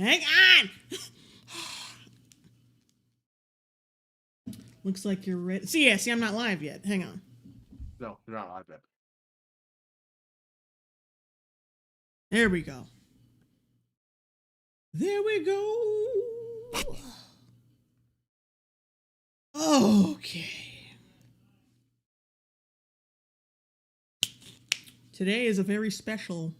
Hang on. Looks like you're ready. See, I'm not live yet. Hang on. No, you're not live yet. There we go. There we go. Okay. Today is a very special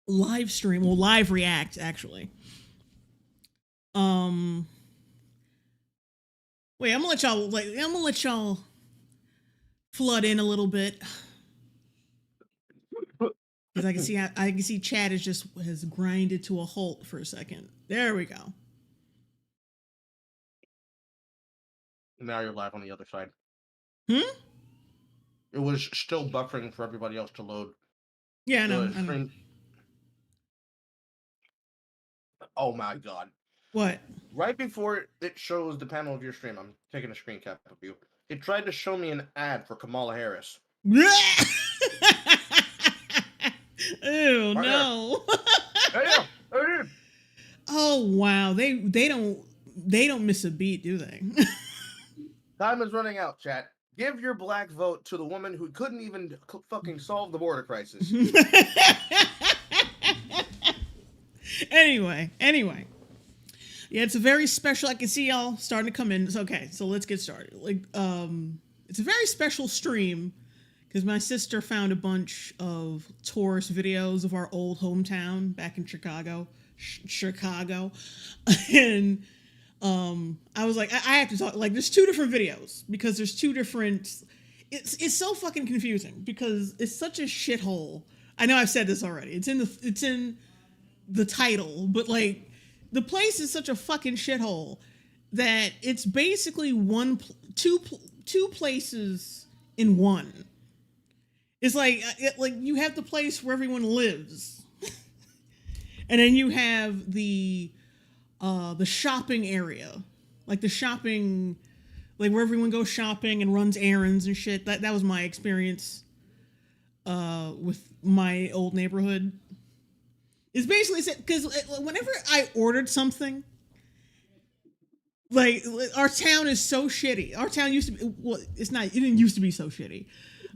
live stream. Well, live react, actually. Wait, I'm gonna let y'all flood in a little bit. Because I can see chat has grinded to a halt for a second. There we go. Now you're live on the other side. It was still buffering for everybody else to load. Yeah, I know. Oh my god. What? Right before it shows the panel of your stream, I'm taking a screen cap of you. It tried to show me an ad for Kamala Harris. Ew, Right no. There. Oh wow, they don't miss a beat, do they? Time is running out, chat. Give your black vote to the woman who couldn't even fucking solve the border crisis. Anyway. Yeah, it's a very special. I can see y'all starting to come in. It's okay, so let's get started. It's a very special stream because my sister found a bunch of tourist videos of our old hometown back in Chicago, and I was like, I have to talk. Like, there's two different videos because there's two different. It's so fucking confusing because it's such a shithole. I know I've said this already. It's in the title, but like. The place is such a fucking shithole that it's basically two places in one. It's like you have the place where everyone lives, and then you have the shopping area, like the shopping, like where everyone goes shopping and runs errands and shit. That was my experience with my old neighborhood. It's basically because whenever I ordered something, like our town is so shitty. Our town used to be, well, it's not. It didn't used to be so shitty.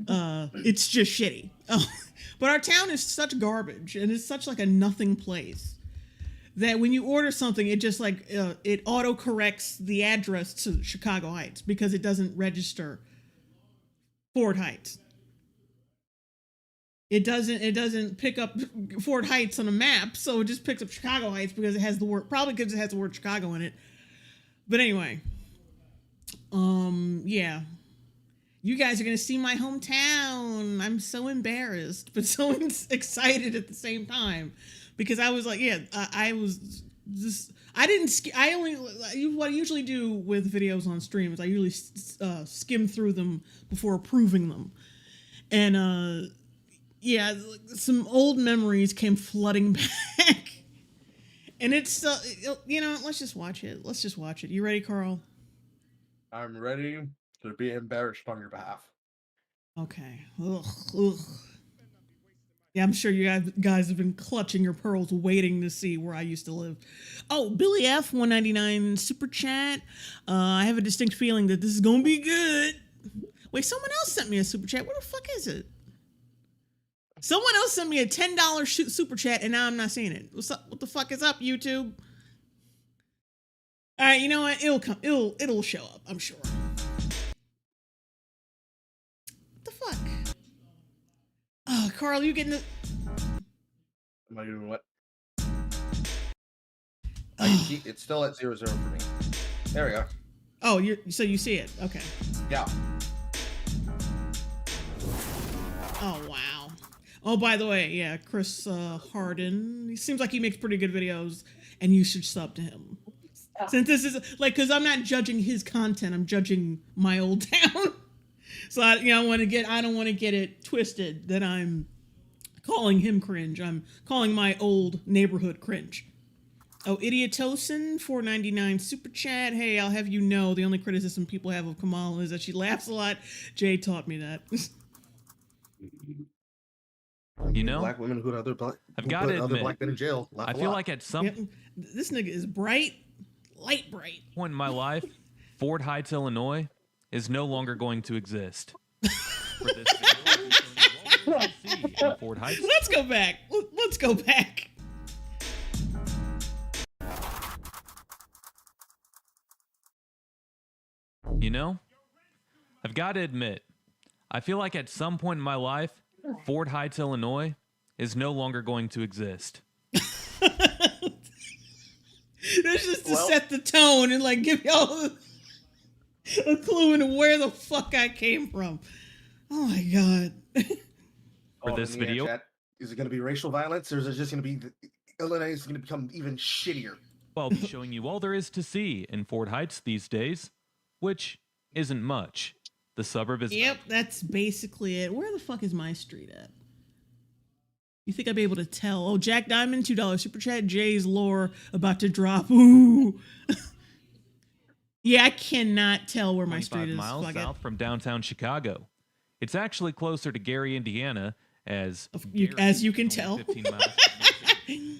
It's just shitty. But our town is such garbage, and it's such like a nothing place that when you order something, it just like it auto corrects the address to Chicago Heights because it doesn't register Fort Heights. It doesn't pick up Fort Heights on a map, so it just picks up Chicago Heights because it has the word, probably because it has the word Chicago in it. But anyway, yeah. You guys are gonna see my hometown. I'm so embarrassed, but so excited at the same time because I was like, yeah, I was just, I what I usually do with videos on stream is I usually skim through them before approving them, and yeah, some old memories came flooding back. And it's, let's just watch it. You ready, Carl? I'm ready to be embarrassed on your behalf. Okay. Ugh. Yeah, I'm sure you guys have been clutching your pearls waiting to see where I used to live. Oh, Billy F, 199 super chat. I have a distinct feeling that this is going to be good. Wait, someone else sent me a super chat. Where the fuck is it? Someone else sent me a $10 super chat, and now I'm not seeing it. What's up? What the fuck is up, YouTube? All right, you know what? It'll come. It'll show up. I'm sure. What the fuck? Oh, Carl, you getting the? Am I doing what? I can keep, it's still at 0-0 for me. There we go. Oh, so you see it? Okay. Yeah. Oh wow. Oh, by the way, yeah, Chris Harden. He seems like he makes pretty good videos, and you should sub to him. Since this is like, because I'm not judging his content, I'm judging my old town. So I don't want to get it twisted that I'm calling him cringe. I'm calling my old neighborhood cringe. Oh, Idiotosin, $4.99 super chat. Hey, I'll have you know the only criticism people have of Kamala is that she laughs a lot. Jay taught me that. You know, black women who put other black, I've who got put to other admit, black men in jail. Laugh I a feel lot. like at some Yep. This nigga is bright, light bright. point in my life, Fort Heights, Illinois, is no longer going to exist. For this video, we'll show you all there is to see in Fort Heights. Let's go back. Let's go back. You know, I've got to admit, I feel like at some point in my life, Fort Heights, Illinois, is no longer going to exist. That's just to Well- set the tone and like give y'all a clue into where the fuck I came from. Oh my god. For this in the video- chat, is it going to be racial violence, or is it just going to be Illinois is going to become even shittier? I'll be showing you all there is to see in Fort Heights these days, which isn't much. The suburb is Yep, that's basically it. Where the fuck is my street at? You think I'd be able to tell? Oh, Jack Diamond, $2 super chat. Jay's lore about to drop. Ooh. Yeah, I cannot tell where my 25 street is. miles Fuck it. south from downtown Chicago. It's actually closer to Gary, Indiana, as as you can is tell. only 15 miles from the city.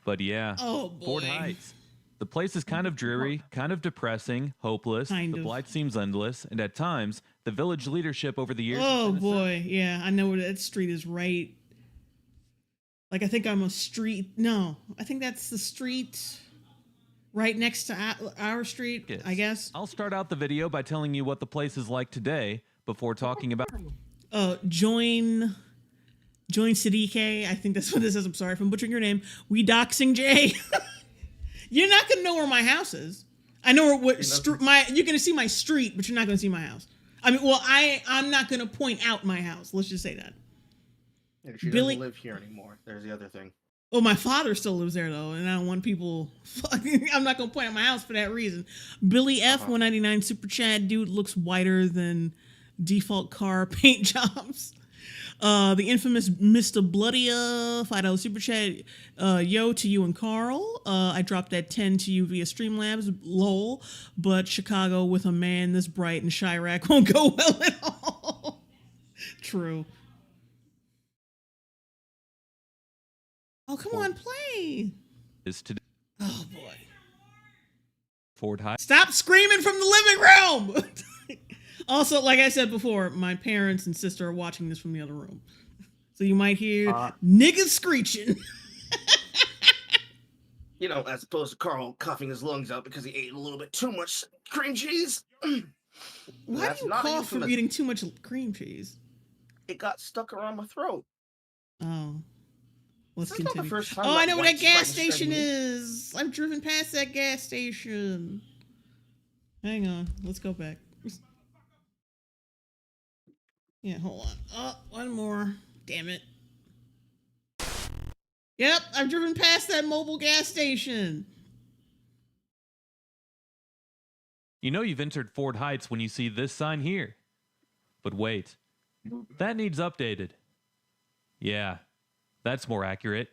But yeah, Oh boy. Fort Heights. The place is kind of dreary, kind of depressing, hopeless. Kind the of. blight seems endless, and at times, the village leadership over the years. has Oh been a boy, yeah, I know where that street is. Right, like I think I'm a street. No, I think that's the street right next to our street. circus. I guess. I'll start out the video by telling you what the place is like today before talking about. Join Siddique. I think that's what this is. I'm sorry if I'm butchering your name. We doxing Jay. You're not gonna know where my house is. I know where you're gonna see my street, but you're not gonna see my house. I mean, well, I'm not gonna point out my house. Let's just say that. Yeah, she Billy- doesn't live here anymore. There's the other thing. Well, my father still lives there though, and I don't want people. I'm not gonna point out my house for that reason. Billy F 199 super chat. Dude looks whiter than default car paint jobs. The infamous Mr. Bloodia $5 super chat. Yo to you and Carl. I dropped that 10 to you via Streamlabs. Lol. But Chicago with a man this bright and Chirac won't go well at all. True. Oh, come on, play. Is today Oh, boy. Fort Heights. Stop screaming from the living room. Also, like I said before, my parents and sister are watching this from the other room. So you might hear niggas screeching. You know, as opposed to Carl coughing his lungs out because he ate a little bit too much cream cheese. Why That's do you not a cough from euphemism. eating too much cream cheese? It got stuck around my throat. Oh. Let's This is not the continue. first time Oh, I that know where that white gas spice station thing- is. I've driven past that gas station. Hang on. Let's go back. Yeah, hold on. Oh, one more. Damn it. Yep, I've driven past that mobile gas station. You know you've entered Fort Heights when you see this sign here. But wait, that needs updated. Yeah, that's more accurate.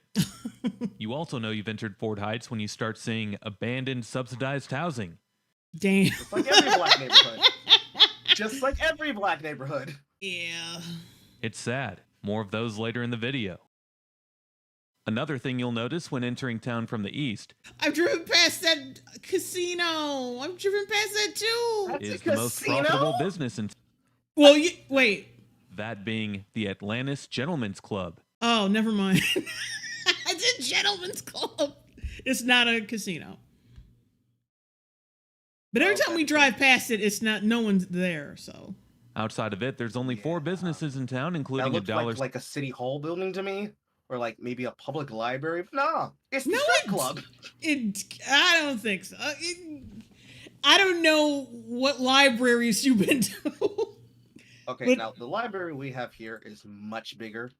You also know you've entered Fort Heights when you start seeing abandoned subsidized housing. Damn. Just like every black neighborhood. Just like every black neighborhood. Yeah. It's sad. More of those later in the video. Another thing you'll notice when entering town from the east I've driven past that casino. I've driven past that too. That's is a the most casino? profitable business in Well, wait. that being the Atlantis Gentlemen's Club. Oh, never mind. It's a gentleman's club. It's not a casino. But every time we drive past it, it's not. No one's there. So Outside of it, there's only 4 businesses in town, That including a looks dollar. like a city hall building to me. Or like maybe a public library. No, it's the No, strip it's- club. I don't think so. I don't know what libraries you've been to. Okay, But- now the library we have here is much bigger,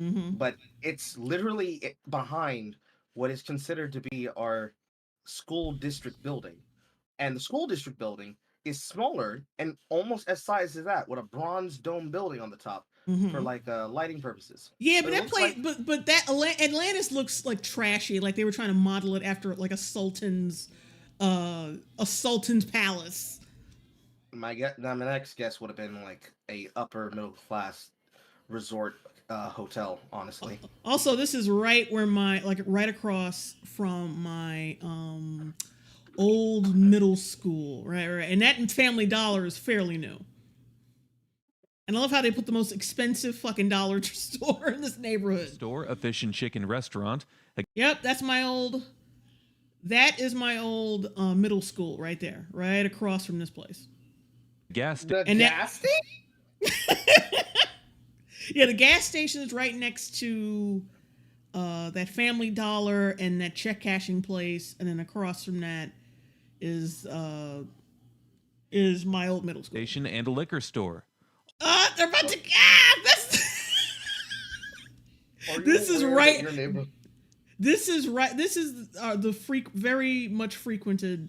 Mm-hmm. but it's literally behind what is considered to be our school district building. And the school district building is smaller and almost as size as that, with a bronze dome building on the top for like lighting purposes. Yeah, But but it that looks place, like- but that Atlantis looks like trashy. Like they were trying to model it after like a sultan's palace. My next guess would have been like a upper middle class resort hotel, honestly. Also, this is right where right across from my old middle school, right, and that Family Dollar is fairly new. And I love how they put the most expensive fucking dollar store in this neighborhood. Store, a fish and chicken restaurant. Yep, that's my old. That is my old middle school right there, right across from this place. Gas The And that- gas station? Yeah, the gas station is right next to that Family Dollar and that check cashing place, and then across from that is my old middle school. station and a liquor store. They're about to. That's. Are you This is aware right- that your neighbor- This is right. This is the very much frequented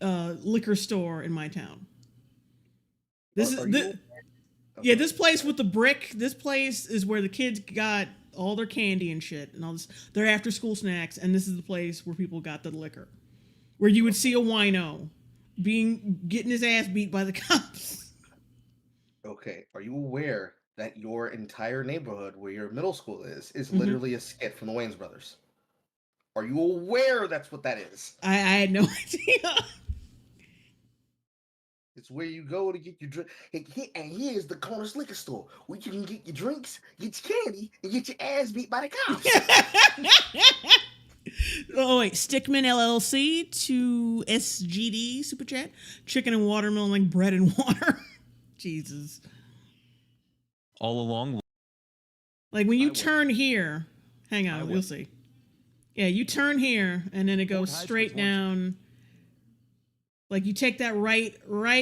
liquor store in my town. This Are is you- thi- yeah. This place with the brick. This place is where the kids got all their candy and shit and all this. Their after school snacks, and this is the place where people got the liquor, where you would see a wino getting his ass beat by the cops. Okay, are you aware that your entire neighborhood where your middle school is Mhm. literally a skit from the Wayans brothers? Are you aware that's what that is? I had no idea. It's where you go to get your drink. And here's the corner's liquor store where you can get your drinks, get your candy, and get your ass beat by the cops. Oh wait, Stickman LLC to SGD Super Chat. Chicken and watermelon like bread and water. Jesus. All along. Like when you I would- turn here, hang I on, would- we'll see. Yeah, you turn here and then it Fort goes Heights straight was once- down. Like you take that right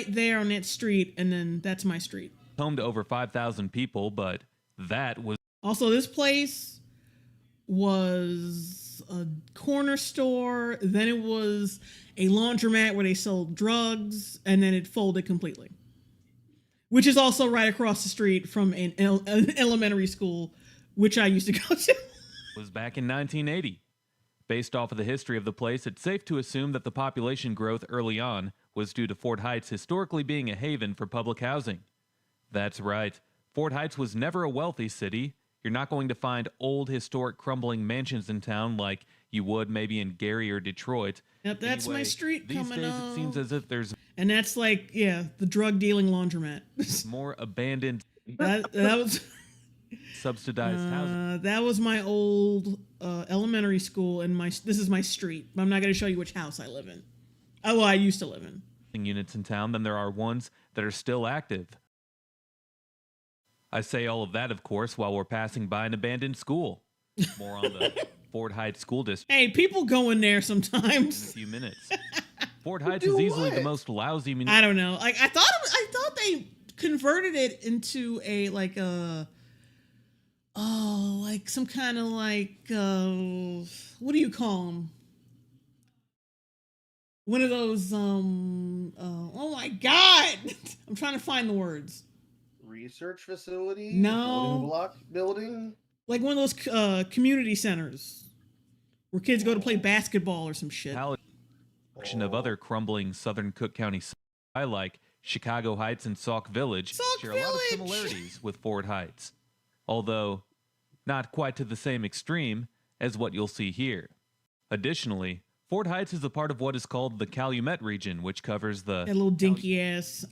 there on that street, and then that's my street. Home to over 5,000 people, but that was Also, this place was a corner store, then it was a laundromat where they sold drugs, and then it folded completely. Which is also right across the street from an elementary school, which I used to go to. was back in 1980. Based off of the history of the place, it's safe to assume that the population growth early on was due to Fort Heights historically being a haven for public housing. That's right. Fort Heights was never a wealthy city. You're not going to find old, historic, crumbling mansions in town like you would maybe in Gary or Detroit. Yep, that's my Anyway, street these coming days up. it seems as if there's And that's like, yeah, the drug dealing laundromat. more abandoned, that was subsidized housing. that was my old elementary school, and this is my street. I'm not going to show you which house I live in. Oh, well, I used to live in. Units in town than there are ones that are still active. I say all of that, of course, while we're passing by an abandoned school. More on the Fort Heights School District Hey, people go in there in a sometimes. few minutes. Fort Heights Do is easily the what? most lousy I don't know. Like I thought they converted it into a like some kind of like what do you call them? One of those oh my god, I'm trying to find the words. Research facility? No. Building block building? Like one of those community centers where kids go to play basketball or some shit. Collection of other crumbling southern Cook County sites, like Chicago Heights and Sauk Village, Sauk share a lot of Village! similarities with Fort Heights, although not quite to the same extreme as what you'll see here. Additionally, Fort Heights is a part of what is called the Calumet region, which covers the That little dinky ass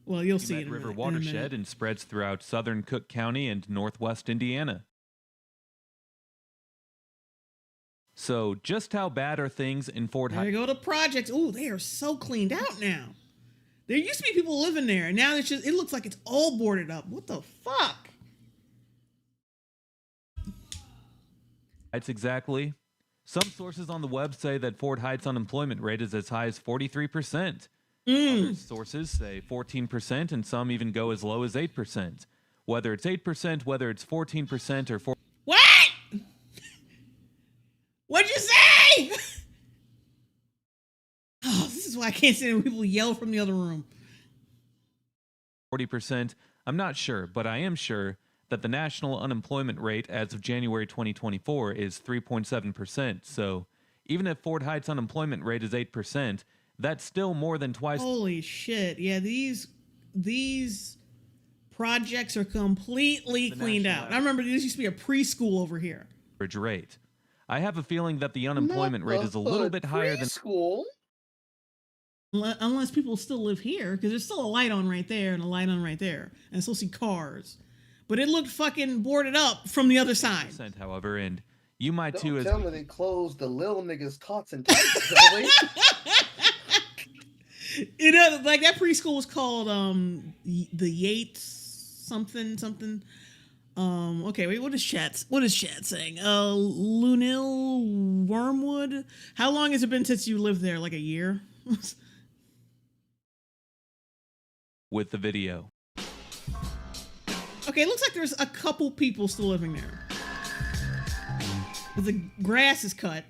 well, you'll see it Calumet in a River minute- in a watershed minute. and spreads throughout southern Cook County and northwest Indiana. So, just how bad are things in Fort There Heights? you go, the projects. Ooh, they are so cleaned out now. There used to be people living there, and now it looks like it's all boarded up. What the fuck? Exactly. Some sources on the web say that Fort Heights' unemployment rate is as high as 43%. Other sources say 14%, and some even go as low as 8%. Whether it's 8%, whether it's 14%, or 4. What? What'd you say? Oh, this is why I can't stand when people yell from the other room. 40%, I'm not sure, but I am sure that the national unemployment rate as of January 2024 is 3.7%. So even if Fort Heights' unemployment rate is 8%, that's still more than twice. Holy shit! Yeah, these projects are completely The cleaned national out. I remember there used to be a preschool over here. Rate. I have a feeling that the unemployment rate is a little bit higher than school. Unless people still live here, because there's still a light on right there and a light on right there, and I still see cars. But it looked fucking boarded up from the other side. percent, however, and you might Don't too as tell me they closed the little niggas cots and tights building. You know, like that preschool was called the Yates something. Okay, wait, what is chat saying? Lunil Wormwood. How long has it been since you lived there? Like a year? with the video. Okay, it looks like there's a couple people still living there. But the grass is cut.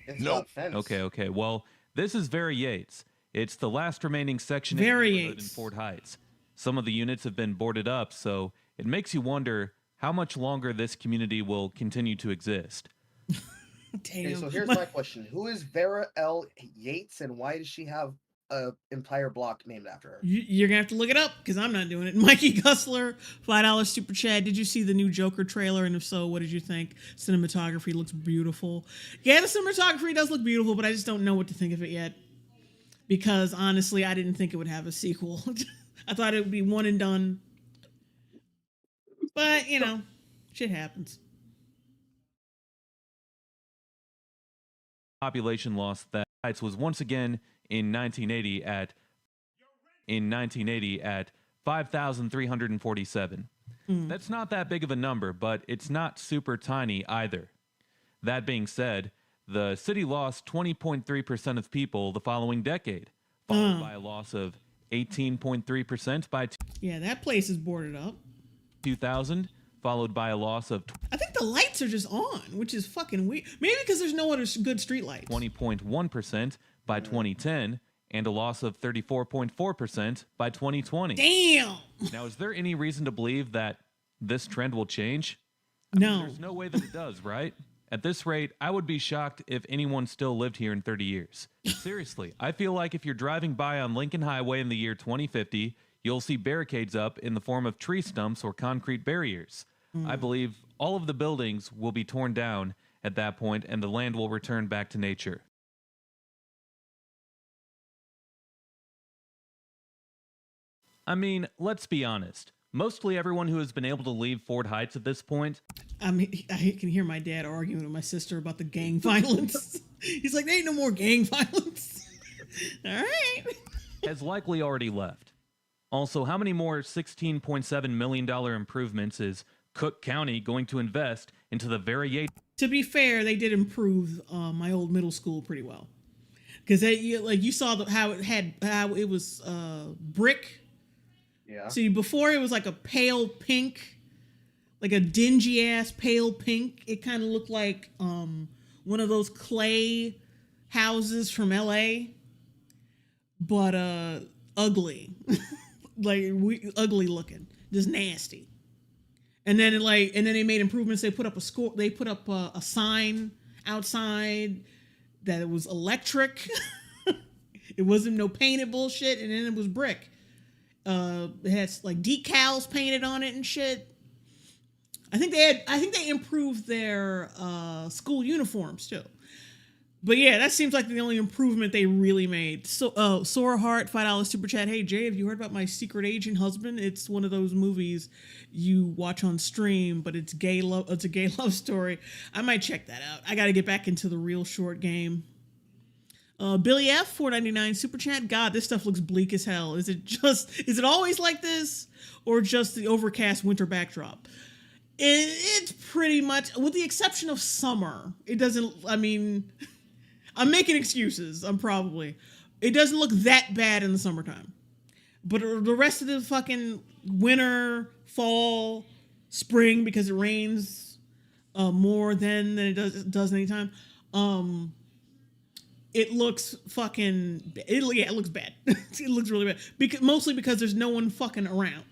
It's not fenced. Okay. Well, this is Very Yates. It's the last remaining section Very neighborhood in Yates. Fort Heights. Some of the units have been boarded up, so it makes you wonder how much longer this community will continue to exist. Damn. Okay, so here's my question: who is Vera L. Yates, and why does she have a entire block named after her? You're gonna have to look it up because I'm not doing it. Mikey Gusler, $5 super chat. Did you see the new Joker trailer? And if so, what did you think? Cinematography looks beautiful. Yeah, the cinematography does look beautiful, but I just don't know what to think of it yet. Because honestly, I didn't think it would have a sequel. I thought it would be one and done. But you know, shit happens. Population loss that Heights was once again in 1980 at 5,347. That's not that big of a number, but it's not super tiny either. That being said, the city lost 20.3% of people the following decade, followed by a loss of 18.3% by Yeah, that place is boarded up. 2000, followed by a loss of I think the lights are just on, which is fucking weird. Maybe because there's no other good street lights. 20.1% by 2010, and a loss of 34.4% by 2020. Damn. Now, is there any reason to believe that this trend will change? No. There's no way that it does, right? At this rate, I would be shocked if anyone still lived here in 30 years. Seriously, I feel like if you're driving by on Lincoln Highway in the year 2050, you'll see barricades up in the form of tree stumps or concrete barriers. I believe all of the buildings will be torn down at that point and the land will return back to nature. I mean, let's be honest. Mostly everyone who has been able to leave Fort Heights at this point I can hear my dad arguing with my sister about the gang violence. He's like, there ain't no more gang violence. All right. has likely already left. Also, how many more $16.7 million improvements is Cook County going to invest into the Very Yates? To be fair, they did improve my old middle school pretty well. Because you saw how it was brick. Yeah. See, before it was like a pale pink, like a dingy ass pale pink. It kind of looked like one of those clay houses from LA, but ugly, ugly looking, just nasty. And then they made improvements. They put up a sign outside that it was electric. It wasn't no painted bullshit, and then it was brick. It has like decals painted on it and shit. I think they improved their school uniforms too. But yeah, that seems like the only improvement they really made. So, Sora Hart, $5 super chat. Hey Jay, have you heard about My Secret Agent Husband? It's one of those movies you watch on stream, but it's gay love. It's a gay love story. I might check that out. I got to get back into the real short game. Billy F, $4.99 super chat. God, this stuff looks bleak as hell. Is it always like this, or just the overcast winter backdrop? It's pretty much, with the exception of summer. It doesn't. I mean, I'm making excuses. It doesn't look that bad in the summertime, but the rest of the fucking winter, fall, spring, because it rains more than it does anytime. It looks fucking. It looks bad. It looks really bad. Mostly because there's no one fucking around.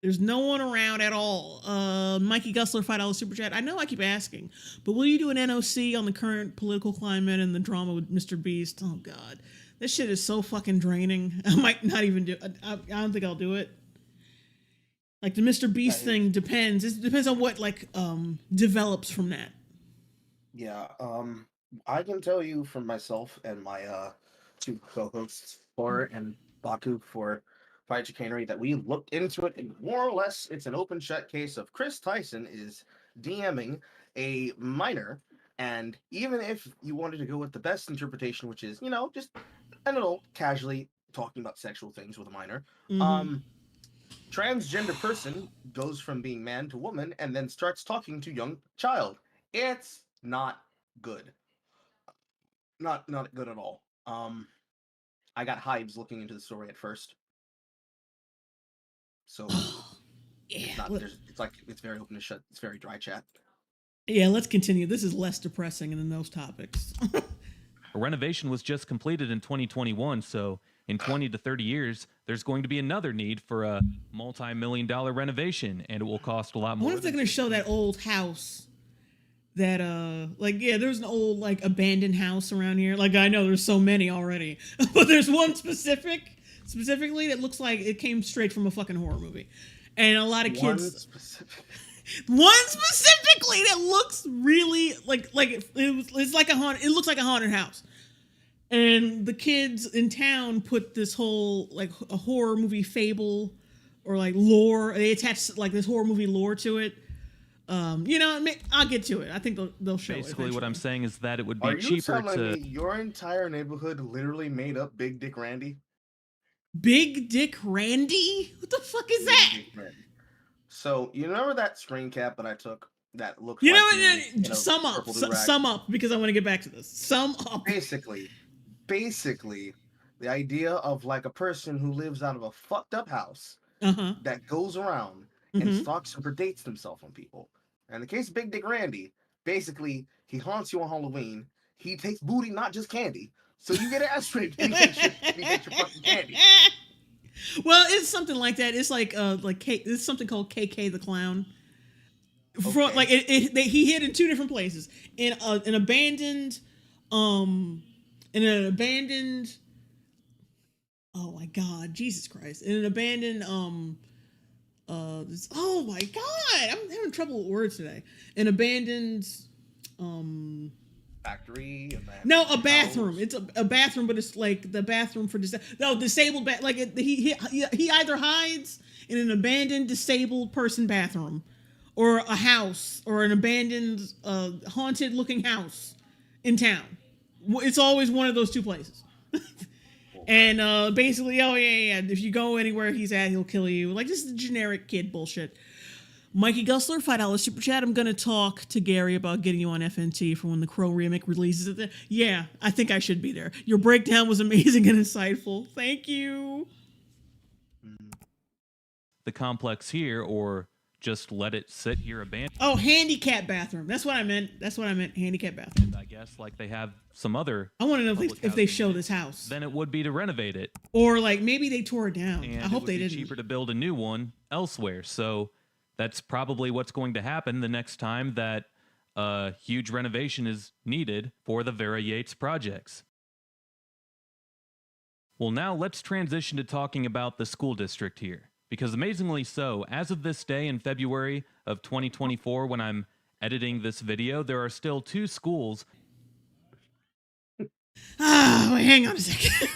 There's no one around at all. Mikey Gusler, $5 super chat. I know I keep asking, but will you do an NOC on the current political climate and the drama with Mr. Beast? Oh God, This shit is so fucking draining. I might not even do. I don't think I'll do it. Like the Mr. Beast thing depends. It depends on what like develops from that. Yeah, I can tell you from myself and my two co-hosts, Thor and Baku for Fire Chicanery, that we looked into it, and more or less it's an open shut case of Chris Tyson is DMing a minor, and even if you wanted to go with the best interpretation, which is, just an adult casually talking about sexual things with a minor, transgender person goes from being man to woman and then starts talking to young child. It's not good. Not good at all. I got hives looking into the story at first. So Yeah, it's very open to shut. It's very dry chat. yeah. Let's continue. This is less depressing than those topics. A renovation was just completed in 2021, so in 20 to 30 years, there's going to be another need for a multi-million-dollar renovation, and it will cost a lot I more. wonder if they're gonna show that old house. That there's an old like abandoned house around here. Like I know there's so many already, but there's one specifically that looks like it came straight from a fucking horror movie, and a lot of kids. One specifically that looks really it's like a haunted. It looks like a haunted house, and the kids in town put this whole like a horror movie fable or like lore. They attached like this horror movie lore to it. I'll get to it. I think they'll show Basically, it what I'm saying is that it would be cheaper to. Your entire neighborhood literally made up Big Dick Randy? Big Dick Randy? What the fuck is that? So you remember that screen cap that I took that looked? Sum up because I want to get back to this. Sum up. Basically, the idea of like a person who lives out of a fucked up house that goes around and stalks and predates himself on people. And in the case of Big Dick Randy, basically he haunts you on Halloween. He takes booty, not just candy. So you get ass raped and he takes your fucking candy. Well, it's something like that. It's like it's something called KK the Clown. Okay. He hid in two different places in an abandoned. Oh my God, Jesus Christ! In an abandoned oh my God, I'm having trouble with words today. An abandoned factory. A bathroom. It's a bathroom, but it's like the bathroom for disabled. He either hides in an abandoned disabled person bathroom, or a house, or an abandoned haunted looking house in town. It's always one of those two places. And basically, if you go anywhere he's at, he'll kill you. Like, just generic kid bullshit. Mikey Gusler, $5 super chat. I'm going to talk to Gary about getting you on FNT for when the Crow remake releases it. Yeah, I think I should be there. Your breakdown was amazing and insightful. Thank you. The complex here, or just let it sit here abandoned. Oh, handicap bathroom. That's what I meant. Handicap bathroom. I guess like they have some other. I want to know if they show this house. Then it would be to renovate it. Or like maybe they tore it down. And I hope they didn't. It would be cheaper to build a new one elsewhere. So that's probably what's going to happen the next time that a huge renovation is needed for the Vera Yates projects. Well, now let's transition to talking about the school district here. Because amazingly so, as of this day in February of 2024, when I'm editing this video, there are still 2 schools. Wait, hang on a second.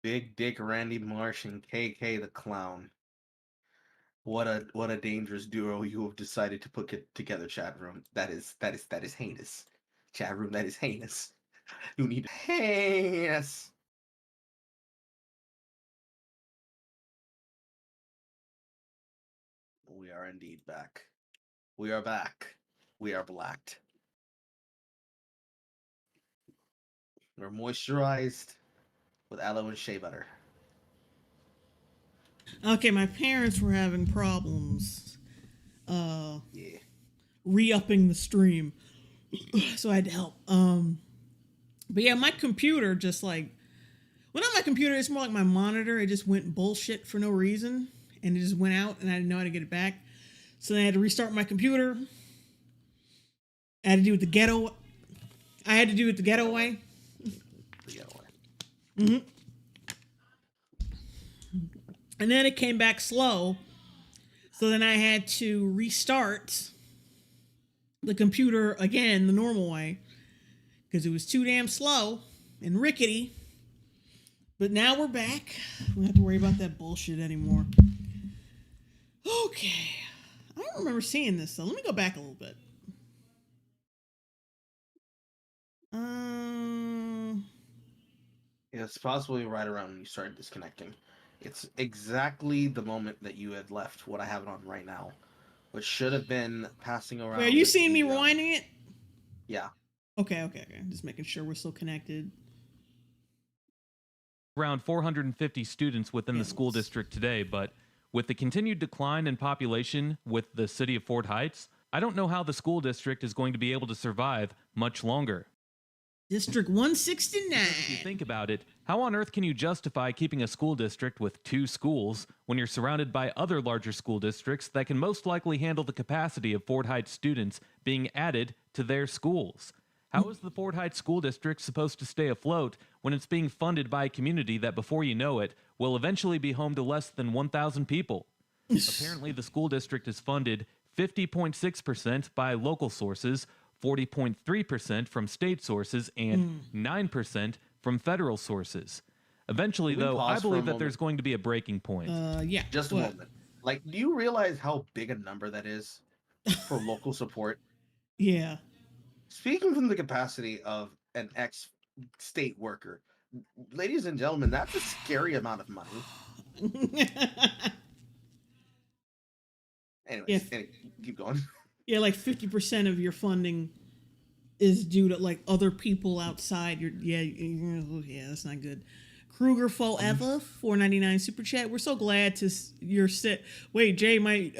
Big Dick Randy Marsh and KK the Clown. What a dangerous duo you have decided to put together, chat room. That is heinous. Chat room, that is heinous. You need heinous. We are indeed back. We are back. We are blacked. We're moisturized with aloe and shea butter. Okay, my parents were having problems re-upping the stream. So I had to help. But yeah, my computer just like, well, not my computer, it's more like my monitor. It just went bullshit for no reason. And it just went out and I didn't know how to get it back. So then I had to restart my computer. I had to do with the ghetto. I had to do with the ghetto way. Mm-hmm. And then it came back slow. So then I had to restart the computer again the normal way because it was too damn slow and rickety. But now we're back. We don't have to worry about that bullshit anymore. Okay. I don't remember seeing this, though. Let me go back a little bit. It's possibly right around when you started disconnecting. It's exactly the moment that you had left what I have it on right now, which should have been passing around. Wait, are you seeing me rewinding it? Yeah. Okay. Just making sure we're still connected. Around 450 students within the school district today, but with the continued decline in population with the city of Fort Heights, I don't know how the school district is going to be able to survive much longer. District 169. If you think about it, how on earth can you justify keeping a school district with 2 schools when you're surrounded by other larger school districts that can most likely handle the capacity of Fort Heights students being added to their schools? How is the Fort Heights School District supposed to stay afloat when it's being funded by a community that, before you know it, will eventually be home to less than 1,000 people? Apparently, the school district is funded 50.6% by local sources, 40.3% from state sources, and 9% from federal sources. Eventually, though, I believe that there's going to be a breaking point. Yeah. Just a moment. Like, do you realize how big a number that is for local support? Yeah. Speaking from the capacity of an ex-state worker, ladies and gentlemen, that's a scary amount of money. Anyways, keep going. Yeah, like 50% of your funding is due to like other people outside your. Yeah, that's not good. Kruger forever $4.99 super chat. We're so glad you're sit. Wait, Jay might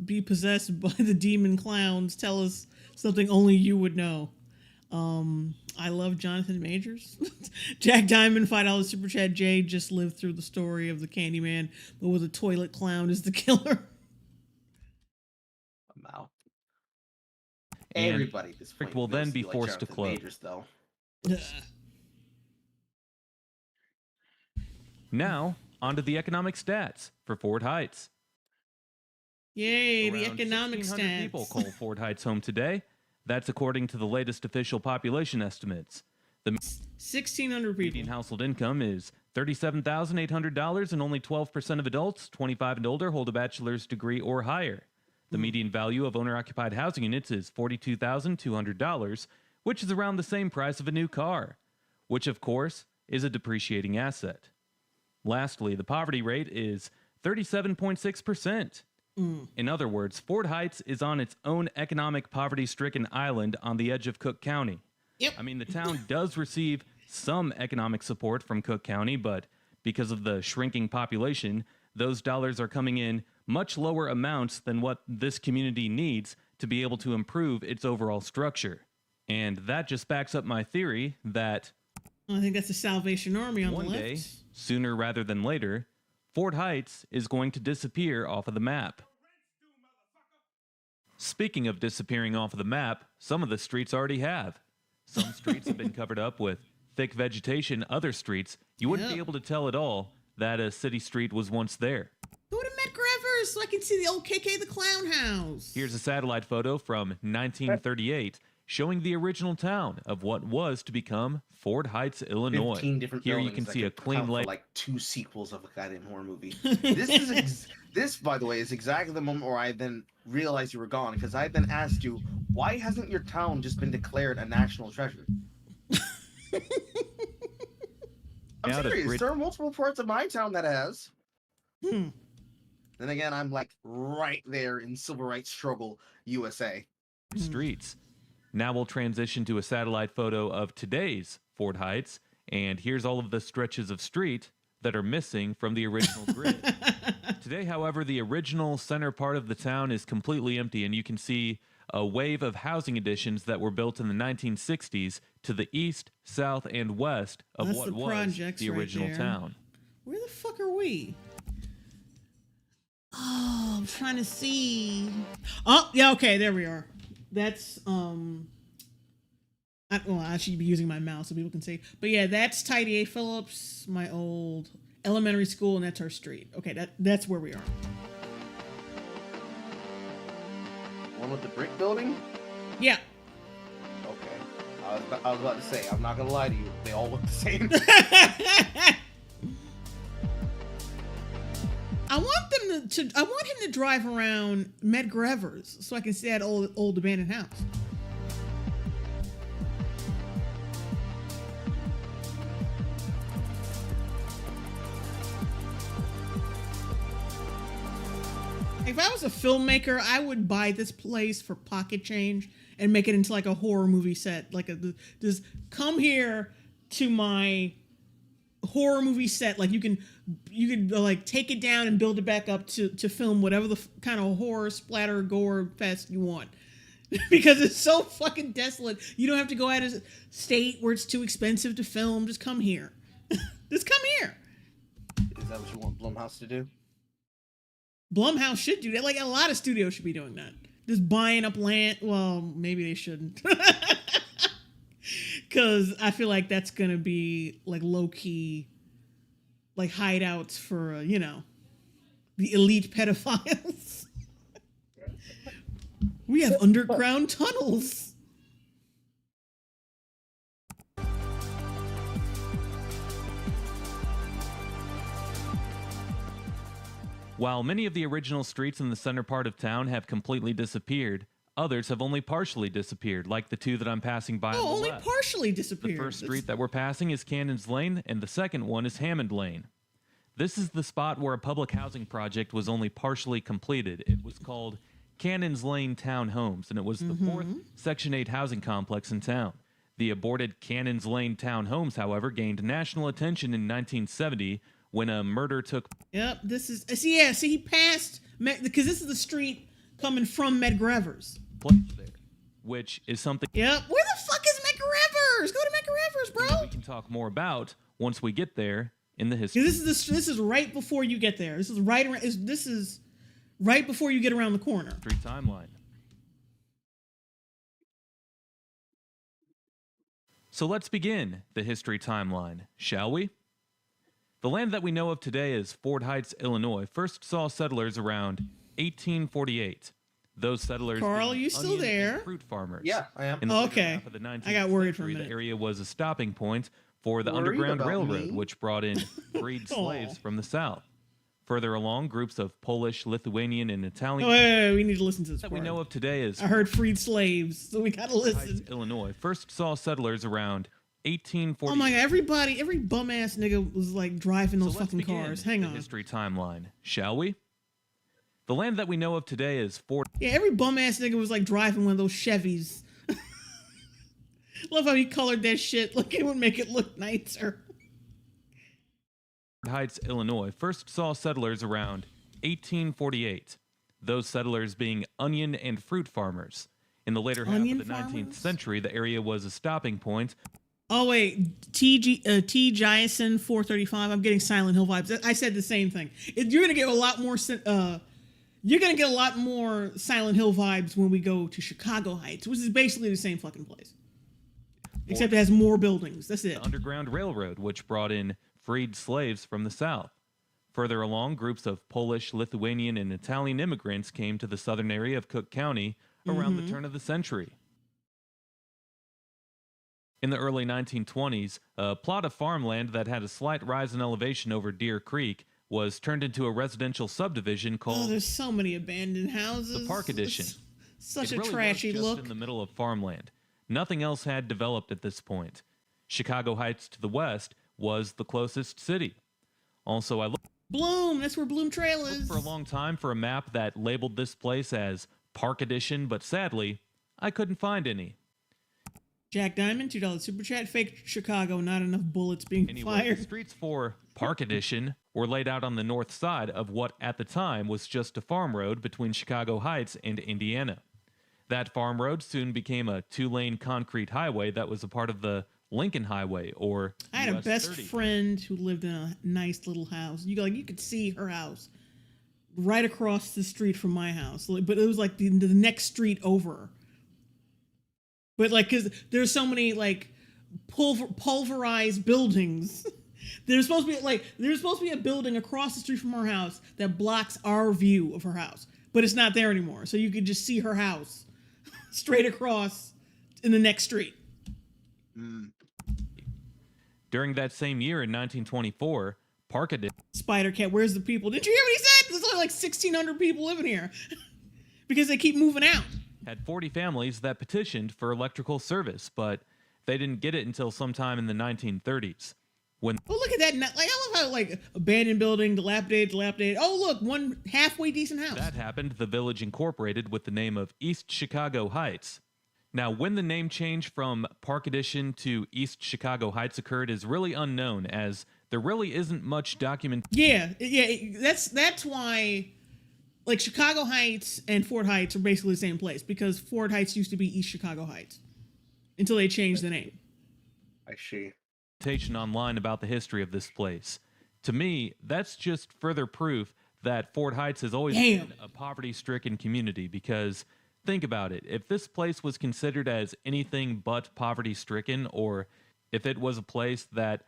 be possessed by the demon clowns. Tell us something only you would know. I love Jonathan Majors. Jack Diamond $5 super chat. Jay just lived through the story of the Candyman, but with a toilet clown as the killer. Wow. And everybody at this point will then be like forced to Jonathan close. Majors, though. Now, onto the economic stats for Fort Heights. Yay, Around the economic 1,600 stats. people call Fort Heights home today. That's according to the latest official population estimates. The 1,600 median people. household income is $37,800, and only 12% of adults 25 and older hold a bachelor's degree or higher. The median value of owner-occupied housing units is $42,200, which is around the same price of a new car, which, of course, is a depreciating asset. Lastly, the poverty rate is 37.6%. In other words, Fort Heights is on its own economic poverty-stricken island on the edge of Cook County. Yep. I mean, the town does receive some economic support from Cook County, but because of the shrinking population, those dollars are coming in much lower amounts than what this community needs to be able to improve its overall structure. And that just backs up my theory that I think that's the Salvation Army on one the left. day, sooner rather than later, Fort Heights is going to disappear off of the map. Speaking of disappearing off of the map, some of the streets already have. Some streets have been covered up with thick vegetation. Other streets, you wouldn't be able to tell at all that a city street was once there. Go to Medgar Evers so I can see the old KK the Clown house. Here's a satellite photo from 1938 showing the original town of what was to become Fort Heights, Illinois. 15 different Here you buildings can see a could clean count for, layout. like 2 sequels of a goddamn horror movie. This, by the way, is exactly the moment where I then realized you were gone, because I then asked you, why hasn't your town just been declared a national treasure? I'm serious. There are multiple parts of my town that has. Then again, I'm like right there in civil rights struggle, USA. Streets. Now we'll transition to a satellite photo of today's Fort Heights, and here's all of the stretches of street that are missing from the original grid. Today, however, the original center part of the town is completely empty, and you can see a wave of housing additions that were built in the 1960s to the east, south, and west of what was the original town. Where the fuck are we? Oh, I'm trying to see. Oh, yeah, okay, there we are. That's I should be using my mouse so people can see. But yeah, that's Tidy A. Phillips, my old elementary school, and that's our street. Okay, that's where we are. One with the brick building? Yeah. Okay. I was about to say, I'm not gonna lie to you, they all look the same. I want him to drive around Medgar Evers so I can see that old abandoned house. If I was a filmmaker, I would buy this place for pocket change and make it into like a horror movie set. Just come here to my horror movie set. Like you can like take it down and build it back up to film whatever the kind of horror splatter gore fest you want. Because it's so fucking desolate. You don't have to go out of state where it's too expensive to film. Just come here. Just come here. Is that what you want Blumhouse to do? Blumhouse should do that. Like a lot of studios should be doing that. Just buying up land. Well, maybe they shouldn't. Because I feel like that's going to be like low key, like hideouts for, the elite pedophiles. We have underground tunnels. While many of the original streets in the center part of town have completely disappeared, others have only partially disappeared, like the two that I'm passing by on the Only left. partially The disappeared. first street that we're passing is Cannon's Lane, and the second one is Hammond Lane. This is the spot where a public housing project was only partially completed. It was called Cannon's Lane Town Homes, and it was the fourth Section 8 housing complex in town. The aborted Cannon's Lane Town Homes, however, gained national attention in 1970 when a murder took Yep, this is... See, he passed... Because this is the street coming from Medgar Evers. place there, which is something Yep. Where the fuck is Medgar Evers? Go to Medgar Evers, bro. we can talk more about once we get there in the history. This is right before you get there. This is right around... This is right before you get around the corner. Timeline. So let's begin the history timeline, shall we? The land that we know of today as Fort Heights, Illinois, first saw settlers around 1848. Those settlers Carl, being you still onion and there? fruit farmers. Yeah, I am. In the later Okay. half of the 19th I got worried for a century, minute. The area was a stopping point for the Worried Underground about Railroad, me? which brought in freed slaves Aw. from the South. Further along, groups of Polish, Lithuanian, and Oh, Italian wait, we need to listen to this that part. we know of today as I heard freed slaves, so we gotta Heights, listen. Illinois, first saw settlers around 1840. Oh my god, every bum ass nigga was like driving those So let's fucking begin cars. Hang the on. history timeline, shall we? The land that we know of today is Fort Yeah, every bum ass nigga was like driving one of those Chevys. Love how he colored that shit. Like it would make it look nicer. Heights, Illinois, first saw settlers around 1848. Those settlers being onion and fruit farmers. In the later half Onion of the 19th farmers? century, the area was a stopping point Oh wait, T. Jison 435. I'm getting Silent Hill vibes. I said the same thing. You're gonna get a lot more. You're gonna get a lot more Silent Hill vibes when we go to Chicago Heights, which is basically the same fucking place, except it has more buildings. That's it. the Underground Railroad, which brought in freed slaves from the South. Further along, groups of Polish, Lithuanian, and Italian immigrants came to the southern area of Cook County around the turn of the century. In the early 1920s, a plot of farmland that had a slight rise in elevation over Deer Creek was turned into a residential subdivision Oh, called there's so many abandoned houses. the Park Addition. It's such It a really trashy was just look. in the middle of farmland. Nothing else had developed at this point. Chicago Heights to the west was the closest city. Also, I looked Bloom. That's where Bloom Trail is. for a long time for a map that labeled this place as Park Addition, but sadly, I couldn't find any. Jack Diamond, $2 super chat. Fake Chicago. Not enough bullets being Anyway, the fired. streets for Park Addition were laid out on the north side of what at the time was just a farm road between Chicago Heights and Indiana. That farm road soon became a two-lane concrete highway that was a part of the Lincoln Highway, or I had a US best 30. friend who lived in a nice little house. You could see her house right across the street from my house, but it was like the next street over. But like, because there's so many like pulverized buildings. There's supposed to be a building across the street from her house that blocks our view of her house, but it's not there anymore. So you could just see her house straight across in the next street. During that same year in 1924, Park Spider Cat, where's the people? Did you hear what he said? There's only like 1,600 people living here because they keep moving out. had 40 families that petitioned for electrical service, but they didn't get it until sometime in the 1930s. When Oh, look at that! Like, I love how like abandoned building, dilapidated. Oh, look, one halfway decent house. that happened, the village incorporated with the name of East Chicago Heights. Now, when the name change from Park Addition to East Chicago Heights occurred is really unknown, as there really isn't much documentation. That's why, like, Chicago Heights and Fort Heights are basically the same place, because Fort Heights used to be East Chicago Heights until they changed the name. I see. Online about the history of this place. To me, that's just further proof that Fort Heights has always been a poverty-stricken community, because think about it. If this place was considered as anything but poverty-stricken, or if it was a place that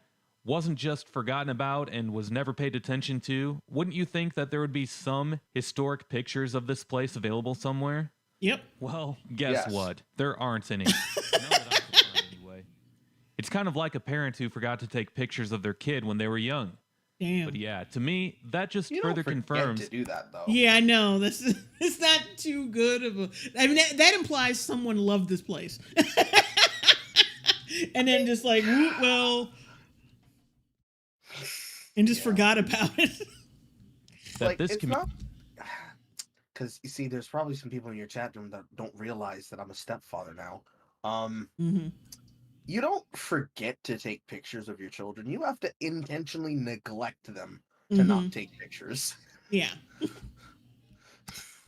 wasn't just forgotten about and was never paid attention to, wouldn't you think that there would be some historic pictures of this place available somewhere? Yep. Well, guess what? There aren't any. None that I could find anyway. It's kind of like a parent who forgot to take pictures of their kid when they were young. Damn. But yeah, to me, that just You further don't forget confirms. to do that, though. Yeah, I know. It's not too good of a. I mean, that implies someone loved this place, and then just like, well, and just forgot about it. That Like, this it's not... Because, you see, there's probably some people in your chat room that don't realize that I'm a stepfather now. Mm-hmm. You don't forget to take pictures of your children. You have to intentionally neglect them to not take pictures. Yeah.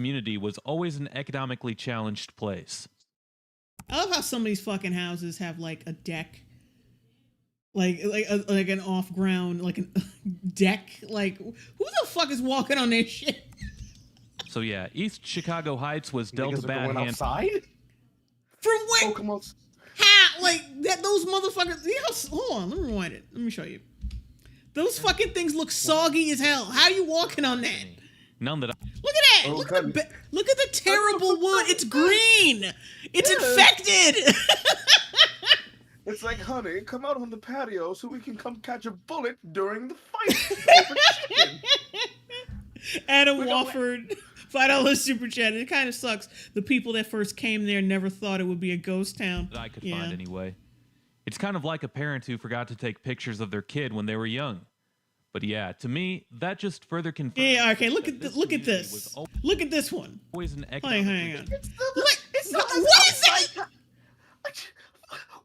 community was always an economically challenged place. I love how some of these fucking houses have like a deck, like an off ground, like a deck. Like, who the fuck is walking on this shit? So yeah, East Chicago Heights was dealt a Niggas are bad going hand. outside? From when? Oh, come on. How? Like that? Those motherfuckers. You know, hold on, let me rewind it. Let me show you. Those fucking things look soggy as hell. How are you walking on that? None that Look at that! Oh, look at the terrible wood. It's green. It's infected. It's like, honey, come out on the patio so we can come catch a bullet during the fight. Adam We're gonna Wofford, $5 super chat. It kind of sucks. The people that first came there never thought it would be a ghost town. I could find anyway. It's kind of like a parent who forgot to take pictures of their kid when they were young. But yeah, to me, that just further confirms. Yeah, okay. Look that at this look at community this. was Look at this one. always an Hang economically on. It's not What is that? What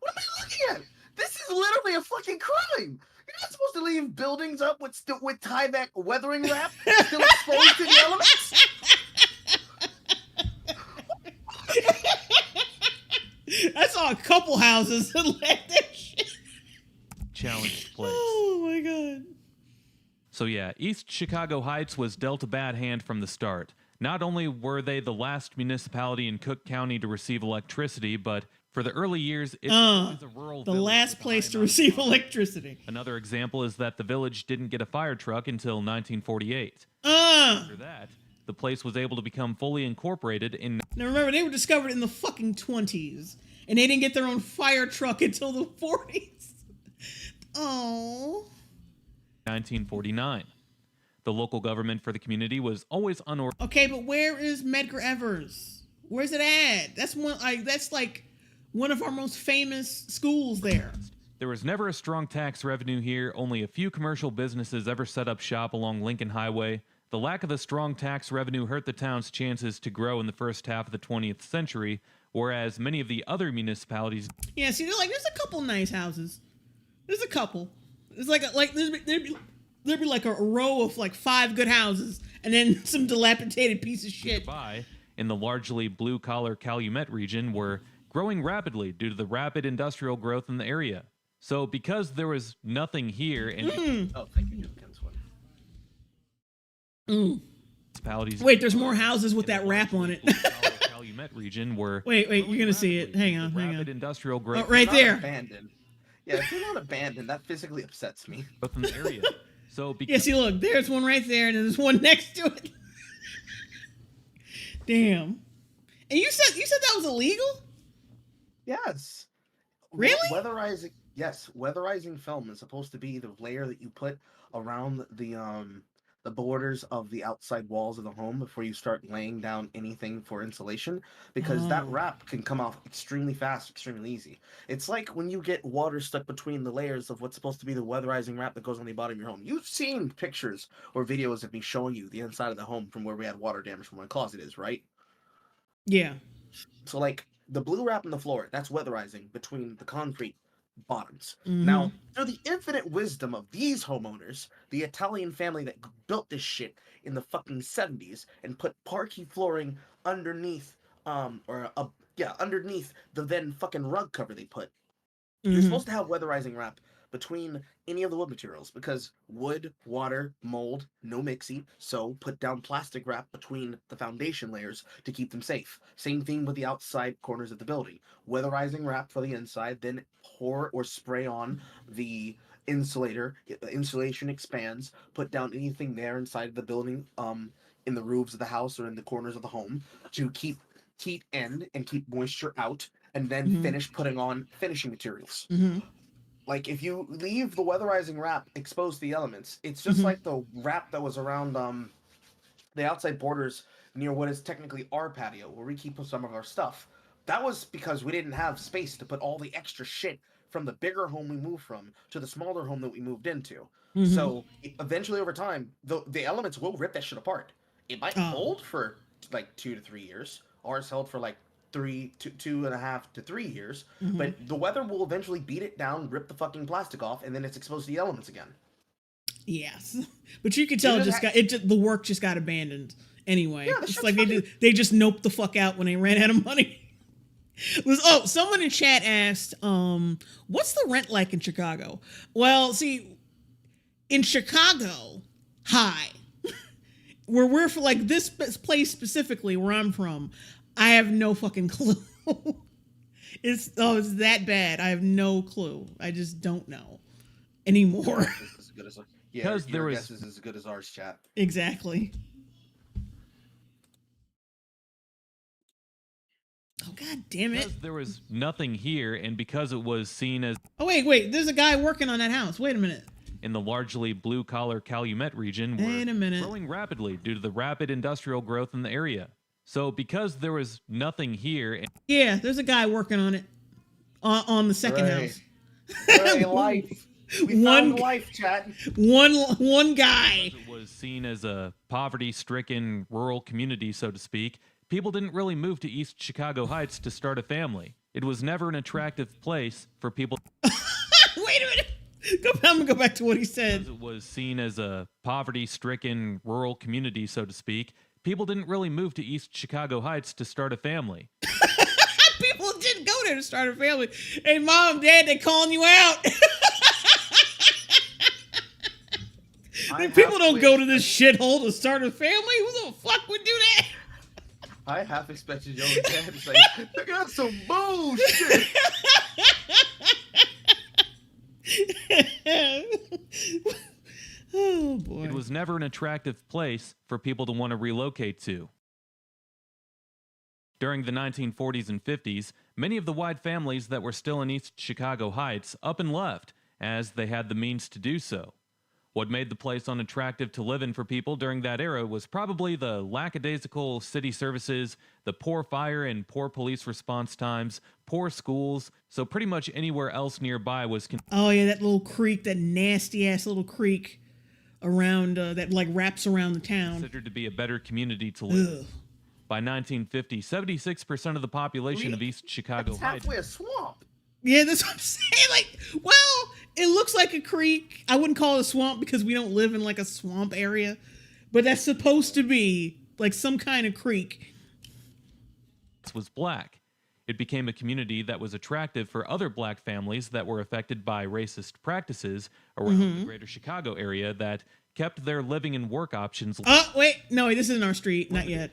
am I looking at? This is literally a fucking crime. You're not supposed to leave buildings up with Tyvek weathering wrap still exposed to the elements. I saw a couple houses that left that shit. challenged place. Oh my god. So yeah, East Chicago Heights was dealt a bad hand from the start. Not only were they the last municipality in Cook County to receive electricity, but for the early years, it was a rural The village last with a place high to amount of receive poverty. electricity. Another example is that the village didn't get a fire truck until 1948. Uh. After that, the place was able to become fully incorporated in Now remember, they were discovered in the fucking 20s, and they didn't get their own fire truck until the 40s. Oh. 1949. The local government for the community was always unorganized. Okay, but where is Medgar Evers? Where's it at? That's like one of our most famous schools there. There was never a strong tax revenue here. Only a few commercial businesses ever set up shop along Lincoln Highway. The lack of a strong tax revenue hurt the town's chances to grow in the first half of the 20th century, whereas many of the other municipalities. Yeah, see, there's a couple nice houses. There's a couple. It's there'd be like a row of like 5 good houses, and then some dilapidated piece of shit. Nearby, in the largely blue-collar Calumet region, were growing rapidly due to the rapid industrial growth in the area. So because there was nothing here and Oh, thank you, Jimkins. municipalities. Wait, there's more houses with that wrap on it. Calumet region were Wait, you're growing gonna see it. rapidly Hang due to on, the hang rapid on. industrial Oh, growth right Not there. abandoned. Yeah, if you're not abandoned, that physically upsets me. in the area. So Yeah, because see, look, there's one right there, and then there's one next to it. Damn. And you said that was illegal? Yes. Really? Weatherizing, yes, weatherizing film is supposed to be the layer that you put around the borders of the outside walls of the home before you start laying down anything for insulation, because that Oh. wrap can come off extremely fast, extremely easy. It's like when you get water stuck between the layers of what's supposed to be the weatherizing wrap that goes on the bottom of your home. You've seen pictures or videos of me showing you the inside of the home from where we had water damage from where my closet is, right? Yeah. So like the blue wrap in the floor, that's weatherizing between the concrete bottoms. Mm-hmm. Now, through the infinite wisdom of these homeowners, the Italian family that built this shit in the fucking 70s and put parquet flooring underneath underneath the then fucking rug cover they put. You're Mm-hmm. supposed to have weatherizing wrap between any of the wood materials because wood, water, mold, no mixy. So put down plastic wrap between the foundation layers to keep them safe. Same thing with the outside corners of the building. Weatherizing wrap for the inside, then pour or spray on the insulator. The insulation expands. Put down anything there inside of the building, in the roofs of the house or in the corners of the home to keep heat in and keep moisture out, and then Mm-hmm. finish putting on finishing materials. Mm-hmm. Like if you leave the weatherizing wrap exposed to the elements, it's just Mm-hmm. like the wrap that was around the outside borders near what is technically our patio where we keep some of our stuff. That was because we didn't have space to put all the extra shit from the bigger home we moved from to the smaller home that we moved into. Mm-hmm. So eventually over time, the elements will rip that shit apart. It might Oh. hold for like 2 to 3 years. Ours held for like 2.5 to 3 years, Mm-hmm. but the weather will eventually beat it down, rip the fucking plastic off, and then it's exposed to the elements again. Yes. But you could tell the work just got abandoned anyway. Yeah, It's like they just noped the fuck out when they ran out of money. Someone in chat asked, what's the rent like in Chicago? Well, see, in Chicago, high. Where we're for like this place specifically where I'm from, I have no fucking clue. It's that bad. I have no clue. I just don't know anymore. As good as Because your guess is as good as ours, chat. Exactly. Oh, god damn it. because there was nothing here, and because it was seen as Oh, wait. There's a guy working on that house. Wait a minute. in the largely blue-collar Calumet region Wait a minute. growing rapidly due to the rapid industrial growth in the area. So because there was nothing here, Yeah, there's a guy working on it. On the second Hooray. house. Hooray, life. We found life, chat. One guy. it was seen as a poverty-stricken rural community, so to speak, people didn't really move to East Chicago Heights to start a family. It was never an attractive place for people. Wait a minute. I'm gonna go back to what he said. It was seen as a poverty-stricken rural community, so to speak. People didn't really move to East Chicago Heights to start a family. People didn't go there to start a family. Hey, mom, dad, they calling you out. People don't go to this shithole to start a family. Who the fuck would do that? I half expected your dad to say, "Look at some bullshit." Oh boy. It was never an attractive place for people to want to relocate to. During the 1940s and 50s, many of the wide families that were still in East Chicago Heights up and left, as they had the means to do so. What made the place unattractive to live in for people during that era was probably the lackadaisical city services, the poor fire and poor police response times, poor schools, so pretty much anywhere else nearby was Oh yeah, that little creek, that nasty ass little creek around that like wraps around the town. considered to be a better community to live in. Ugh. By 1950, 76% of the population of East Chicago It's Heights halfway a swamp. Yeah, that's what I'm saying. Like, well, it looks like a creek. I wouldn't call it a swamp because we don't live in like a swamp area, but that's supposed to be like some kind of creek. was black. It became a community that was attractive for other black families that were affected by racist practices around the greater Chicago area that kept their living and work options. Oh, wait. No, this isn't our street. Not yet.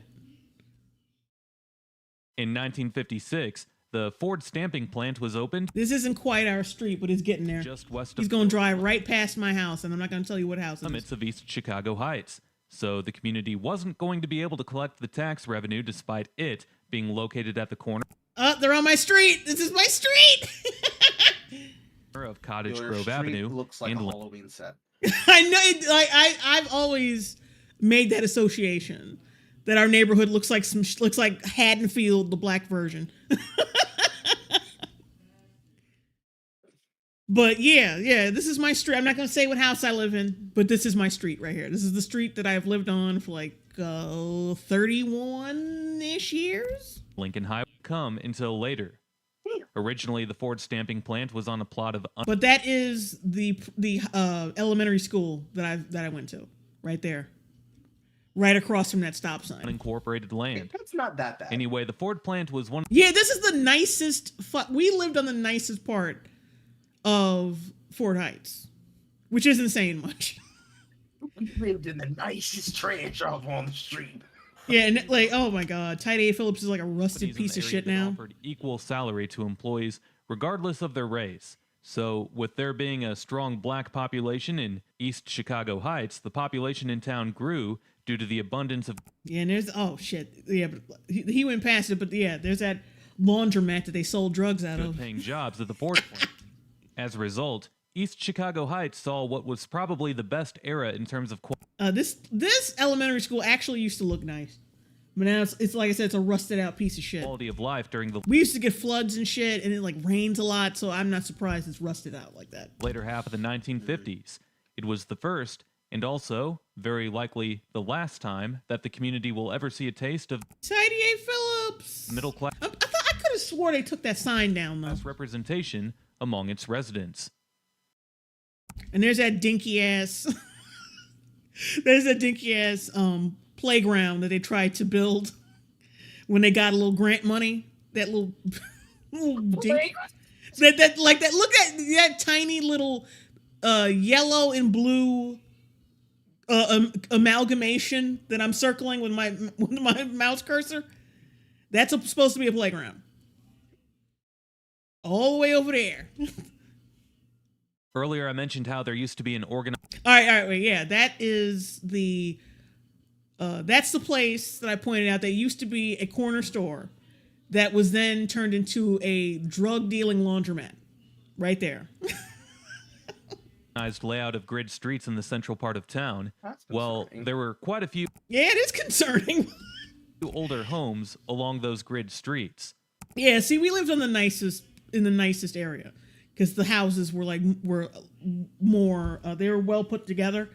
In 1956, the Ford stamping plant was opened This isn't quite our street, but it's getting there. just west He's of going to drive right past my house, and I'm not going to tell you what house it is. limits of East Chicago Heights. So the community wasn't going to be able to collect the tax revenue despite it being located at the corner They're on my street. This is my street. of Cottage Your Grove street Avenue looks like and a Halloween set. I know. I've always made that association that our neighborhood looks like Haddonfield, the black version. But yeah, this is my street. I'm not going to say what house I live in, but this is my street right here. This is the street that I've lived on for like 31-ish years. Lincoln Highway come until later. Originally, the Ford stamping plant was on a plot of But that is the elementary school that I went to, right there, right across from that stop sign. unincorporated land. That's not that bad. Anyway, the Ford plant was one Yeah, this is the nicest. We lived on the nicest part of Ford Heights, which isn't saying much. We lived in the nicest trash off on the street. Yeah, and like, oh my God, Tide A. Phillips is like a rusted companies in piece the of area shit that now. offered equal salary to employees regardless of their race. So, with there being a strong black population in East Chicago Heights, the population in town grew due to the abundance of Yeah, and there's but he went past it, but yeah, there's that laundromat that they sold drugs out of. good-paying jobs at the Ford plant. As a result, East Chicago Heights saw what was probably the best era in terms of This elementary school actually used to look nice, but now it's like I said, it's a rusted out piece of shit. quality of life during the We used to get floods and shit, and it like rains a lot, so I'm not surprised it's rusted out like that. later half of the 1950s. It was the first, and also, very likely, the last time that the community will ever see a taste of Tide A. Phillips. middle class I could have swore they took that sign down though. representation among its residents. And there's that dinky ass. There's that dinky ass playground that they tried to build when they got a little grant money. That little dink. That look at that tiny little yellow and blue amalgamation that I'm circling with my mouse cursor. That's supposed to be a playground. All the way over there. Earlier, I mentioned how there used to be an organized All right, wait, yeah, that is that's the place that I pointed out that used to be a corner store that was then turned into a drug dealing laundromat, right there. layout of grid streets in the central part of town. That's Well, concerning. there were quite a few Yeah, it is concerning. older homes along those grid streets. Yeah, see, we lived in the nicest area because the houses were more they were well put together,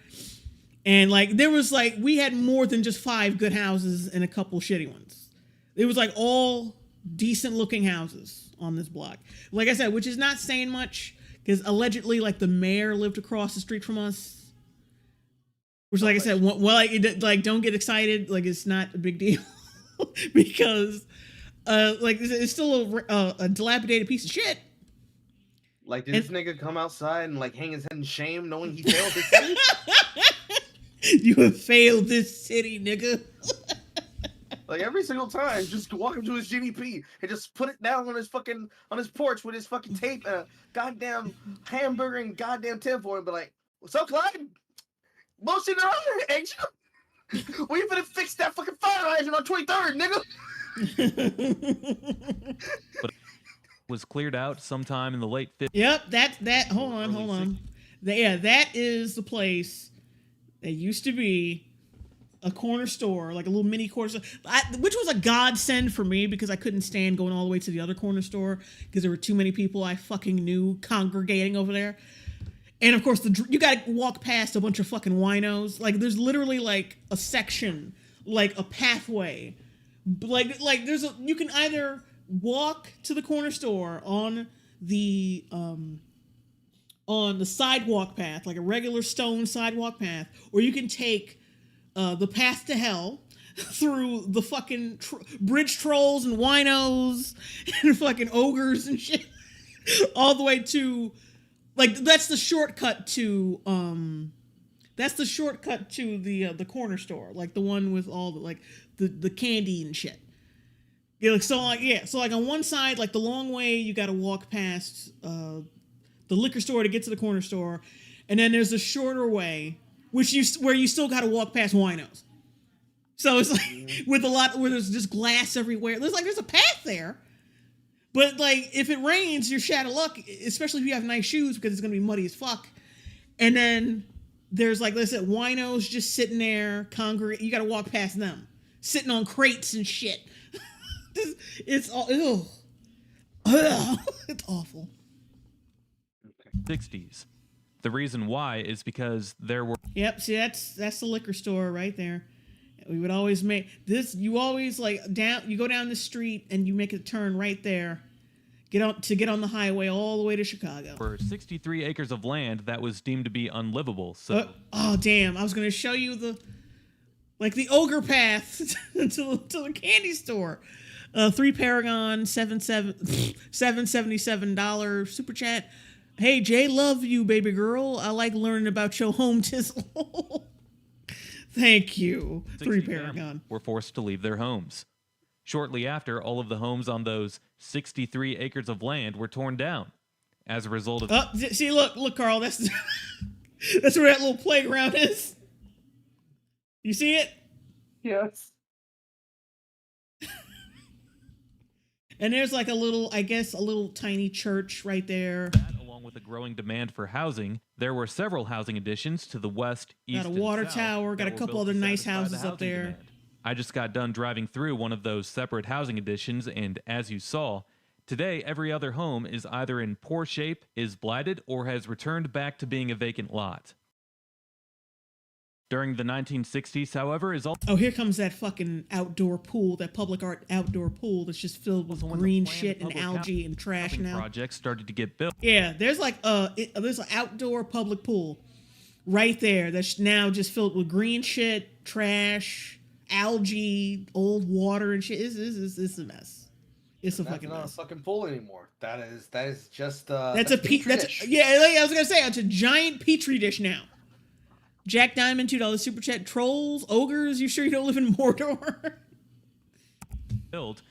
and like there was like we had more than just 5 good houses and a couple shitty ones. It was like all decent looking houses on this block. Like I said, which is not saying much because allegedly like the mayor lived across the street from us. Which, like I said, don't get excited. Like it's not a big deal because like it's still a dilapidated piece of shit. Like, did this nigga come outside and like hang his head in shame knowing he failed his city? You have failed this city, nigga. Like every single time, just walk up to his GDP and just put it down on his porch with his fucking tape and a goddamn hamburger and goddamn tin for him. But like, what's up, Clyde? Bullshit on it, ain't you? We finna fix that fucking fire hydrant on 23rd, nigga. But was cleared out sometime in the late 50s. Yep, that. Hold on. That is the place that used to be a corner store, like a little mini corner store, which was a godsend for me because I couldn't stand going all the way to the other corner store because there were too many people I fucking knew congregating over there. And of course, you gotta walk past a bunch of fucking winos. Like, there's literally like a section, like a pathway. Like you can either walk to the corner store on the sidewalk path, like a regular stone sidewalk path, or you can take the path to hell through the fucking bridge trolls and winos and fucking ogres and shit, all the way to. Like that's the shortcut to the corner store, like the one with all the like the candy and shit. Yeah, like so, like yeah, so like on one side, like the long way, you got to walk past the liquor store to get to the corner store, and then there's a shorter way, where you still got to walk past winos. So it's like with a lot where there's just glass everywhere. There's a path there, but like if it rains, you're shot of luck, especially if you have nice shoes because it's gonna be muddy as fuck. And then there's like I said, winos just sitting there, congregate. You got to walk past them, sitting on crates and shit. It's all it's awful. 60s. The reason why is because there were Yep, see that's the liquor store right there. We would always make this. You always like down. You go down the street and you make a turn right there. Get on the highway all the way to Chicago. for 63 acres of land that was deemed to be unlivable. So Oh damn! I was gonna show you the ogre path to the candy store. 3 Paragon, $777 super chat. Hey Jay, love you, baby girl. I like learning about your home tizzle. Thank you, 3 Paragon. were forced to leave their homes. Shortly after, all of the homes on those 63 acres of land were torn down. As a result of See, look, Carl. That's that's where that little playground is. You see it? Yes. And there's like a little tiny church right there. that, along with a growing demand for housing, there were several housing additions to the west, east, Got a and water south tower, that got a were couple built other to nice satisfy the houses up housing there. demand. I just got done driving through one of those separate housing additions, and as you saw, today every other home is either in poor shape, is blighted, or has returned back to being a vacant lot. During the 1960s, however, is also Oh, here comes that fucking outdoor pool, that public art outdoor pool that's just filled with when the green planned shit and public algae and trash housing now. projects started to get built. Yeah, there's like there's an outdoor public pool right there that's now just filled with green shit, trash, algae, old water and shit. It's a mess. It's a That's fucking not mess. a fucking pool anymore. That is just That's a petri that's dish. yeah. Like I was gonna say it's a giant petri dish now. Jack Diamond, $2 super chat. Trolls, ogres. You sure you don't live in Mordor? Built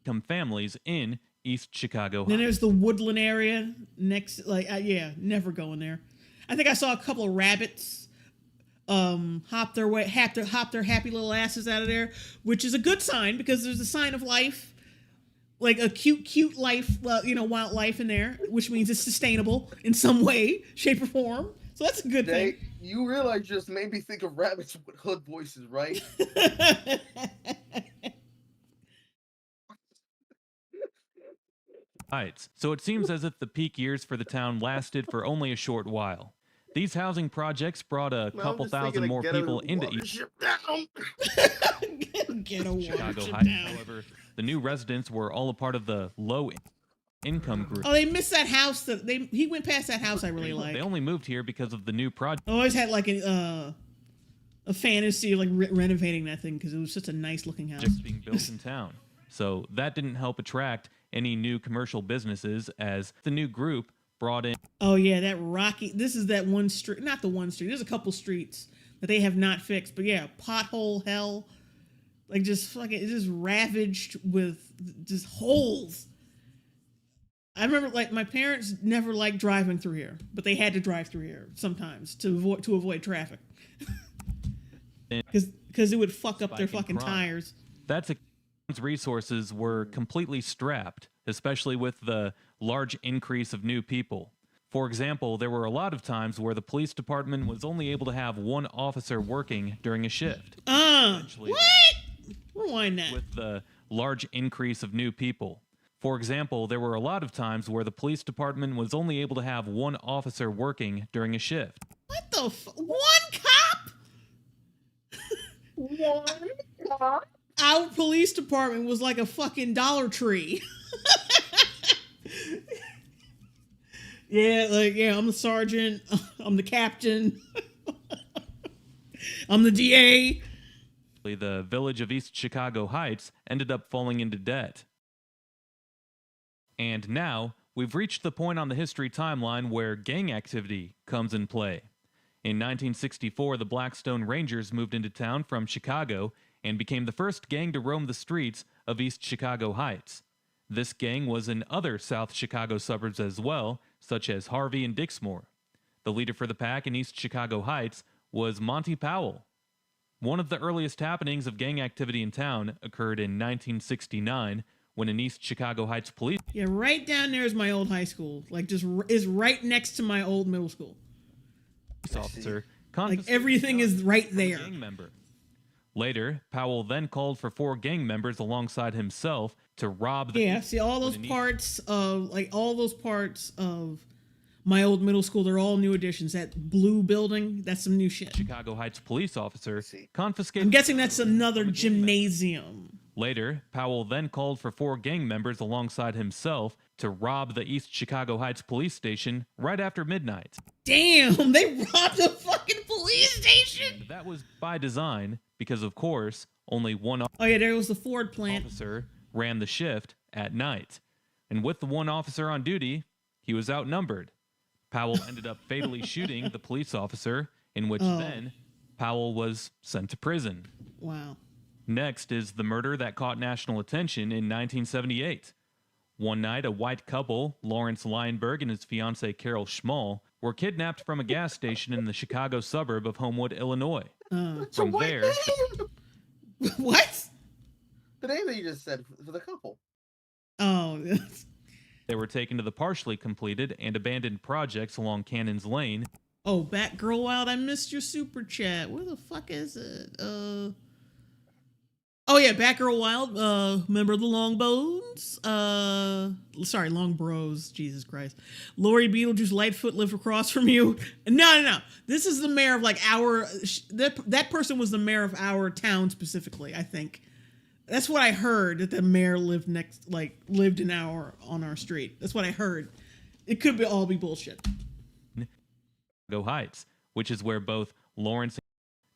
come families in East Chicago. Then there's the woodland area next. Yeah, never going there. I think I saw a couple of rabbits hop their happy little asses out of there, which is a good sign because there's a sign of life, like a cute life, wildlife in there, which means it's sustainable in some way, shape, or form. So that's a good thing. You realize you just made me think of rabbits with hood voices, right? Heights. So it seems as if the peak years for the town lasted for only a short while. These housing projects brought a couple thousand more people into East Get a Chicago watership Heights. down. However, the new residents were all a part of the low-income group. Oh, they missed that house. He went past that house I really like. They only moved here because of the new project. I always had like a fantasy of like renovating that thing because it was such a nice looking house. being built in town. So that didn't help attract any new commercial businesses as the new group brought in Oh yeah, that rocky. This is that one street, not the one street. There's a couple streets that they have not fixed, but yeah, pothole hell, like just fucking, it's just ravaged with just holes. I remember like my parents never liked driving through here, but they had to drive through here sometimes to avoid traffic because it would fuck up their Spike in fucking crime. tires. That's a resources were completely strapped, especially with the large increase of new people. For example, there were a lot of times where the police department was only able to have one officer working during a shift. Eventually, What? Rewind that. with the large increase of new people. For example, there were a lot of times where the police department was only able to have one officer working during a shift. What the one cop? One cop? Our police department was like a fucking Dollar Tree. Yeah, I'm the sergeant. I'm the captain. I'm the DA. The village of East Chicago Heights ended up falling into debt. And now, we've reached the point on the history timeline where gang activity comes in play. In 1964, the Blackstone Rangers moved into town from Chicago, and became the first gang to roam the streets of East Chicago Heights. This gang was in other South Chicago suburbs as well, such as Harvey and Dixmoor. The leader for the pack in East Chicago Heights was Monty Powell. One of the earliest happenings of gang activity in town occurred in 1969 when an East Chicago Heights police Yeah, right down there is my old high school. Like, just is right next to my old middle school. officer Like, confiscated everything guns is right from a there. gang member. Later, Powell then called for 4 gang members alongside himself to rob the Yeah, see all those when an parts of all those parts of my old middle school. They're all new additions. That blue building, that's some new shit. Chicago Heights police officer See. confiscated. I'm guessing that's another from a gang member. gymnasium. Later, Powell then called for 4 gang members alongside himself to rob the East Chicago Heights police station right after midnight. Damn, they robbed a fucking police station. And that was by design because, of course, only one Oh yeah, there was the Ford plant. officer ran the shift at night. And with the one officer on duty, he was outnumbered. Powell ended up fatally shooting the police officer, in which then Powell was sent to prison. Wow. Next is the murder that caught national attention in 1978. One night, a white couple, Lawrence Leinberg and his fiancée Carol Schmall, were kidnapped from a gas station in the Chicago suburb of Homewood, Illinois. It's From a white there- name. What? The name that you just said for the couple. Oh, They were taken to the partially completed and abandoned projects along Cannons Lane. oh, Batgirl Wild. I missed your super chat. Where the fuck is it? Oh yeah, Batgirl Wild. Member of the Long Bones. Sorry, Long Bros. Jesus Christ. Lori Beetlejuice Lightfoot live across from you. No. This is the mayor of like our. That person was the mayor of our town specifically. I think. That's what I heard, that the mayor lived lived on our street. That's what I heard. It could all be bullshit. Chicago Heights, which is where both Lawrence,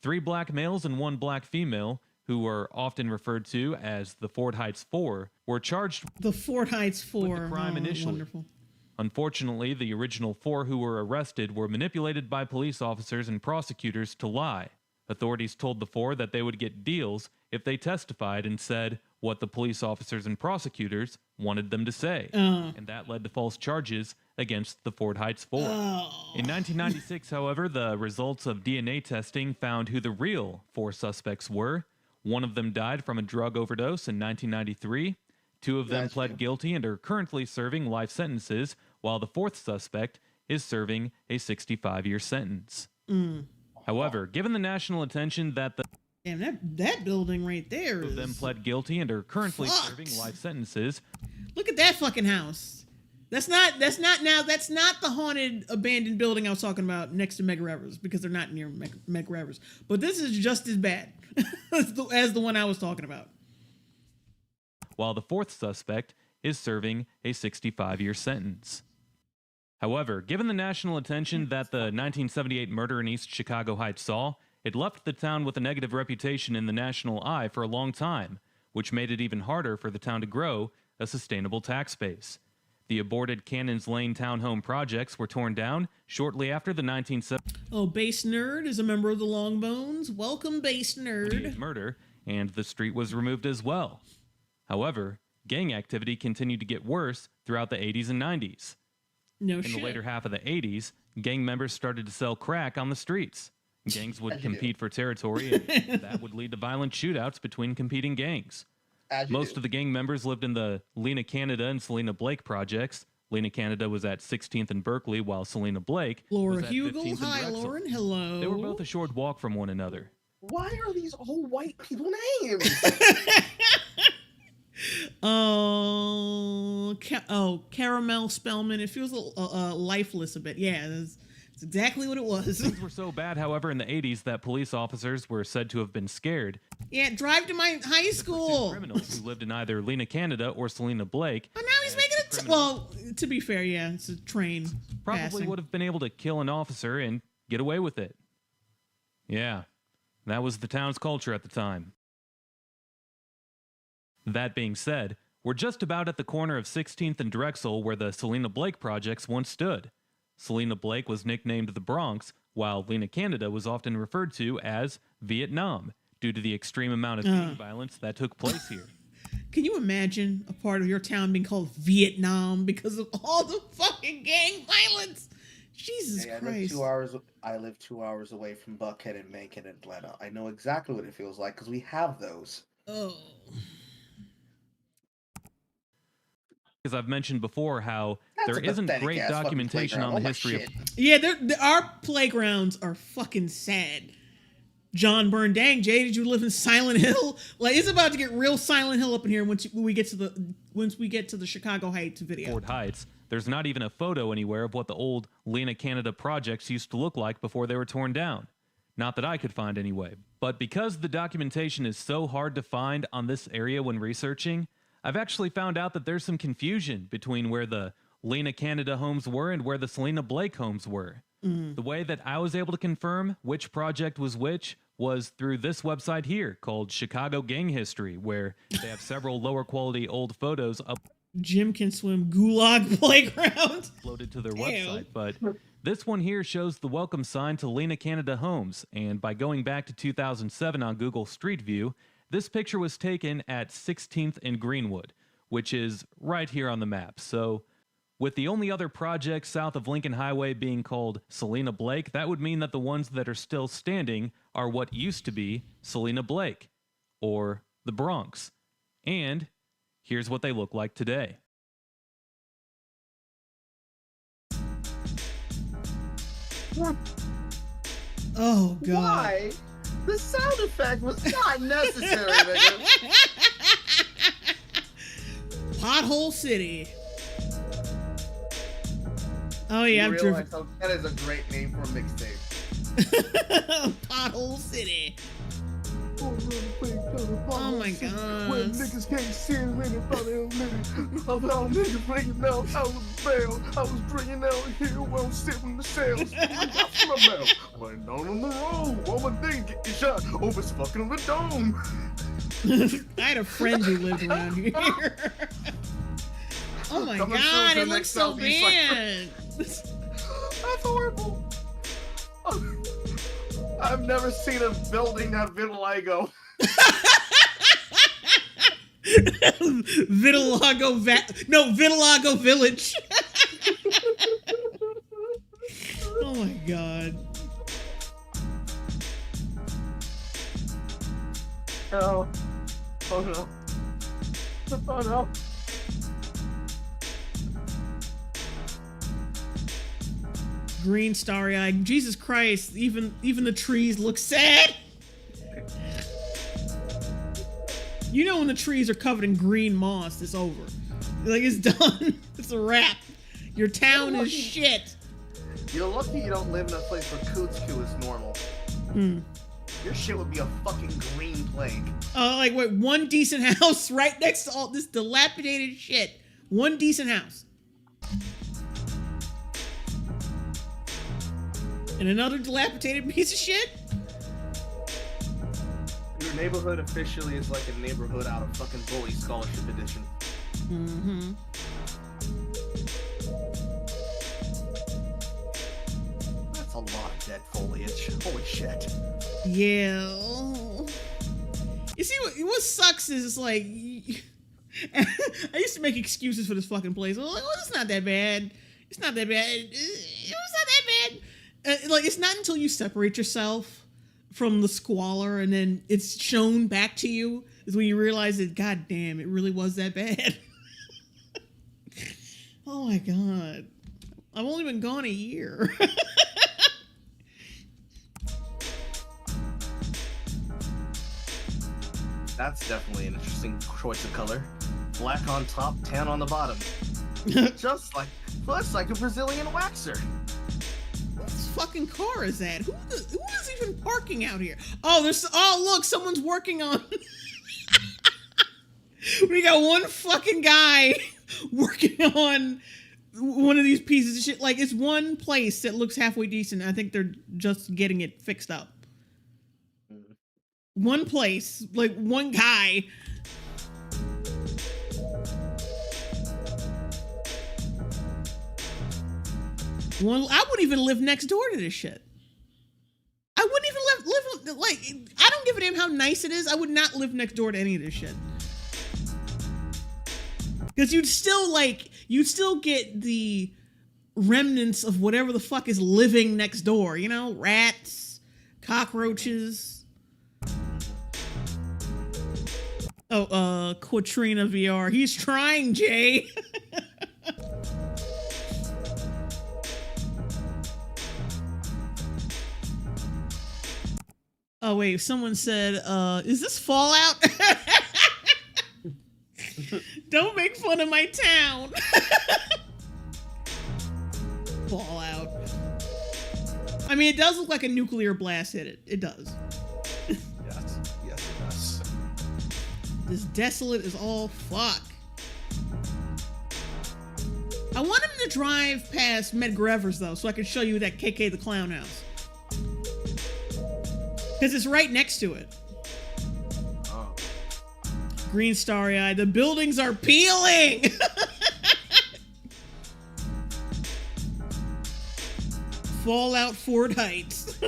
3 black males and 1 black female, who were often referred to as the Ford Heights 4, were charged. The Fort Heights 4. crime initially. Wonderful. Unfortunately, the original 4 who were arrested were manipulated by police officers and prosecutors to lie. Authorities told the 4 that they would get deals if they testified and said what the police officers and prosecutors wanted them to say. And that led to false charges against the Ford Heights 4. In 1996, however, the results of DNA testing found who the real 4 suspects were. One of them died from a drug overdose in 1993. 2 of them pled guilty and are currently serving life sentences, while the 4th suspect is serving a 65-year sentence. However, given the national attention that the Damn, that building right there of them is. pled guilty and are currently Fucked. serving life sentences, Look at that fucking house. That's not the haunted abandoned building I was talking about next to Meg Revers, because they're not near Meg Revers. But this is just as bad as the one I was talking about. while the 4th suspect is serving a 65-year sentence. However, given the national attention that the 1978 murder in East Chicago Heights saw, it left the town with a negative reputation in the national eye for a long time, which made it even harder for the town to grow a sustainable tax base. The aborted Cannons Lane townhome projects were torn down shortly after the 1978 Oh, Base Nerd is a member of the Long Bones. Welcome, Base Nerd. murder, and the street was removed as well. However, gang activity continued to get worse throughout the 80s and 90s. No In shit. the later half of the 80s, gang members started to sell crack on the streets. Gangs would compete for territory, and that would lead to violent shootouts between competing gangs. Most of the gang members lived in the Lena Canada and Selena Blake projects. Lena Canada was at 16th and Berkeley, while Selena Blake Laura was at Hugel. 15th and Hi, Drexel. Lauren. Hello. They were both a short walk from one another. Why are these all white people names? Caramel Spellman. It feels lifeless a bit. Yeah, that's exactly what it was. Things were so bad, however, in the 80s that police officers were said to have been scared Yeah, drive to my high to pursue school. criminals who lived in either Lena Canada or Selena Blake. But now he's making it. Well, to be fair, yeah, it's a train. Probably passing. would have been able to kill an officer and get away with it. Yeah, that was the town's culture at the time. That being said, we're just about at the corner of 16th and Drexel where the Selena Blake projects once stood. Selena Blake was nicknamed the Bronx, while Lena Canada was often referred to as Vietnam, due to the extreme amount of gang violence that took place here. Can you imagine a part of your town being called Vietnam because of all the fucking gang violence? Jesus Christ. I live 2 hours away from Buckhead and Macon, Atlanta. I know exactly what it feels like because we have those. Oh. Because I've mentioned before how there isn't great pathetic-ass fucking documentation on the playground. history of... Yeah, our playgrounds are fucking sad. John Byrne, dang, Jay, did you live in Silent Hill? Like, it's about to get real Silent Hill up in here once we get to the Chicago Heights video. Ford Heights. There's not even a photo anywhere of what the old Lena Canada projects used to look like before they were torn down. Not that I could find anyway. But because the documentation is so hard to find on this area when researching, I've actually found out that there's some confusion between where the Lena Canada homes were and where the Selena Blake homes were. The way that I was able to confirm which project was which was through this website here called Chicago Gang History, where they have several lower quality old photos Jim can swim Gulag Playground. uploaded to their Ew. website. But this one here shows the welcome sign to Lena Canada Homes, and by going back to 2007 on Google Street View, this picture was taken at 16th and Greenwood, which is right here on the map. So with the only other project south of Lincoln Highway being called Selena Blake, that would mean that the ones that are still standing are what used to be Selena Blake, or the Bronx. And here's what they look like today. Oh, God. Why? The sound effect was not necessary, nigga. Pothole City. Oh, yeah, I've driven. That is a great name for a mixtape. Pothole City. Oh my God. When niggas can't see it, anybody about niggas bringing out out of the bell. I was bringing out here while I'm sitting in the cells. Went down on the road while my thing getting shot over fucking the dome. I had a friend who lived around here. Oh my Coming soon God, to it the looks next so Southeast, bad. That's horrible. I've never seen a building have vitiligo. Vitiligo Village. Oh my God. Oh. Oh no. Oh no. Green starry-eyed. Jesus Christ, even the trees look sad. You know when the trees are covered in green moss, it's over. Like, it's done. It's a wrap. Your town is shit. You're lucky you don't live in a place where Cootscoo is normal. Your shit would be a fucking green plague. Like, wait, one decent house right next to all this dilapidated shit. One decent house. And another dilapidated piece of shit? Your neighborhood officially is like a neighborhood out of fucking Bully Scholarship Edition. Mm-hmm. That's a lot of dead foliage. Holy shit. Yeah. You see, what sucks is it's like... I used to make excuses for this fucking place. I was like, well, it's not that bad. It's not that bad. It's not that bad. Like, it's not until you separate yourself from the squalor and then it's shown back to you is when you realize that, god damn, it really was that bad. Oh my God. I've only been gone a year. That's definitely an interesting choice of color. Black on top, tan on the bottom. Just like a Brazilian waxer. Whose fucking car is that? Who is even parking out here? Oh, look, someone's working on. We got one fucking guy working on one of these pieces of shit. Like, it's one place that looks halfway decent. I think they're just getting it fixed up. One place, like one guy. I wouldn't even live next door to this shit. I wouldn't even live like, I don't don't give a damn how nice it is. I would not live next door to any of this shit. Because you'd still get the remnants of whatever the fuck is living next door, you know? Rats, cockroaches. Oh, Quatrina VR. He's trying, Jay. Oh, wait, someone said, is this Fallout? Don't make fun of my town. Fallout. I mean, it does look like a nuclear blast hit it. It does. Yes, it does. This desolate is all fuck. I want him to drive past Medgrevers, though, so I can show you that KK the Clown house. Because it's right next to it. Oh. Green starry eye. The buildings are peeling. Fallout Fort Heights.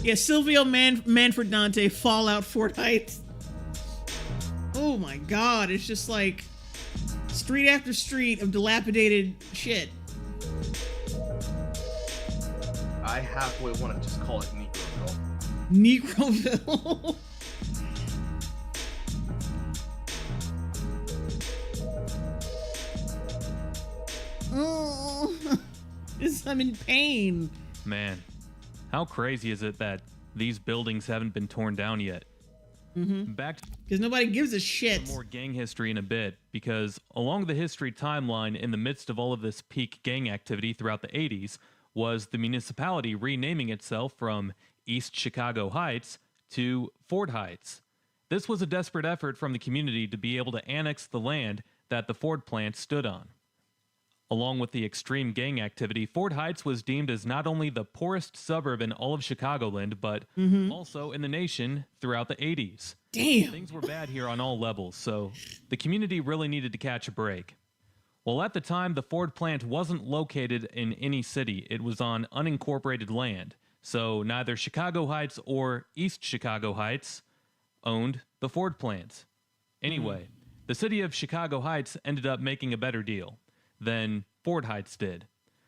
Yeah, Silvio Manfred Dante, Fallout Fort Heights. Oh my god, it's just like street after street of dilapidated shit. I halfway want to just call it Negroville. Negroville. Oh, I'm in pain. Man, how crazy is it that these buildings haven't been torn down yet? Back to Because nobody gives a shit. more gang history in a bit, because along the history timeline, in the midst of all of this peak gang activity throughout the 80s, was the municipality renaming itself from East Chicago Heights to Ford Heights. This was a desperate effort from the community to be able to annex the land that the Ford plant stood on. Along with the extreme gang activity, Ford Heights was deemed as not only the poorest suburb in all of Chicagoland, but also in the nation throughout the 80s. Damn. Things were bad here on all levels, so the community really needed to catch a break. Well, at the time, the Ford plant wasn't located in any city. It was on unincorporated land, so neither Chicago Heights or East Chicago Heights owned the Ford plant. Anyway, the city of Chicago Heights ended up making a better deal than Ford Heights did.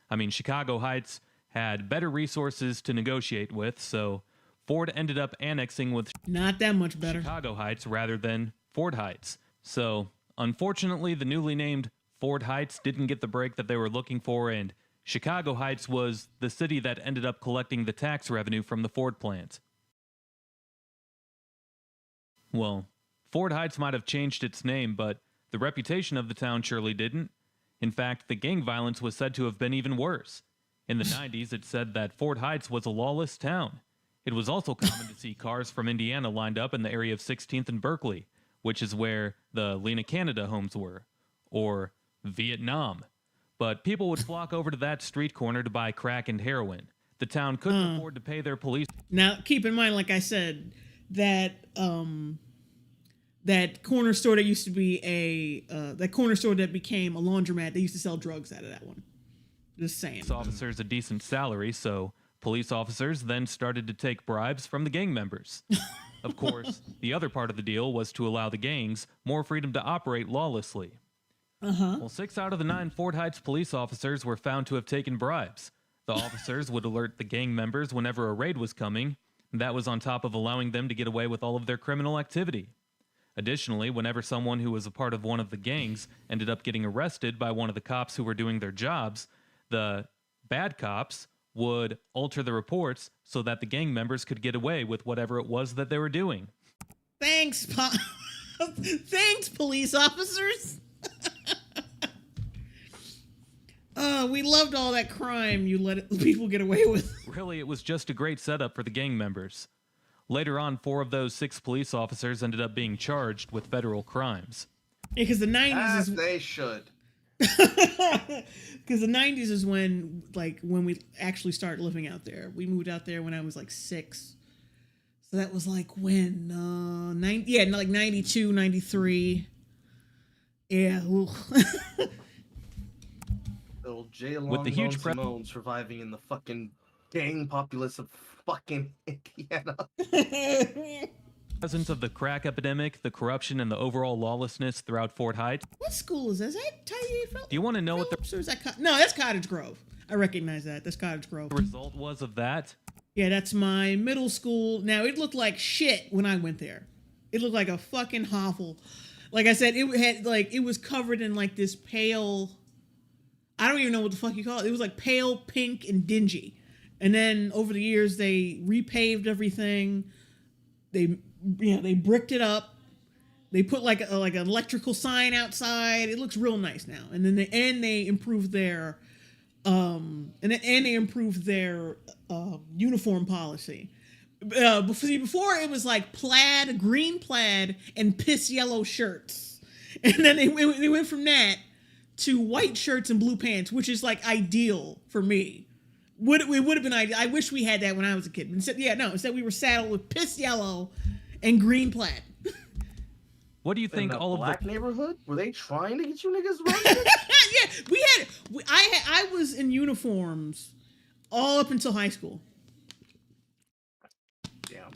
I mean, Chicago Heights had better resources to negotiate with, so Ford ended up annexing with Not that much better. Chicago Heights rather than Ford Heights. So, unfortunately, the newly named Ford Heights didn't get the break that they were looking for, and Chicago Heights was the city that ended up collecting the tax revenue from the Ford plant. Well, Ford Heights might have changed its name, but the reputation of the town surely didn't. In fact, the gang violence was said to have been even worse. In the 90s, it said that Ford Heights was a lawless town. It was also common to see cars from Indiana lined up in the area of 16th and Berkeley, which is where the Lena Canada homes were, or Vietnam. But people would flock over to that street corner to buy crack and heroin. The town couldn't afford to pay their police. Now, keep in mind, like I said, that that corner store that used to be that corner store that became a laundromat, they used to sell drugs out of that one. Just saying. Officers a decent salary, so police officers then started to take bribes from the gang members. Of course, the other part of the deal was to allow the gangs more freedom to operate lawlessly. Well, 6 out of the 9 Fort Heights police officers were found to have taken bribes. The officers would alert the gang members whenever a raid was coming. That was on top of allowing them to get away with all of their criminal activity. Additionally, whenever someone who was a part of one of the gangs ended up getting arrested by one of the cops who were doing their jobs, the bad cops would alter the reports so that the gang members could get away with whatever it was that they were doing. Thanks, thanks, police officers. We loved all that crime you let people get away with. Really, it was just a great setup for the gang members. Later on, 4 of those 6 police officers ended up being charged with federal crimes. Yeah, because the 90s As is they should. because the 90s is when we actually started living out there. We moved out there when I was like 6. So that was like when 92, 93. Yeah. Little J. Long With the huge Simone surviving in the fucking gang populace of fucking Indiana. Presence of the crack epidemic, the corruption, and the overall lawlessness throughout Fort Heights. What school is that? Is that Tiny? Do you want to know what the Or is that no, that's Cottage Grove. I recognize that. That's Cottage Grove. result was of that? Yeah, that's my middle school. Now, it looked like shit when I went there. It looked like a fucking hovel. Like I said, it was covered in like this pale, I don't even know what the fuck you call it. It was like pale pink and dingy. And then over the years, they repaved everything. They bricked it up. They put like an electrical sign outside. It looks real nice now. And then they improved their uniform policy. Before it was like plaid, green plaid, and piss yellow shirts, and then they went from that to white shirts and blue pants, which is like ideal for me. It would have been ideal. I wish we had that when I was a kid. Instead we were saddled with piss yellow and green plaid. What do you think In the all of black the neighborhood? Were they trying to get you niggas arrested? Yeah, I was in uniforms all up until high school. Damn.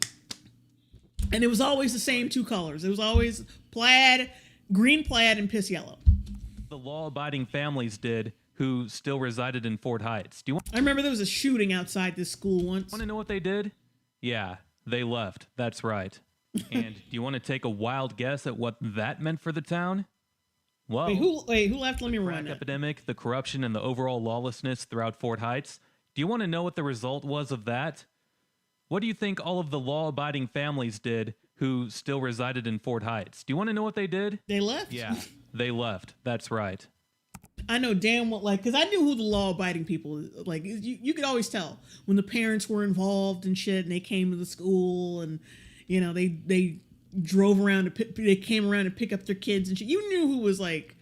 And it was always the same two colors. It was always plaid, green plaid, and piss yellow. law-abiding families did who still resided in Fort Heights? Do you I remember there was a shooting outside this school once. want to know what they did? Yeah, they left. That's right. And do you want to take a wild guess at what that meant for the town? Well, Wait, who left? Let me crack run it. epidemic, the corruption, and the overall lawlessness throughout Fort Heights. Do you want to know what the result was of that? What do you think all of the law-abiding families did who still resided in Fort Heights? Do you want to know what they did? They left? Yeah, they left. That's right. I know damn well, like, because I knew who the law-abiding people, like, you could always tell when the parents were involved and shit, and they came to the school, and, you know, they drove around, they came around to pick up their kids and shit. You knew who was, like,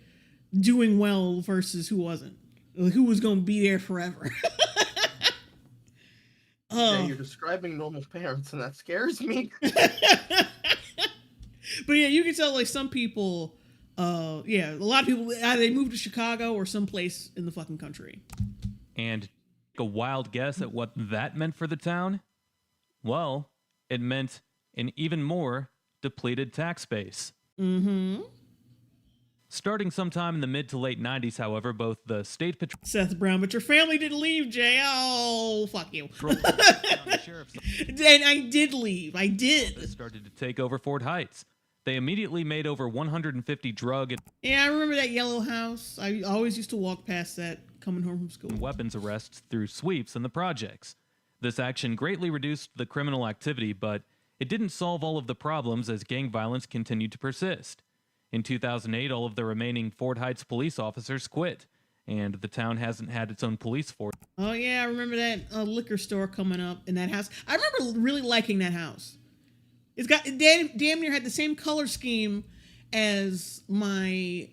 doing well versus who wasn't. Like, who was going to be there forever. Yeah, you're describing normal parents, and that scares me. But yeah, you can tell, like, some people, a lot of people, either they moved to Chicago or someplace in the fucking country. And take a wild guess at what that meant for the town? Well, it meant an even more depleted tax base. Mm-hmm. Starting sometime in the mid to late 90s, however, both the state patrol Seth Brown, but your family didn't leave, Jay. Oh, fuck you. and the county sheriff's And I did leave. I did. started to take over Fort Heights. They immediately made over 150 drug Yeah, I remember that yellow house. I always used to walk past that coming home from school. and weapons arrests through sweeps in the projects. This action greatly reduced the criminal activity, but it didn't solve all of the problems as gang violence continued to persist. In 2008, all of the remaining Fort Heights police officers quit, and the town hasn't had its own police force. Oh, yeah, I remember that liquor store coming up in that house. I remember really liking that house. It's got damn near had the same color scheme as my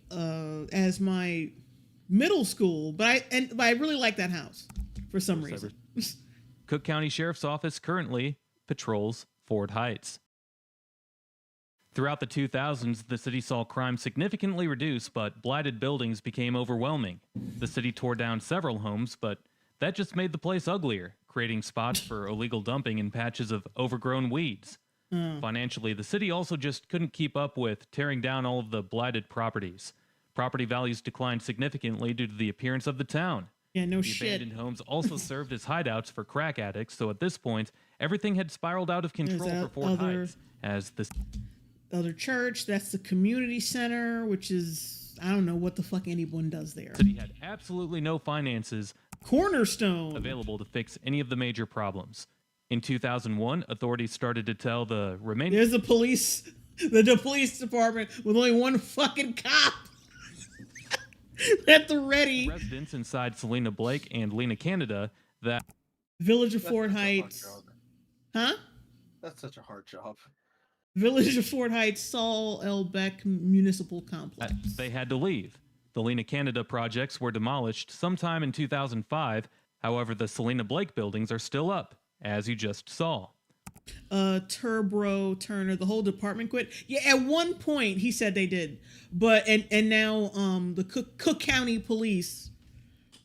middle school, but I really like that house for some reason. Cook County Sheriff's Office currently patrols Fort Heights. Throughout the 2000s, the city saw crime significantly reduce, but blighted buildings became overwhelming. The city tore down several homes, but that just made the place uglier, creating spots for illegal dumping and patches of overgrown weeds. Financially, the city also just couldn't keep up with tearing down all of the blighted properties. Property values declined significantly due to the appearance of the town. Yeah, no The shit. abandoned homes also served as hideouts for crack addicts, so at this point, everything had spiraled out of control There's for Fort other- Heights, as the Other church, that's the community center, which is, I don't know what the fuck anyone does there. city had absolutely no finances Cornerstone. available to fix any of the major problems. In 2001, authorities started to tell the remaining There's the police department with only one fucking cop at the ready. residents inside Selena Blake and Lena Canada that Village of That's Fort such a hard Heights. job. Huh? That's such a hard job. Village of Fort Heights, Saul L. Beck Municipal Complex. they had to leave. The Lena Canada projects were demolished sometime in 2005. However, the Selena Blake buildings are still up, as you just saw. Turbro Turner, the whole department quit. Yeah, at one point he said they did, but and now the Cook County Police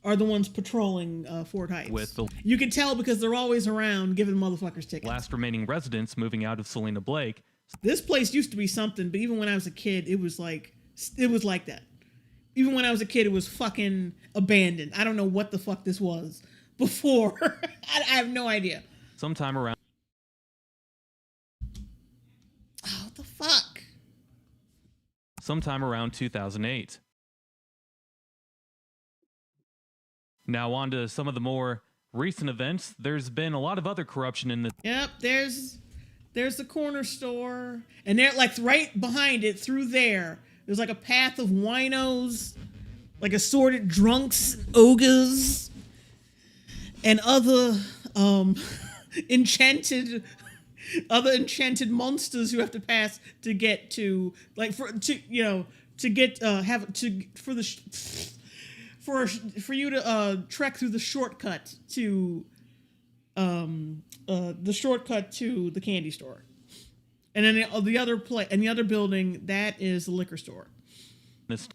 are the ones patrolling Fort Heights. with the You can tell because they're always around giving motherfuckers tickets. last remaining residents moving out of Selena Blake. This place used to be something, but even when I was a kid, it was like that. Even when I was a kid, it was fucking abandoned. I don't know what the fuck this was before. I have no idea. Sometime around Oh, what the fuck? sometime around 2008. Now on to some of the more recent events. There's been a lot of other corruption in the Yep, there's the corner store, and they're like right behind it. Through there's like a path of winos, like assorted drunks, ogres, and other enchanted monsters who have to pass to get to for you to trek through the shortcut to the candy store. And then the other building, that is the liquor store. this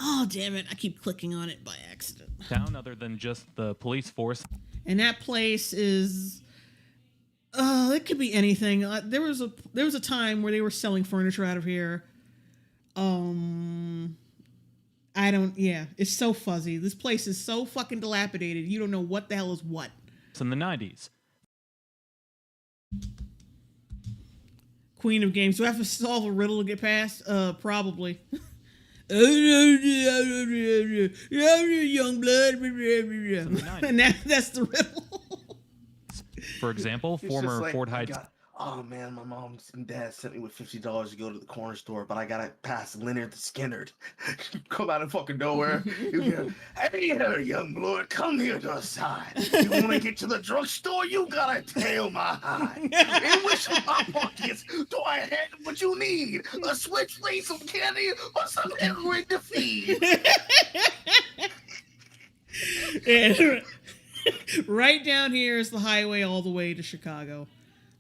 Oh, damn it. I keep clicking on it by accident. town, other than just the police force. And that place is it could be anything. There was a time where they were selling furniture out of here. It's so fuzzy. This place is so fucking dilapidated. You don't know what the hell is what. In the 90s. Queen of games. Do I have to solve a riddle to get past? Probably. Young blood. And that's the riddle. For example, It's just former like, Fort Heights oh man, my mom and dad sent me with $50 to go to the corner store, but I gotta pass Leonard the Skinner. Come out of fucking nowhere. You hear, hey there, young blood, come here to the side. You wanna get to the drugstore? You gotta tail my hide. In which of my pockets do I have what you need? A switchblade, some candy, or some heroin to feed? And right down here is the highway all the way to Chicago.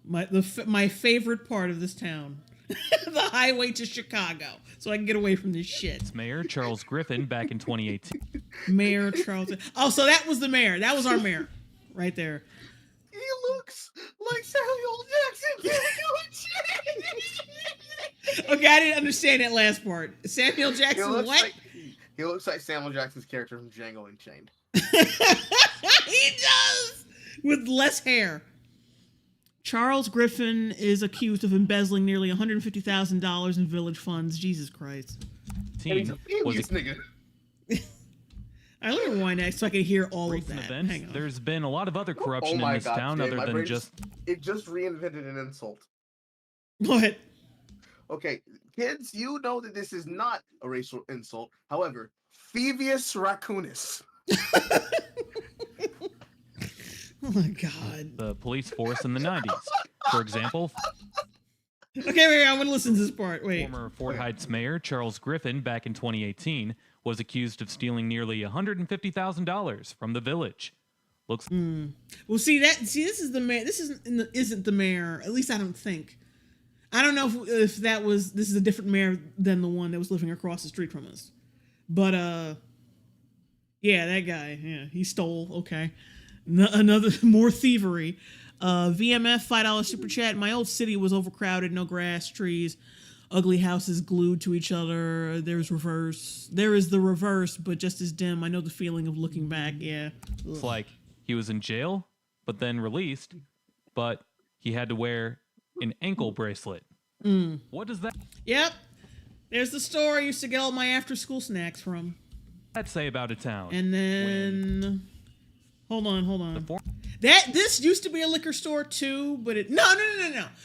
My favorite part of this town. The highway to Chicago. So I can get away from this shit. Mayor Charles Griffin back in 2018. Mayor Charles. Oh, so that was the mayor. That was our mayor. Right there. He looks like Samuel Jackson. Okay, I didn't understand that last part. Samuel Jackson, what? He looks like Samuel Jackson's character from Django Unchained. He does! With less hair. Charles Griffin is accused of embezzling nearly $150,000 in village funds. Jesus Christ. He's a Was genius, nigga. I let me rewind that so I can hear all of recent that. events. Hang on. There's been a lot of other corruption Oh my in this God, town Jay, other my than brain just It just reinvented an insult. Go ahead. Okay, kids, you know that this is not a racial insult. However, Phoebius Raccoonus. Oh my God. the police force in the 90s. For example, Okay, wait, I want to listen to this part. Wait. former Fort Heights Mayor Charles Griffin back in 2018 was accused of stealing nearly $150,000 from the village. Looks Well, this is the mayor. This isn't the mayor. At least I don't think. I don't know if this is a different mayor than the one that was living across the street from us. But yeah, that guy. Yeah, he stole. Okay, another more thievery. VMF $5 super chat. My old city was overcrowded, no grass, trees, ugly houses glued to each other. There is the reverse, but just as dim. I know the feeling of looking back. Yeah. Ugh. like he was in jail, but then released, but he had to wear an ankle bracelet. What does Yep. There's the store I used to get all my after-school snacks from. that say about a town? And then, hold on. The for- This used to be a liquor store too, but no.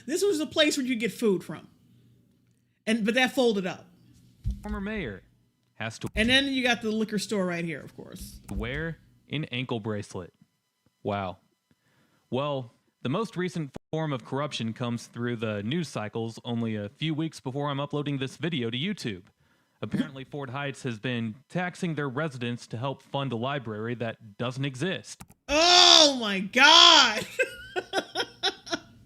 This was a place where you get food from. But that folded up. former mayor has to And then you got the liquor store right here, of course. wear an ankle bracelet. Wow. Well, the most recent form of corruption comes through the news cycles only a few weeks before I'm uploading this video to YouTube. Apparently, Fort Heights has been taxing their residents to help fund a library that doesn't exist. Oh my God.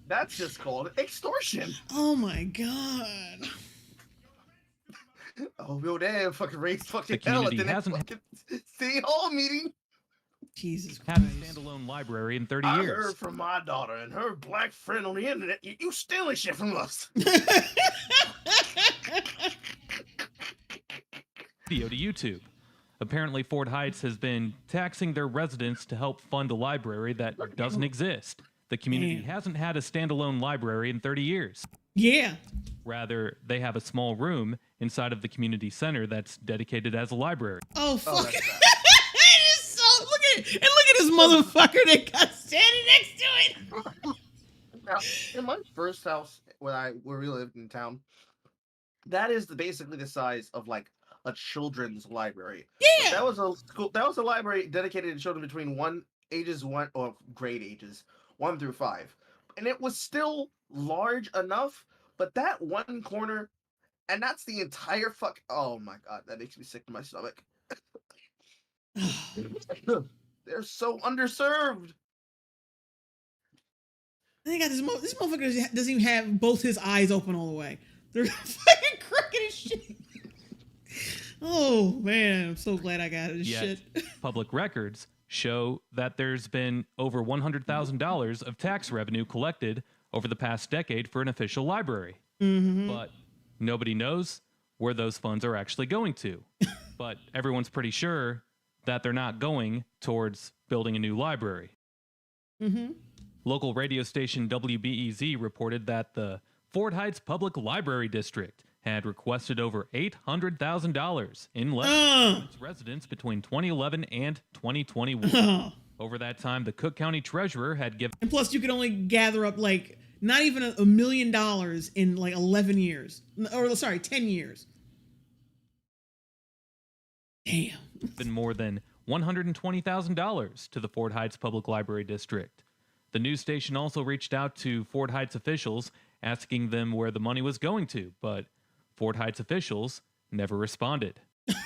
That's just called extortion. Oh my God. Oh, Bill Dad fucking raised fucking The hell at community the next hasn't fucking city hall meeting. Jesus had a Christ. standalone library in 30 I years. heard from my daughter and her black friend on the internet, you stealing shit from us. Video to YouTube. Apparently, Fort Heights has been taxing their residents to help fund a library that doesn't exist. The community Damn. hasn't had a standalone library in 30 years. Yeah. Rather, they have a small room inside of the community center that's dedicated as a library. Oh fuck. that's bad. It is so look at and look at this motherfucker that got standing next to it. Now, in my first house where we lived in town, that is basically the size of like a children's library. Yeah. That was a school. That was a library dedicated to children between grade ages 1 through 5, and it was still large enough. But that one corner, and that's the entire fuck. Oh my god, that makes me sick to my stomach. They're so underserved. They got this motherfucker doesn't even have both his eyes open all the way. They're fucking crooked as shit. Oh man, I'm so glad I got this Yet, shit. public records show that there's been over $100,000 of tax revenue collected over the past decade for an official library. Mm-hmm. But nobody knows where those funds are actually going to. But everyone's pretty sure that they're not going towards building a new library. Mm-hmm. Local radio station WBEZ reported that the Fort Heights Public Library District had requested over $800,000 in levy from its residents between 2011 and 2021. Over that time, the Cook County Treasurer had given... And plus, you could only gather up like not even $1 million in like 11 years, or sorry, 10 years. Damn. been more than $120,000 to the Fort Heights Public Library District. The news station also reached out to Fort Heights officials asking them where the money was going to, but Fort Heights officials never responded. Ain't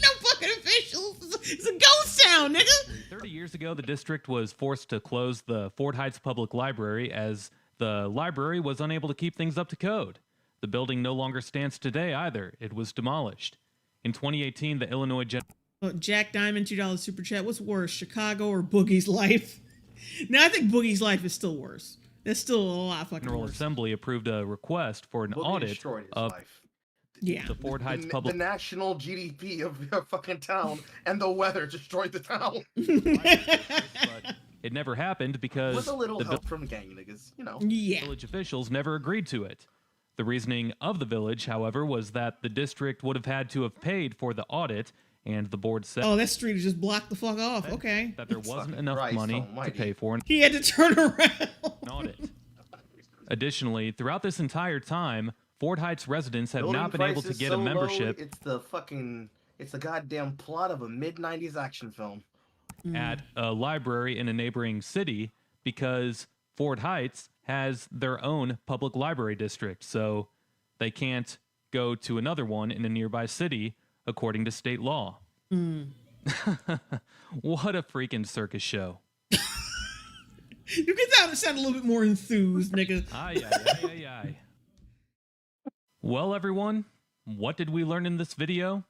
no fucking officials. It's a ghost town, nigga. 30 years ago, the district was forced to close the Fort Heights Public Library as the library was unable to keep things up to code. The building no longer stands today either. It was demolished. In 2018, the Illinois Oh, Jack Diamond, $2 super chat. What's worse, Chicago or Boogie's life? Now I think Boogie's life is still worse. That's still a lot fucking General worse. Assembly approved a request for an Boogie audit destroyed his of life. Yeah. the Fort Heights The Public national GDP of your fucking town and the weather destroyed the town. but it never happened because With a little the help from gang niggas, you know. Yeah. village officials never agreed to it. The reasoning of the village, however, was that the district would have had to have paid for the audit, and the board said Oh, that street is just blocked the fuck off. Okay. that there wasn't Fucking enough Christ money almighty. to pay for an He had to turn around. audit. Additionally, throughout this entire time, Fort Heights residents have Building not been able price to is get a so low, membership it's the goddamn plot of a mid-90s action film. at a library in a neighboring city because Fort Heights has their own public library district, so they can't go to another one in a nearby city according to state law. What a freaking circus show. You can sound a little bit more enthused, nigga. Aye, aye, aye, aye, aye. Well, everyone, what did we learn in this video?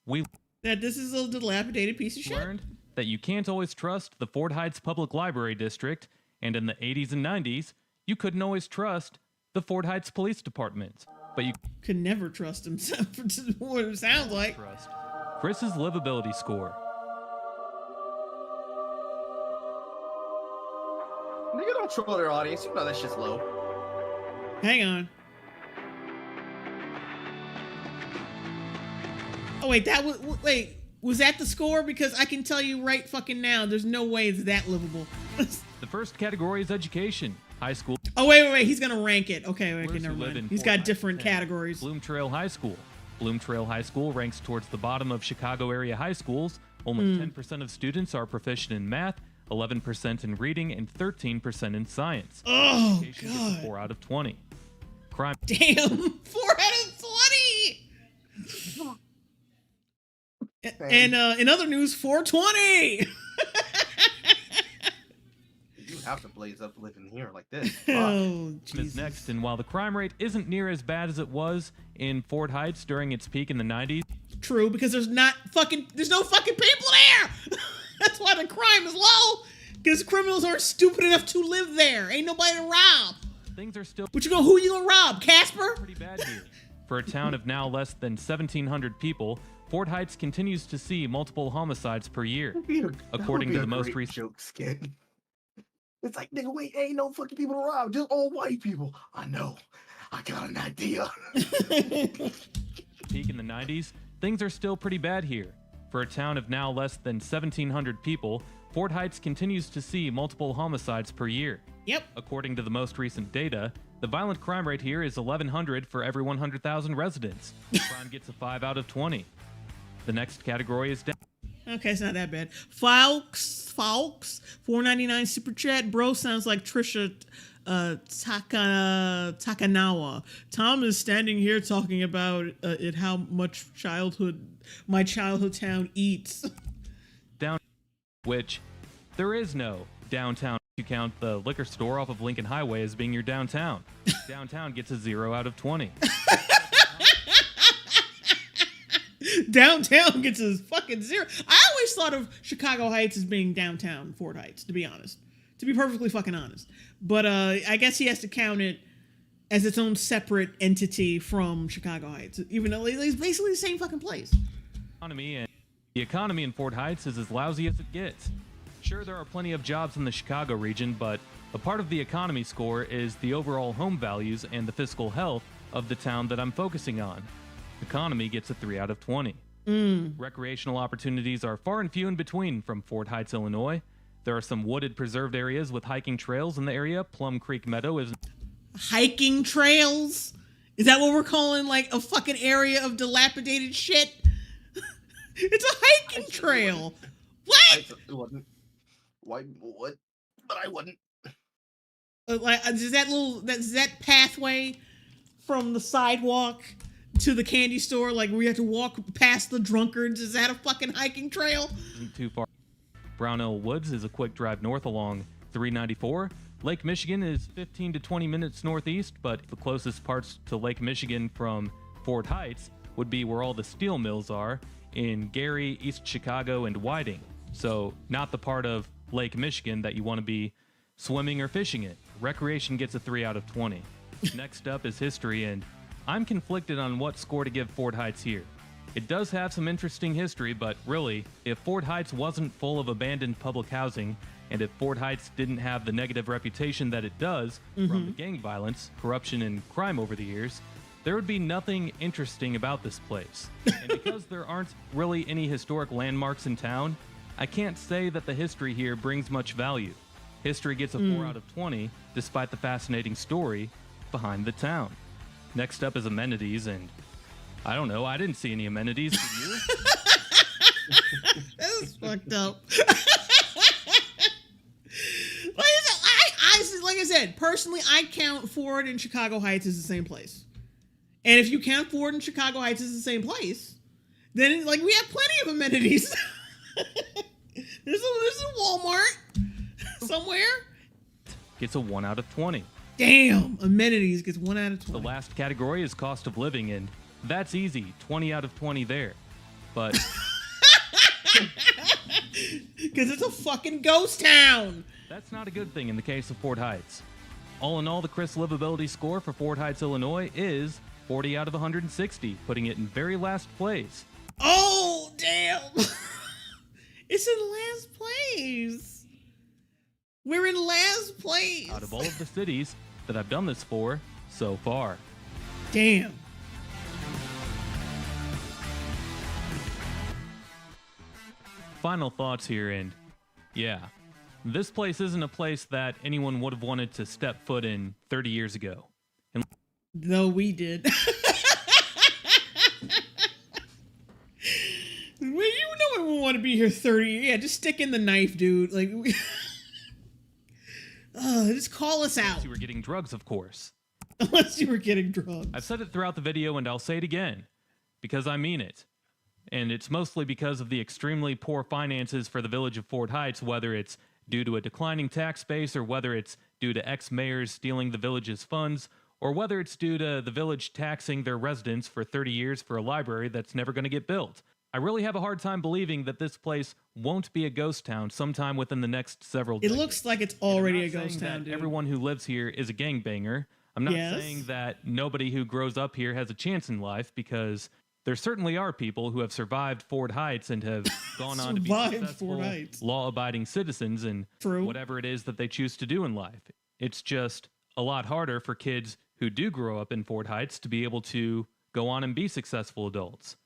We That this is a dilapidated piece of shit. learned that you can't always trust the Fort Heights Public Library District, and in the 80s and 90s, you couldn't always trust the Fort Heights Police Department. But you Could never trust him. What it sounds like. trust Chris's livability score. Nigga, don't troll their audience. You know that shit's low. Hang on. Oh wait, was that the score? Because I can tell you right fucking now, there's no way it's that livable. The first category is education. High school. Oh wait, he's gonna rank it. Okay, Who never live in mind. He's Fort got Heights. different 10. categories. Bloom Trail High School. Bloom Trail High School ranks towards the bottom of Chicago area high schools. Only 10% of students are proficient in math, 11% in reading, and 13% in science. Oh Education gets a god. 4 out of 20. Crime. Damn, 4 out of 20. And in other news, 420. have to blaze up living here like this. Fuck. Oh, is Jesus. next, and while the crime rate isn't near as bad as it was in Fort Heights during its peak in the 90s, True, because there's no fucking people there. That's why the crime is low. Because criminals aren't stupid enough to live there. Ain't nobody to rob. things are still Who you gonna rob? Casper? pretty bad here. For a town of now less than 1,700 people, Fort Heights continues to see multiple homicides per year. According to the most recent joke skit. It's like, nigga, wait, ain't no fucking people to rob, just all white people. I know. I got an idea. peak in the 90s, things are still pretty bad here. For a town of now less than 1,700 people, Fort Heights continues to see multiple homicides per year. Yep. According to the most recent data, the violent crime rate here is 1,100 for every 100,000 residents. Crime gets a 5 out of 20. The next category is down. Okay, it's not that bad. Fawkes, $4.99 super chat. Bro sounds like Trisha Takanawa. Tom is standing here talking about how much my childhood town eats. Down, which there is no downtown if you count the liquor store off of Lincoln Highway as being your downtown. Downtown gets a 0 out of 20. Downtown gets a fucking 0. I always thought of Chicago Heights as being downtown Fort Heights, to be honest. To be perfectly fucking honest. But I guess he has to count it as its own separate entity from Chicago Heights, even though it's basically the same fucking place. The economy in Fort Heights is as lousy as it gets. Sure, there are plenty of jobs in the Chicago region, but a part of the economy score is the overall home values and the fiscal health of the town that I'm focusing on. Economy gets a 3 out of 20. Recreational opportunities are far and few in between from Fort Heights, Illinois. There are some wooded preserved areas with hiking trails in the area. Plum Creek Meadow is... Hiking trails? Is that what we're calling, like, a fucking area of dilapidated shit? It's a hiking trail. What? It wasn't. Why? What? But I wouldn't. Like, is that pathway from the sidewalk to the candy store, like where you have to walk past the drunkards, is that a fucking hiking trail? Isn't too far. Brownell Woods is a quick drive north along 394. Lake Michigan is 15 to 20 minutes northeast, but the closest parts to Lake Michigan from Fort Heights would be where all the steel mills are in Gary, East Chicago, and Whiting. So not the part of Lake Michigan that you want to be swimming or fishing in. Recreation gets a 3 out of 20. Next up is history, and I'm conflicted on what score to give Fort Heights here. It does have some interesting history, but really, if Fort Heights wasn't full of abandoned public housing, and if Fort Heights didn't have the negative reputation that it does from the gang violence, corruption, and crime over the years, there would be nothing interesting about this place. And because there aren't really any historic landmarks in town, I can't say that the history here brings much value. History gets a 4 out of 20, despite the fascinating story behind the town. Next up is amenities, and I don't know, I didn't see any amenities. Did you? That's fucked up. Like I said, personally, I count Ford and Chicago Heights as the same place. And if you count Ford and Chicago Heights as the same place, then like we have plenty of amenities. There's a Walmart somewhere. Gets a 1 out of 20. Damn, amenities gets 1 out of 20. The last category is cost of living, and that's easy, 20 out of 20 there. But because it's a fucking ghost town. that's not a good thing in the case of Fort Heights. All in all, the Chris Livability score for Fort Heights, Illinois is 40 out of 160, putting it in very last place. Oh, damn. It's in last place. We're in last place. Out of all of the cities that I've done this for so far. Damn. Final thoughts here, and yeah, this place isn't a place that anyone would have wanted to step foot in 30 years ago. And Though we did. Well, you know we want to be here 30. Yeah, just stick in the knife, dude. Like, just call us out. you were getting drugs, of course. Unless you were getting drugs. I've said it throughout the video, and I'll say it again, because I mean it. And it's mostly because of the extremely poor finances for the village of Fort Heights, whether it's due to a declining tax base, or whether it's due to ex-mayors stealing the village's funds, or whether it's due to the village taxing their residents for 30 years for a library that's never going to get built. I really have a hard time believing that this place won't be a ghost town sometime within the next several It decades. looks like it's And I'm already not a ghost saying town, that dude. everyone who lives here is a gangbanger. I'm not Yes. saying that nobody who grows up here has a chance in life, because there certainly are people who have survived Ford Heights and have gone on to be Survived successful, Ford Heights. law-abiding citizens in True. whatever it is that they choose to do in life. It's just a lot harder for kids who do grow up in Ford Heights to be able to go on and be successful adults.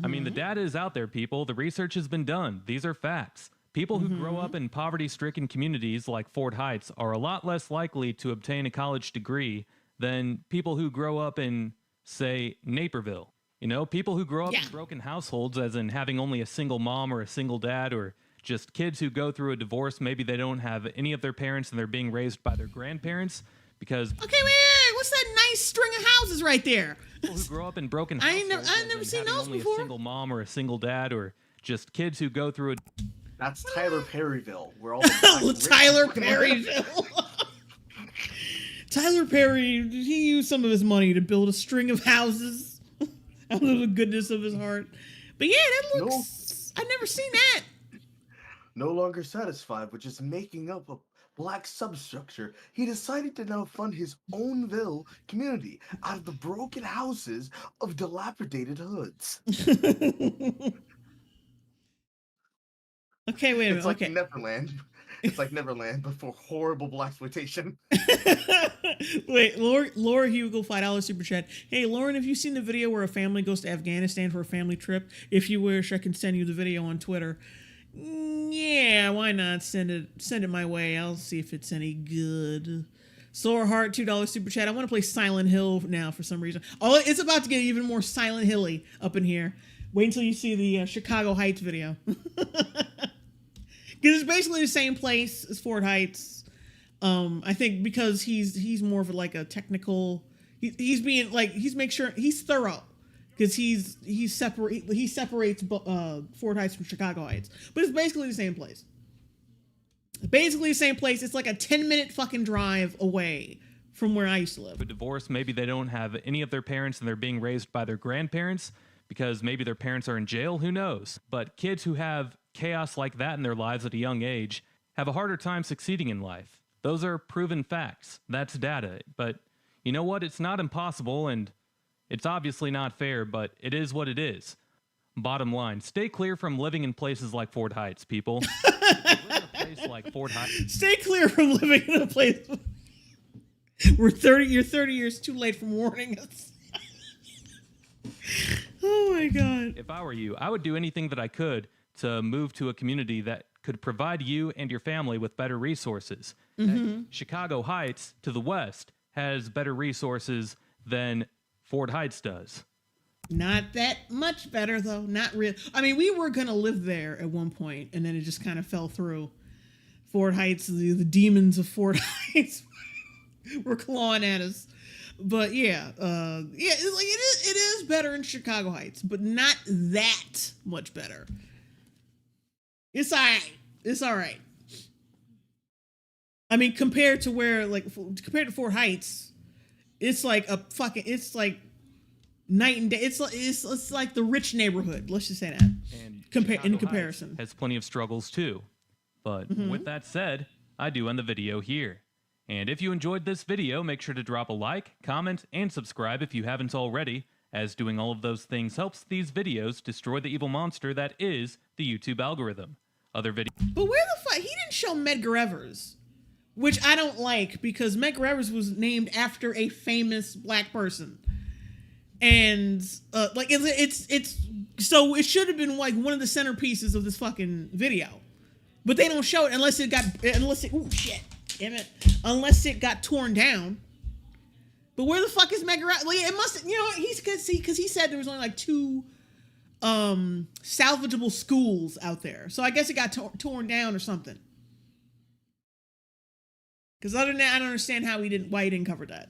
I mean, the data is out there, people. The research has been done. These are facts. People who grow up in poverty-stricken communities like Ford Heights are a lot less likely to obtain a college degree than people who grow up in, say, Naperville. You know, people who grow up in broken households, as in having only a single mom or a single dad, or just kids who go through a divorce. Maybe they don't have any of their parents and they're being raised by their grandparents, because Okay, wait. What's that nice string of houses right there? people who grow up in broken I households, ain't never as in seen having those only before. a single mom or a single dad, or just kids who go through a That's Tyler Perryville, where all the black rich Tyler people- Perryville. Tyler Perry, he used some of his money to build a string of houses out of the goodness of his heart. But yeah, that looks... I've never seen that. No longer satisfied with just making up a black substructure, he decided to now fund his own ville community out of the broken houses of dilapidated hoods. Okay, wait a minute. It's like Okay. Neverland. It's like Neverland, but for horrible blaxploitation. Wait, Laura Hugel, $5 super chat. Hey, Lauren, have you seen the video where a family goes to Afghanistan for a family trip? If you wish, I can send you the video on Twitter. Yeah, why not? Send it my way. I'll see if it's any good. Sore Heart, $2 super chat. I want to play Silent Hill now for some reason. Oh, it's about to get even more Silent Hilly up in here. Wait until you see the Chicago Heights video. Because it's basically the same place as Ford Heights. I think because he's more of like a technical. He's being like make sure he's thorough, because he separates Ford Heights from Chicago Heights, but it's basically the same place. Basically the same place. It's like a 10-minute fucking drive away from where I used to live. a divorce. Maybe they don't have any of their parents and they're being raised by their grandparents, because maybe their parents are in jail. Who knows? But kids who have chaos like that in their lives at a young age have a harder time succeeding in life. Those are proven facts. That's data. But you know what? It's not impossible, and it's obviously not fair, but it is what it is. Bottom line, stay clear from living in places like Ford Heights, people. If you live in a place like Ford Heights, Stay clear from living in a place where you're 30 years too late from warning us. Oh my god. if I were you, I would do anything that I could to move to a community that could provide you and your family with better resources. Heck, Chicago Heights, to the west, has better resources than Ford Heights does. Not that much better, though. Not real. I mean, we were going to live there at one point, and then it just kind of fell through. Ford Heights, the demons of Ford Heights were clawing at us. But yeah, it is better in Chicago Heights, but not that much better. It's all right. It's all right. I mean, compared to compared to Fort Heights, it's like it's like night and day. It's like the rich neighborhood. Let's just say that. And In Chicago comparison. Heights has plenty of struggles too. But with that said, I do end the video here. And if you enjoyed this video, make sure to drop a like, comment, and subscribe if you haven't already, as doing all of those things helps these videos destroy the evil monster that is the YouTube algorithm. Other videos. But where the fuck? He didn't show Medgar Evers, which I don't like, because Medgar Evers was named after a famous black person, and it's so it should have been like one of the centerpieces of this fucking video, but they don't show it unless it got torn down. But where the fuck is Medgar Evers? Like, it must, because he said there was only like 2 salvageable schools out there, so I guess it got torn down or something. Because other than that, I don't understand why he didn't cover that.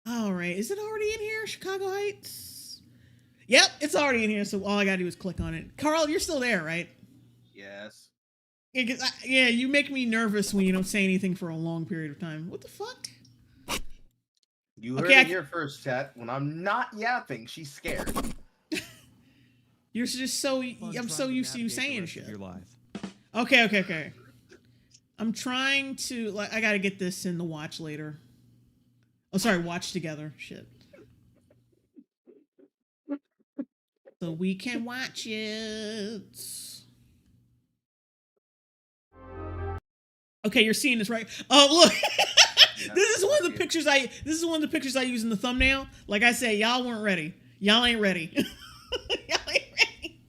All right, is it already in here, Chicago Heights? Yep, it's already in here, so all I gotta do is click on it. Carl, you're still there, right? Yes. Yeah, yeah, you make me nervous when you don't say anything for a long period of time. What the fuck? You heard it here first, chat. When I'm not yapping, she's scared. You're just so... I'm so used to you saying shit. Your life. Okay. I'm trying to... Like, I gotta get this in the watch later. Oh, sorry, watch together. Shit. So we can watch it. Okay, you're seeing this, right? Oh, look. This is one of the pictures I use in the thumbnail. Like I said, y'all weren't ready. Y'all ain't ready. Y'all ain't ready.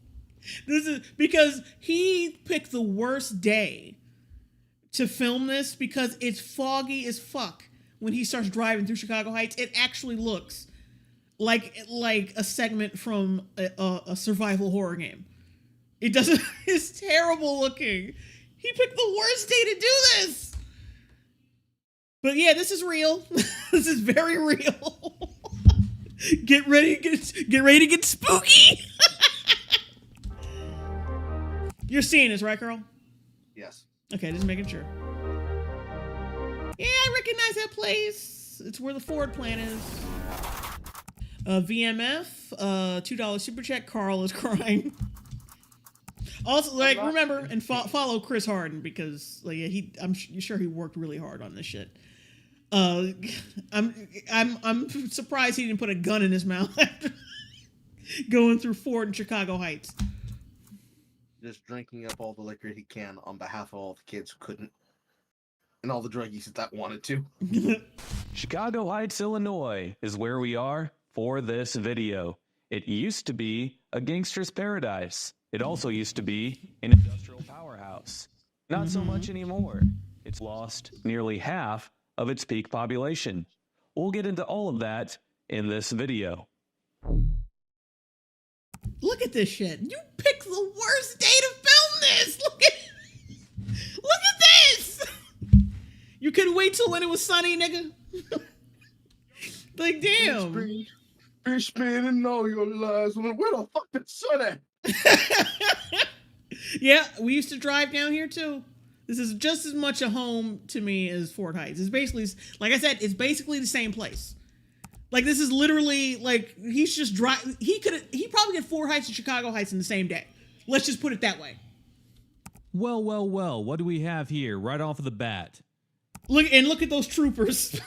This is because he picked the worst day to film this because it's foggy as fuck when he starts driving through Chicago Heights. It actually looks like a segment from a survival horror game. It doesn't. It's terrible looking. He picked the worst day to do this. But yeah, this is real. This is very real. Get ready to get spooky. You're seeing this, right, Carl? Yes. Okay, just making sure. Yeah, I recognize that place. It's where the Ford plant is. VMF, $2 super check. Carl is crying. Also, like, remember and follow Chris Harden because, like, yeah, I'm sure he worked really hard on this shit. I'm surprised he didn't put a gun in his mouth after going through Ford and Chicago Heights. Just drinking up all the liquor he can on behalf of all the kids who couldn't, and all the druggies that wanted to. Chicago Heights, Illinois is where we are for this video. It used to be a gangster's paradise. It also used to be an industrial powerhouse. Not so much anymore. It's lost nearly half of its peak population. We'll get into all of that in this video. Look at this shit. You picked the worst day to film this. Look at this. You couldn't wait till when it was sunny, nigga. Like, damn. Fish man in all your lives. Where the fuck the sun at? Yeah, we used to drive down here too. This is just as much a home to me as Fort Heights. It's basically, like I said, it's basically the same place. Like, this is literally, like, he's just driving. He probably did Fort Heights and Chicago Heights in the same day. Let's just put it that way. Well, what do we have here right off of the bat? Look at those troopers.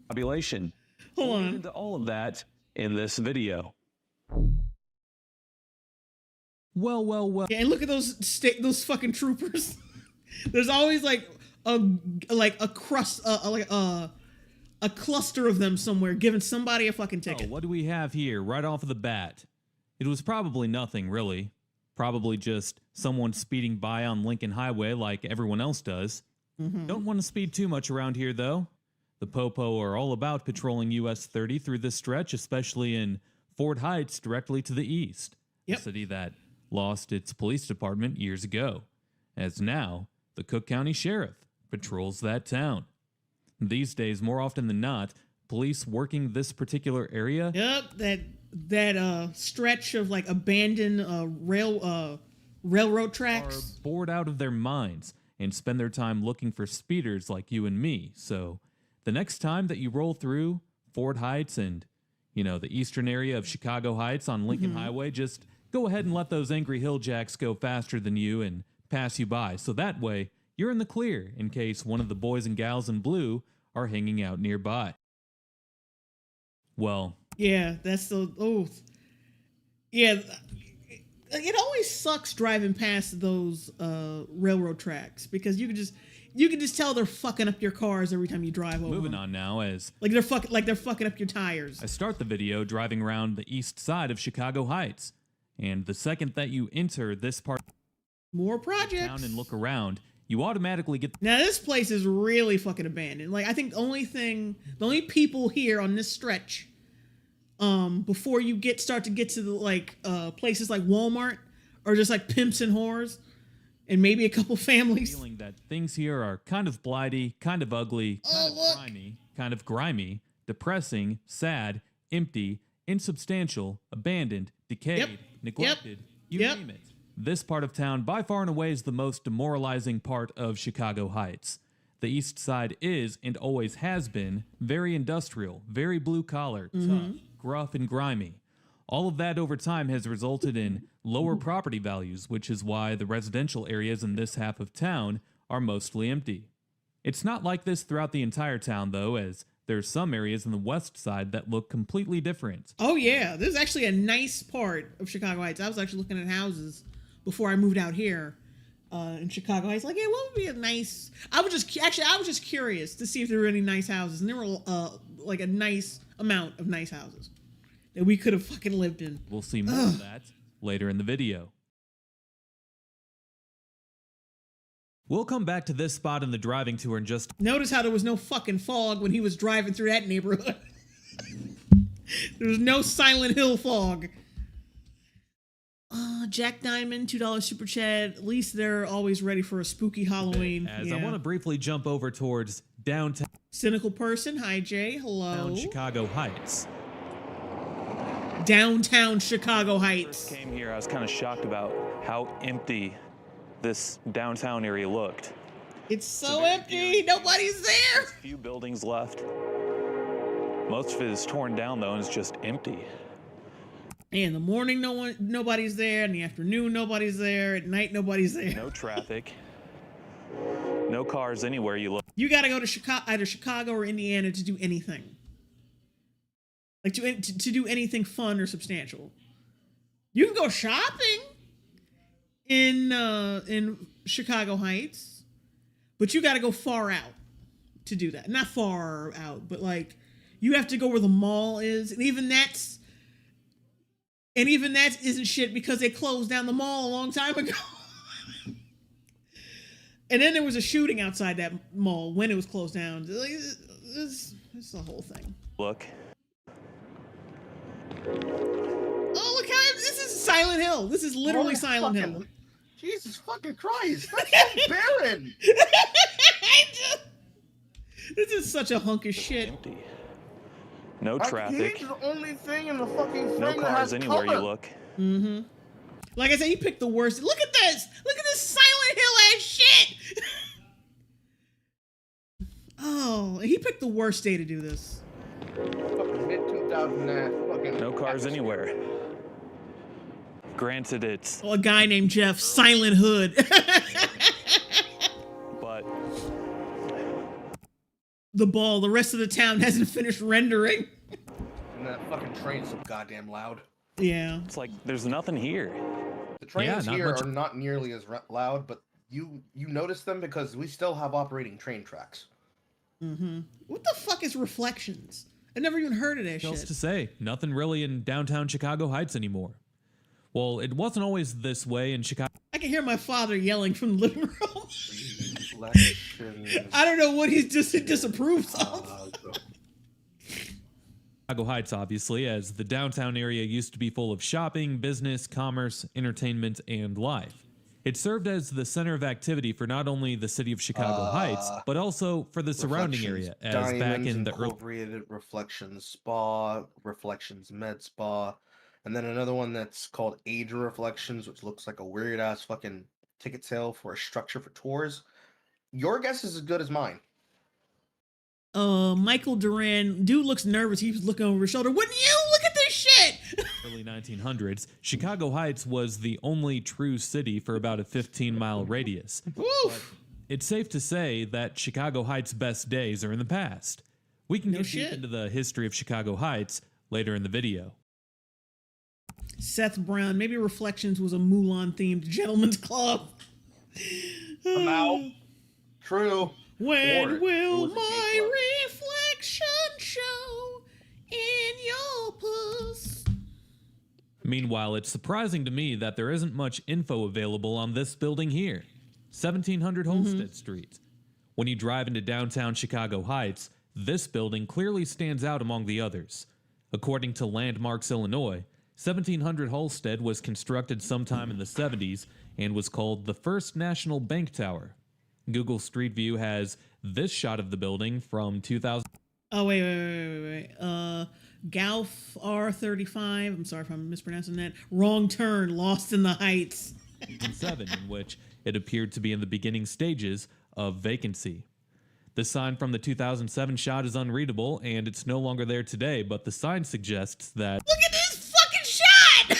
Population. Hold We'll on. get into all of that in this video. Well. Yeah, and look at those fucking troopers. There's always like a cluster of them somewhere giving somebody a fucking ticket. Oh, what do we have here right off of the bat? It was probably nothing, really. Probably just someone speeding by on Lincoln Highway like everyone else does. Don't want to speed too much around here, though. The Popo are all about patrolling US 30 through this stretch, especially in Fort Heights directly to the east. Yep. A city that lost its police department years ago, as now the Cook County Sheriff patrols that town. These days, more often than not, police working this particular area. Yep, that stretch of like abandoned railroad tracks are bored out of their minds and spend their time looking for speeders like you and me. So the next time that you roll through Fort Heights and, you know, the eastern area of Chicago Heights on Lincoln Highway, just go ahead and let those angry hilljacks go faster than you and pass you by. So that way you're in the clear in case one of the boys and gals in blue are hanging out nearby. Well, yeah, that's the oath. Yeah, it always sucks driving past those railroad tracks because you can just tell they're fucking up your cars every time you drive over. moving on now, as they're fucking up your tires. I start the video driving around the east side of Chicago Heights, and the second that you enter this part More of projects. town and look around, you automatically get Now this place is really fucking abandoned. Like, I think the only people here on this stretch, before you start to get to the places like Walmart are just like pimps and whores, and maybe a couple families. feeling that things here are kind of blighty, kind of ugly, kind of grimy, depressing, sad, empty, insubstantial, abandoned, decayed, neglected, you Yep. name it. This part of town by far and away is the most demoralizing part of Chicago Heights. The east side is, and always has been, very industrial, very blue-collar, tough, gruff, and grimy. All of that over time has resulted in lower property values, which is why the residential areas in this half of town are mostly empty. It's not like this throughout the entire town, though, as there's some areas in the west side that look completely different. Oh yeah, this is actually a nice part of Chicago Heights. I was actually looking at houses before I moved out here in Chicago Heights. Like, yeah, what would be a nice? I was just curious to see if there were any nice houses, and there were like a nice amount of nice houses that we could have fucking lived in. We'll see more of that later in the video. We'll come back to this spot in the driving tour in just Notice how there was no fucking fog when he was driving through that neighborhood. There was no Silent Hill fog. Jack Diamond, $2 super chat. At least they're always ready for a spooky Halloween. as I want to briefly jump over towards downtown Cynical person, hi Jay, hello. Chicago Heights. Downtown Chicago First Heights. came here, I was kind of shocked about how empty this downtown area looked. It's so empty. Nobody's there. Few buildings left. Most of it is torn down though, and it's just empty. In the morning, nobody's there. In the afternoon, nobody's there. At night, nobody's there. No traffic. No cars anywhere you look. You got to go to either Chicago or Indiana to do anything. Like to do anything fun or substantial. You can go shopping in Chicago Heights, but you got to go far out to do that. Not far out, but like you have to go where the mall is, and even that isn't shit because they closed down the mall a long time ago. And then there was a shooting outside that mall when it was closed down. It's the whole thing. Look. Oh, look how this is Silent Hill. This is literally Silent Hill. Jesus fucking Christ! That's so barren. This is such a hunk of shit. Empty. No traffic. He's the only thing in the fucking thing No that cars has anywhere color. you look. Mm-hmm. Like I said, he picked the worst. Look at this. Look at this Silent Hill ass shit. Oh, he picked the worst day to do this. Fucking mid-2000 fucking. No cars anywhere. Granted, it's Oh, a guy named Jeff, Silent Hood. but The rest of the town hasn't finished rendering. And that fucking train's so goddamn loud. Yeah. it's like there's nothing here. The trains not here much- are not nearly as loud, but you notice them because we still have operating train tracks. Mm-hmm. What the fuck is Reflections? I never even heard of that What else shit. to say? Nothing really in downtown Chicago Heights anymore. Well, it wasn't always this way in Chicago I can hear my father yelling from the living room. Reflections. I don't know what he disapproves of. Heights, obviously, as the downtown area used to be full of shopping, business, commerce, entertainment, and life. It served as the center of activity for not only the city of Chicago Heights, but also for the surrounding area, as back Diamonds in the early... Incorporated, Reflections Spa, Reflections Med Spa, and then another one that's called Age Reflections, which looks like a weird ass fucking ticket sale for a structure for tours. Your guess is as good as mine. Michael Duran, dude looks nervous. He was looking over his shoulder. Wouldn't you look at this shit? early 1900s, Chicago Heights was the only true city for about a 15-mile radius. Oof. It's safe to say that Chicago Heights' best days are in the past. We can No get shit. deep into the history of Chicago Heights later in the video. Seth Brown, maybe Reflections was a Mulan-themed gentleman's club. I'm out. True. When Or it will was a gay my club. reflection show in your puss? Meanwhile, it's surprising to me that there isn't much info available on this building here, 1700 Holstead Street. When you drive into downtown Chicago Heights, this building clearly stands out among the others. According to Landmarks Illinois, 1700 Holstead was constructed sometime in the 70s and was called the first National Bank Tower. Google Street View has this shot of the building from 2000. Oh, wait. Galf R35. I'm sorry if I'm mispronouncing that. Wrong Turn, Lost in the Heights. 7, in which it appeared to be in the beginning stages of vacancy. The sign from the 2007 shot is unreadable, and it's no longer there today, but the sign suggests that... Look at this fucking shot!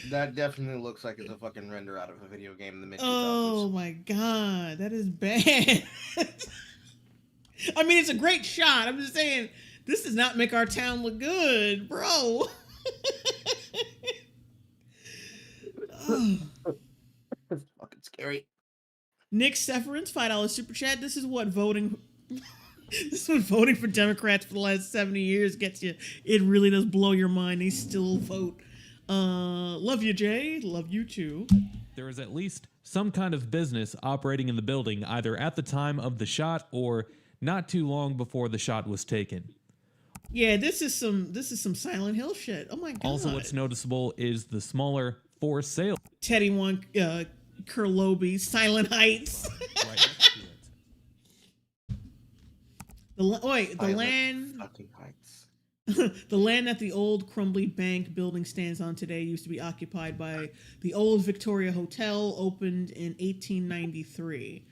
That definitely looks like it's a fucking render out of a video game in the mid 2000s. Oh my god, that is bad. I mean, it's a great shot. I'm just saying, this does not make our town look good, bro. It's fucking scary. Nick Seference, $5 super chat. This is what voting. This is what voting for Democrats for the last 70 years gets you. It really does blow your mind. They still vote. Love you, Jay. Love you too. There is at least some kind of business operating in the building either at the time of the shot or not too long before the shot was taken. Yeah, this is some Silent Hill shit. Oh my god. Also, what's noticeable is the smaller for sale Teddy One Kurlobi, Silent Heights. right next to it. The land. Fucking Heights. The land that the old crumbly bank building stands on today used to be occupied by the old Victoria Hotel, opened in 1893.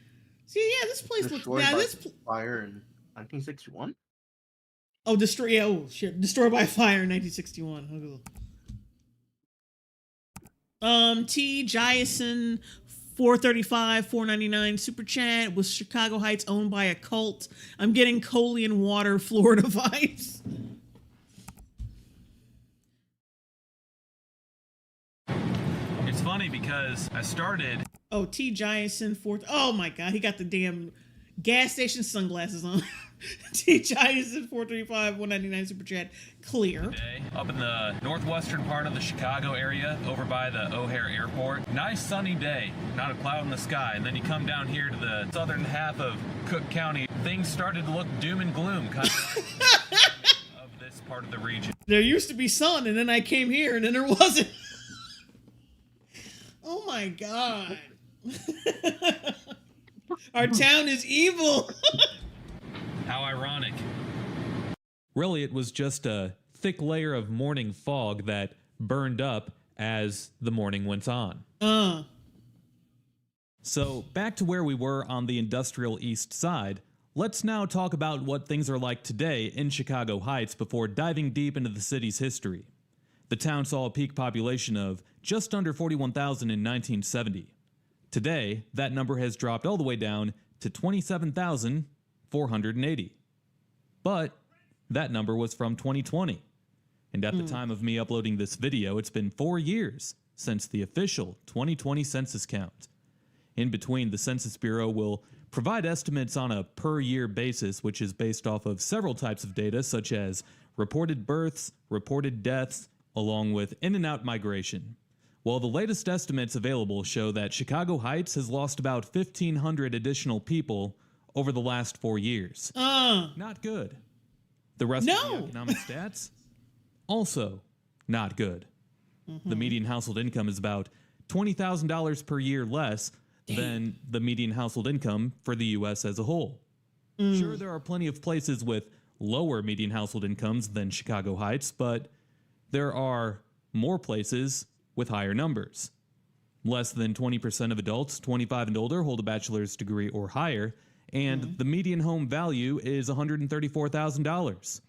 See, yeah, this place looks. Destroyed Yeah, by this. fire in 1961. Oh, destroy. Yeah, oh shit, destroyed by fire in 1961. T. Jason, 435, 499 super chat. Was Chicago Heights owned by a cult? I'm getting Coley and Water, Florida vibes. It's funny because I started... Oh, T. Jason, oh my god, he got the damn gas station sunglasses on. T. Jason, 435, 199 super chat. Clear. Today, up in the northwestern part of the Chicago area, over by the O'Hare Airport. Nice sunny day, not a cloud in the sky. And then you come down here to the southern half of Cook County. Things started to look doom and gloom, kind of of this part of the region. There used to be sun, and then I came here, and then there wasn't. Oh my god. Our town is evil. How ironic. Really, it was just a thick layer of morning fog that burned up as the morning went on. So, back to where we were on the industrial east side, let's now talk about what things are like today in Chicago Heights before diving deep into the city's history. The town saw a peak population of just under 41,000 in 1970. Today, that number has dropped all the way down to 27,480. But that number was from 2020. And at the time of me uploading this video, it's been 4 years since the official 2020 census count. In between, the Census Bureau will provide estimates on a per-year basis, which is based off of several types of data, such as reported births, reported deaths, along with in and out migration. Well, the latest estimates available show that Chicago Heights has lost about 1,500 additional people over the last 4 years. Not good. The rest of the economic stats? Also not good. The median household income is about $20,000 per year less than the median household income for the U.S. as a whole. Sure, there are plenty of places with lower median household incomes than Chicago Heights, but there are more places with higher numbers. Less than 20% of adults 25 and older hold a bachelor's degree or higher, and the median home value is $134,000.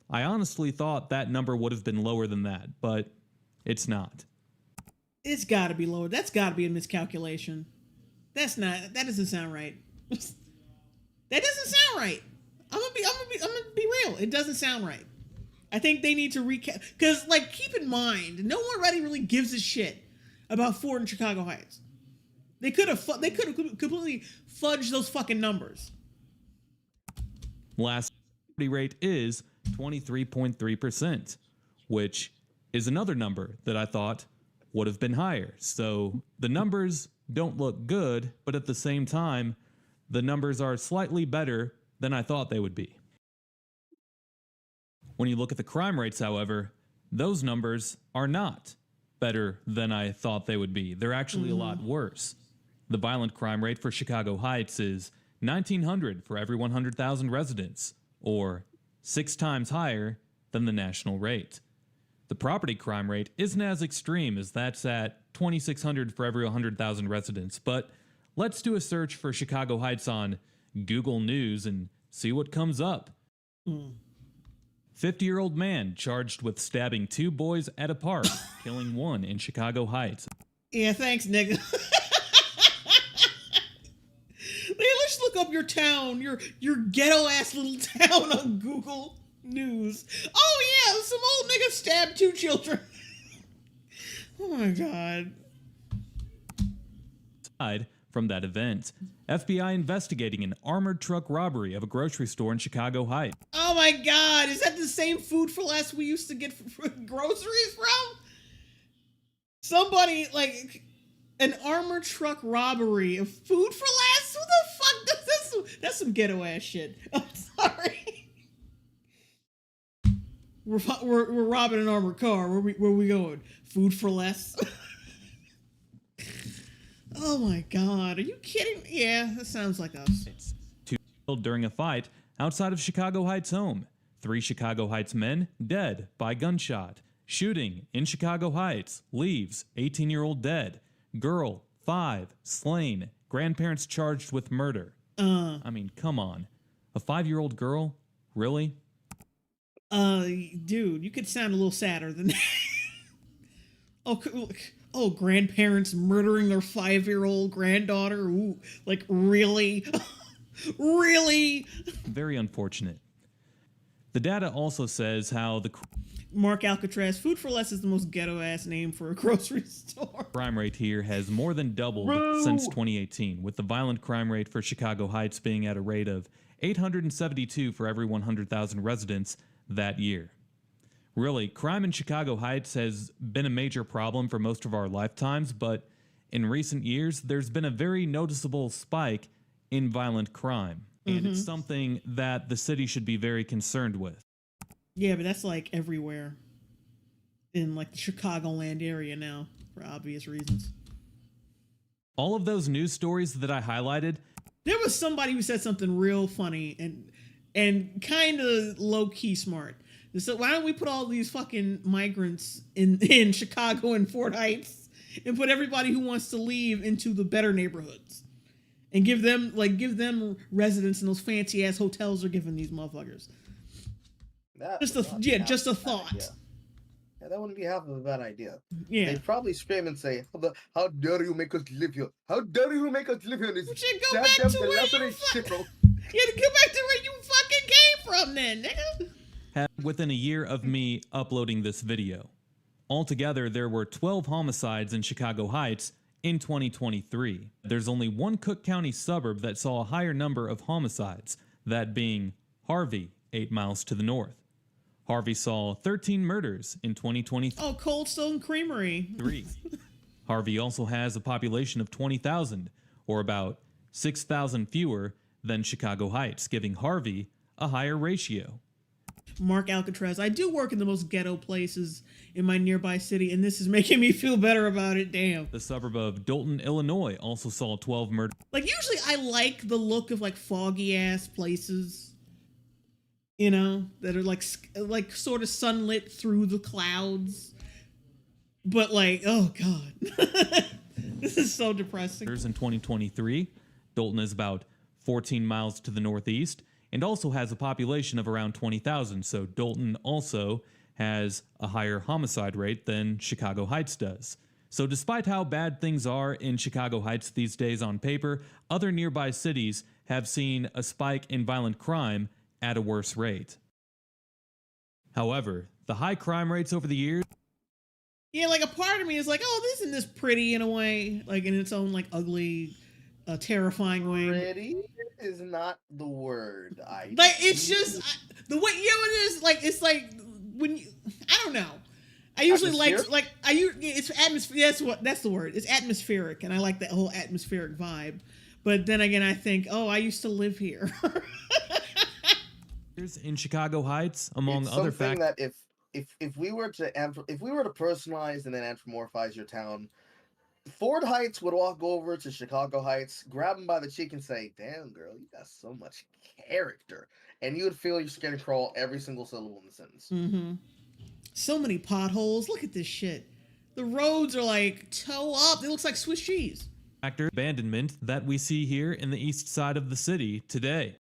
I honestly thought that number would have been lower than that, but it's not. It's got to be lower. That's got to be a miscalculation. That doesn't sound right. That doesn't sound right. I'm gonna be real. It doesn't sound right. I think they need to recap, because, like, keep in mind, no one really gives a shit about Ford and Chicago Heights. They could have completely fudged those fucking numbers. Last rate is 23.3%, which is another number that I thought would have been higher. So the numbers don't look good, but at the same time, the numbers are slightly better than I thought they would be. When you look at the crime rates, however, those numbers are not better than I thought they would be. They're actually a lot worse. The violent crime rate for Chicago Heights is 1,900 for every 100,000 residents, or 6 times higher than the national rate. The property crime rate isn't as extreme, as that's at 2,600 for every 100,000 residents, but let's do a search for Chicago Heights on Google News and see what comes up. 50-year-old man charged with stabbing 2 boys at a park, killing 1 in Chicago Heights. Yeah, thanks, nigga. Hey, let's look up your town, your ghetto-ass little town on Google News. Oh, yeah, some old nigga stabbed 2 children. Oh, my God. Aside from that event, FBI investigating an armored truck robbery of a grocery store in Chicago Heights. Oh, my God. Is that the same Food for Less we used to get groceries from? Somebody, like, an armored truck robbery of Food for Less? Who the fuck does this? That's some ghetto-ass shit. I'm sorry. We're robbing an armored car. Where we going? Food for Less? Oh my God, are you kidding? Yeah, that sounds like us. 2 killed during a fight outside of Chicago Heights' home. 3 Chicago Heights men dead by gunshot. Shooting in Chicago Heights leaves 18-year-old dead. Girl 5 slain. Grandparents charged with murder. I mean, come on. A 5-year-old girl? Really? Dude, you could sound a little sadder than that. Oh, grandparents murdering their 5-year-old granddaughter? Ooh, like, really? Really? Very unfortunate. The data also says how the Mark Alcatraz, Food for Less is the most ghetto-ass name for a grocery store. crime rate here has more than doubled since 2018, with the violent crime rate for Chicago Heights being at a rate of 872 for every 100,000 residents that year. Really, crime in Chicago Heights has been a major problem for most of our lifetimes, but in recent years, there's been a very noticeable spike in violent crime, and it's something that the city should be very concerned with. Yeah, but that's like everywhere in like the Chicagoland area now, for obvious reasons. All of those news stories that I highlighted, There was somebody who said something real funny and kind of low-key smart. So why don't we put all these fucking migrants in Chicago and Fort Heights and put everybody who wants to leave into the better neighborhoods and give them residence in those fancy ass hotels they're giving these motherfuckers. Just a thought. Yeah, that wouldn't be half of a bad idea. Yeah. They'd probably scream and say, "How dare you make us live here? How dare you make us live here in this You should go back to goddamn where you dilapidated shithole?" You had to go back to where you fucking came from then, nigga. within a year of me uploading this video. Altogether, there were 12 homicides in Chicago Heights in 2023. There's only one Cook County suburb that saw a higher number of homicides, that being Harvey, 8 miles to the north. Harvey saw 13 murders in 2023. Oh, Cold Stone Creamery. Harvey also has a population of 20,000, or about 6,000 fewer than Chicago Heights, giving Harvey a higher ratio. Mark Alcatraz. I do work in the most ghetto places in my nearby city, and this is making me feel better about it. Damn. The suburb of Dolton, Illinois also saw 12 murders. Like, usually I like the look of, like, foggy-ass places, you know, that are, like sort of sunlit through the clouds. But, like, oh, God. This is so depressing. In 2023, Dolton is about 14 miles to the northeast and also has a population of around 20,000, so Dolton also has a higher homicide rate than Chicago Heights does. So despite how bad things are in Chicago Heights these days on paper, other nearby cities have seen a spike in violent crime at a worse rate. However, the high crime rates over the years... Yeah, like, a part of me is like, oh, isn't this pretty in a way? Like, in its own, like, ugly, terrifying way. Pretty is not the word. Like, it's just, the way, you know what it is? Like, it's like, when you, I don't know. I usually it's atmosphere, that's the word. It's atmospheric, and I like that whole atmospheric vibe. But then again, I think, oh, I used to live here. in Chicago Heights, among other factors, that if we were to personalize and then anthropomorphize your town, Ford Heights would walk over to Chicago Heights, grab him by the cheek, and say, "Damn, girl, you got so much character," and you would feel your skin crawl every single syllable in the sentence. Mm-hmm. So many potholes. Look at this shit. The roads are like toe up. It looks like Swiss cheese. Factor abandonment that we see here in the east side of the city today.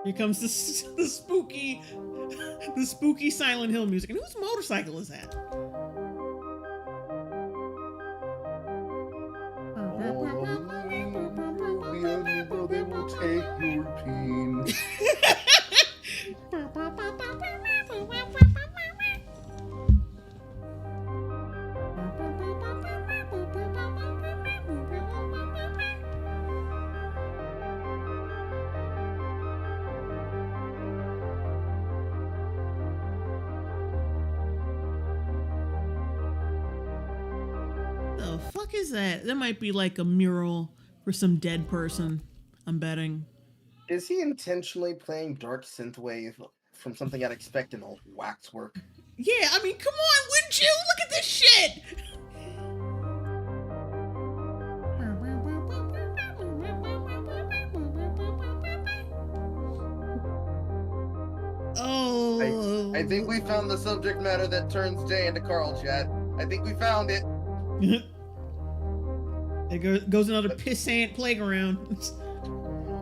Here comes the spooky Silent Hill music. And whose motorcycle is that? They will take your pain. The fuck is that? That might be like a mural for some dead person, I'm betting. Is he intentionally playing dark synthwave from something I'd expect in old waxwork? Yeah, I mean, come on, wouldn't you? Look at this shit! Oh. I think we found the subject matter that turns Jay into Carl, Chad. I think we found it. There goes another pissant playground.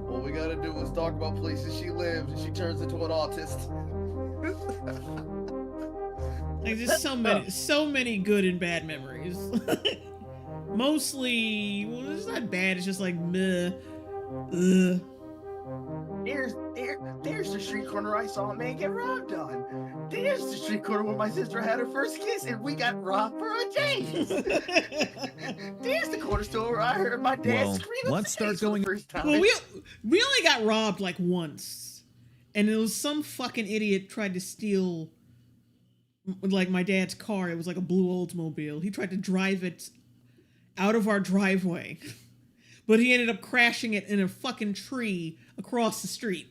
All we gotta do is talk about places she lives and she turns into an autist. Like, there's so many good and bad memories. Mostly, well, it's not bad. It's just like meh. Ugh. There's the street corner I saw a man get robbed on. There's the street corner where my sister had her first kiss and we got robbed for a James. There's the corner store where I heard my dad scream. Let's start going. For the first time. Well, we only got robbed like once, and it was some fucking idiot tried to steal like my dad's car. It was like a blue Oldsmobile. He tried to drive it out of our driveway, but he ended up crashing it in a fucking tree across the street.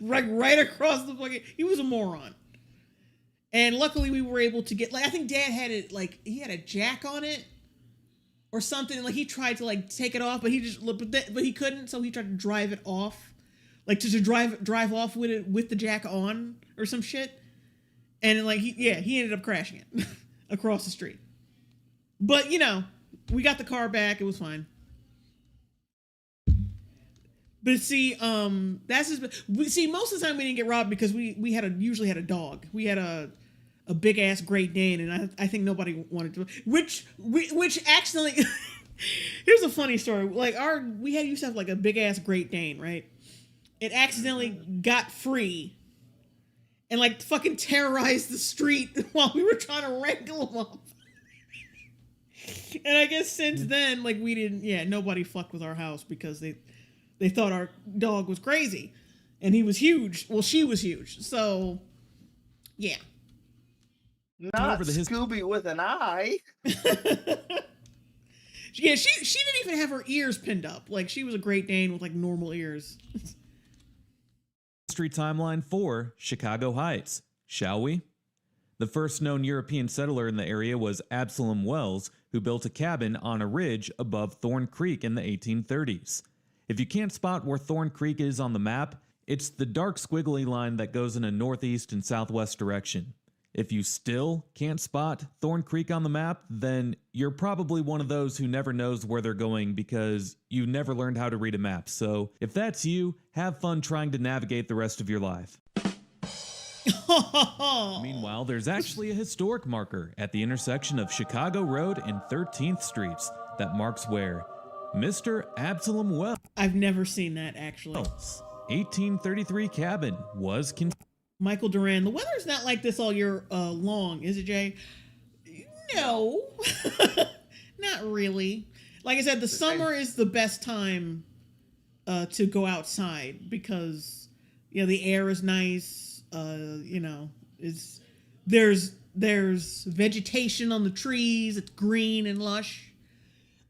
right across the fucking. He was a moron. And luckily we were able to get, like, I think Dad had it, like, he had a jack on it or something. Like, he tried to, like, take it off, but but he couldn't, so he tried to drive it off. Like, to drive off with it with the jack on or some shit. And, like, he ended up crashing it across the street. But, you know, we got the car back. It was fine. But see, most of the time we didn't get robbed because we usually had a dog. We had a big ass Great Dane, and I think nobody wanted to. Which accidentally. Here's a funny story. Like used to have like a big ass Great Dane, right? It accidentally got free, and like fucking terrorized the street while we were trying to wrangle him up. And I guess since then, like nobody fucked with our house because they thought our dog was crazy. And he was huge. Well, she was huge. So, yeah. Not Scooby with an eye. Yeah, she didn't even have her ears pinned up. Like, she was a Great Dane with, like, normal ears. History timeline for Chicago Heights, shall we? The first known European settler in the area was Absalom Wells, who built a cabin on a ridge above Thorn Creek in the 1830s. If you can't spot where Thorn Creek is on the map, it's the dark squiggly line that goes in a northeast and southwest direction. If you still can't spot Thorn Creek on the map, then you're probably one of those who never knows where they're going because you never learned how to read a map. So if that's you, have fun trying to navigate the rest of your life. Meanwhile, there's actually a historic marker at the intersection of Chicago Road and 13th Streets that marks where Mr. Absalom Wells' I've never seen that, actually. 1833 cabin was Michael Duran. The weather's not like this all year long, is it, Jay? No. Not really. Like I said, the summer is the best time to go outside because, you know, the air is nice. You know, there's vegetation on the trees. It's green and lush.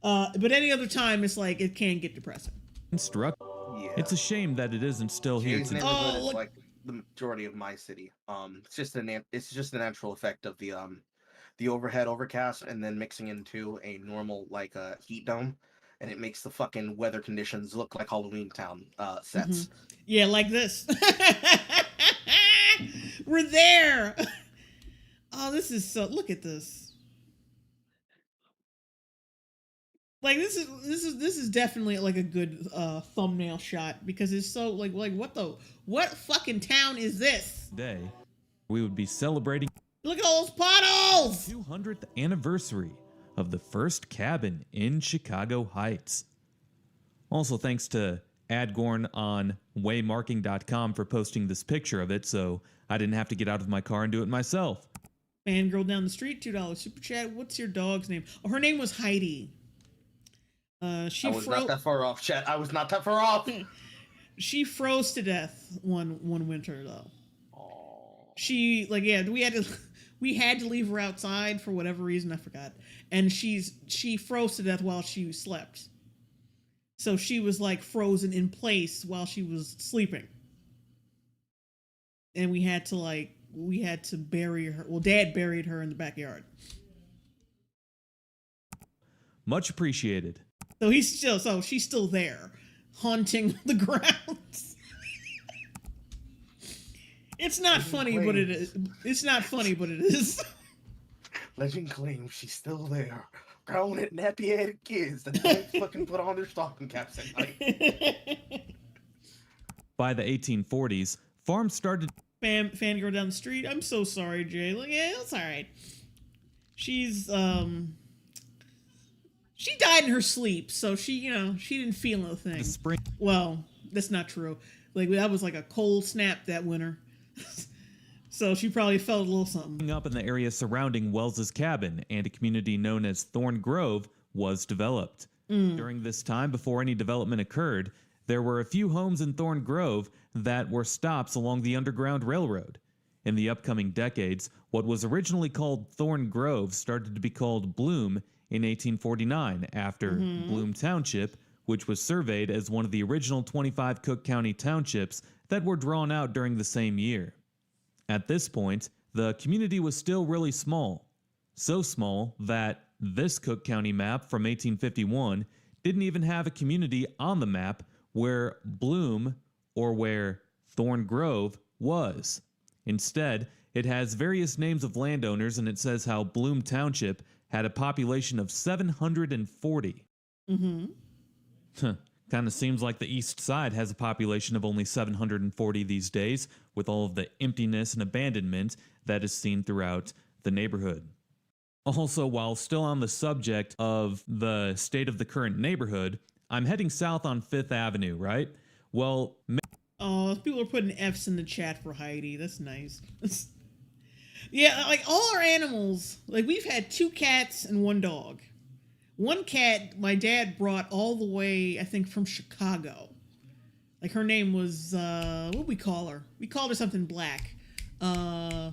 But any other time, it's like it can get depressing. constructed. Yeah. It's a shame that it isn't still here today. Oh, the majority of my city. It's just a natural effect of the overhead overcast and then mixing into a normal like heat dome, and it makes the fucking weather conditions look like Halloween Town Mm-hmm. sets. Yeah, like this. We're there. Oh, this is so. Look at this. Like this is definitely like a good thumbnail shot because it's so like what fucking town is this? Today, we would be celebrating Look at all those potholes. 200th anniversary of the first cabin in Chicago Heights. Also, thanks to Adgorn on waymarking.com for posting this picture of it, so I didn't have to get out of my car and do it myself. Fangirl down the street, $2 super chat. What's your dog's name? Oh, her name was Heidi. She I was not that far off, chat. I was not that far off. She froze to death one winter though. Aww. She like yeah, we had to leave her outside for whatever reason, I forgot. And she froze to death while she slept. So she was like frozen in place while she was sleeping. And we had to bury her. Well, Dad buried her in the backyard. Much appreciated. So she's still there, haunting the grounds. It's not funny, but it is. It's not funny, but it is. Legend claims she's still there. Grown at nappy-headed kids that don't fucking put on their stocking caps at night. By the 1840s, farms started. Fangirl down the street. I'm so sorry, Jay. Like, yeah, it's all right. She's she died in her sleep, so she didn't feel a thing. Spring. Well, that's not true. Like that was like a cold snap that winter. So she probably felt a little something. Up in the area surrounding Wells's cabin, and a community known as Thorn Grove was developed. During this time, before any development occurred, there were a few homes in Thorn Grove that were stops along the Underground Railroad. In the upcoming decades, what was originally called Thorn Grove started to be called Bloom in 1849 after Bloom Township, which was surveyed as one of the original 25 Cook County townships that were drawn out during the same year. At this point, the community was still really small. So small that this Cook County map from 1851 didn't even have a community on the map where Bloom or where Thorn Grove was. Instead, it has various names of landowners, and it says how Bloom Township had a population of 740. Kind of seems like the East Side has a population of only 740 these days, with all of the emptiness and abandonment that is seen throughout the neighborhood. Also, while still on the subject of the state of the current neighborhood, I'm heading south on 5th Avenue, right? Well, Oh, people are putting F's in the chat for Heidi. That's nice. Yeah, like all our animals, like we've had 2 cats and 1 dog. 1 cat my dad brought all the way, I think, from Chicago. Like her name was, what we call her? We called her something black. No,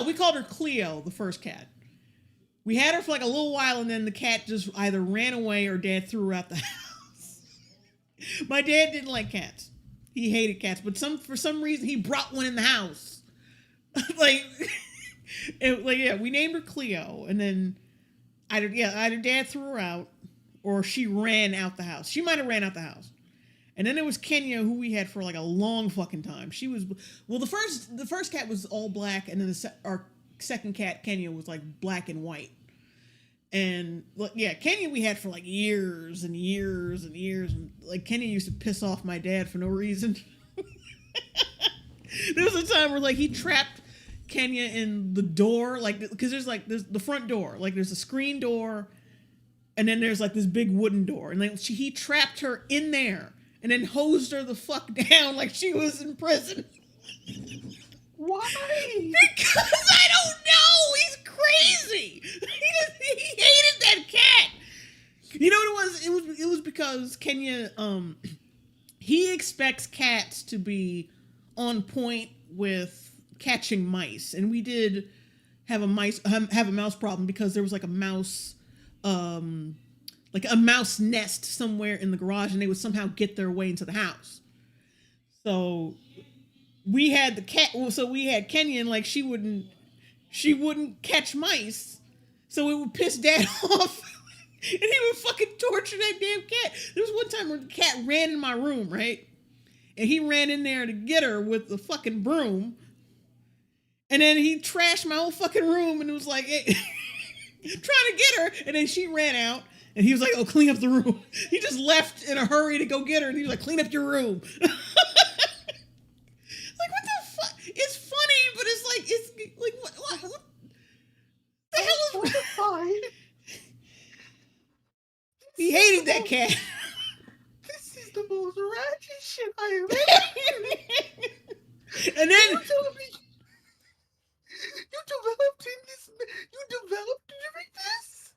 we called her Cleo, the first cat. We had her for like a little while, and then the cat just either ran away or Dad threw her out the house. My dad didn't like cats. He hated cats, but for some reason he brought one in the house. We named her Cleo, and then either Dad threw her out or she ran out the house. She might have ran out the house. And then there was Kenya, who we had for like a long fucking time. She was, well, the first cat was all black, and then our second cat, Kenya, was like black and white. And yeah, Kenya we had for like years and years and years. And like Kenya used to piss off my dad for no reason. There was a time where like he trapped Kenya in the door, like because there's the front door, like there's a screen door, and then there's like this big wooden door, and then he trapped her in there, and then hosed her the fuck down like she was in prison. Why? Because I don't know. He's crazy. He hated that cat. You know what it was? It was because Kenya, he expects cats to be on point with catching mice, and we did have a mouse problem because there was like a mouse nest somewhere in the garage, and they would somehow get their way into the house. So we had the cat. Well, so we had Kenya, and like she wouldn't catch mice, so it would piss Dad off. And he would fucking torture that damn cat. There was one time where the cat ran in my room, right? And he ran in there to get her with the fucking broom. And then he trashed my whole fucking room and was like, hey, trying to get her. And then she ran out and he was like, oh, clean up the room. He just left in a hurry to go get her. And he was like, clean up your room. Like, what the fuck? It's funny, but it's like, what the hell is mortified. He hated that cat. This is the most ratchet shit I have ever seen. And then You telling me you developed during this?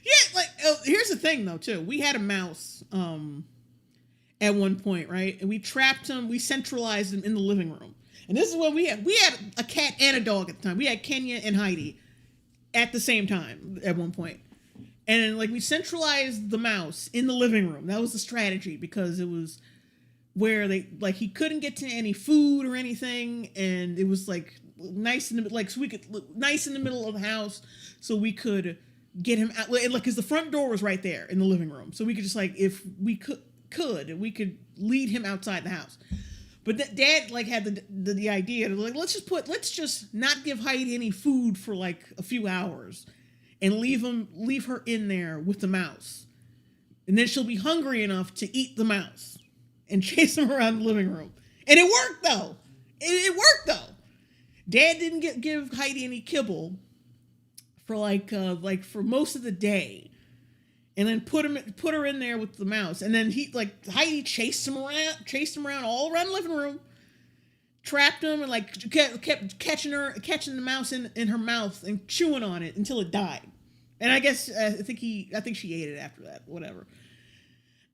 yeah, like here's the thing though too. We had a mouse at one point, right? And we trapped him. We centralized him in the living room. And this is what we had. We had a cat and a dog at the time. We had Kenya and Heidi at the same time at one point. And like we centralized the mouse in the living room. That was the strategy because it was where he couldn't get to any food or anything, and it was like nice in the nice in the middle of the house, so we could get him out. Like because the front door was right there in the living room, so we could just like if we could lead him outside the house. But Dad like had the idea to like let's just not give Heidi any food for like a few hours. And leave her in there with the mouse. And then she'll be hungry enough to eat the mouse. And chase him around the living room. And it worked though. It worked though. Dad didn't give Heidi any kibble for for most of the day. And then put her in there with the mouse. And then Heidi chased him around all around the living room. Trapped him and like kept catching the mouse in her mouth and chewing on it until it died. And I guess I think she ate it after that. Whatever.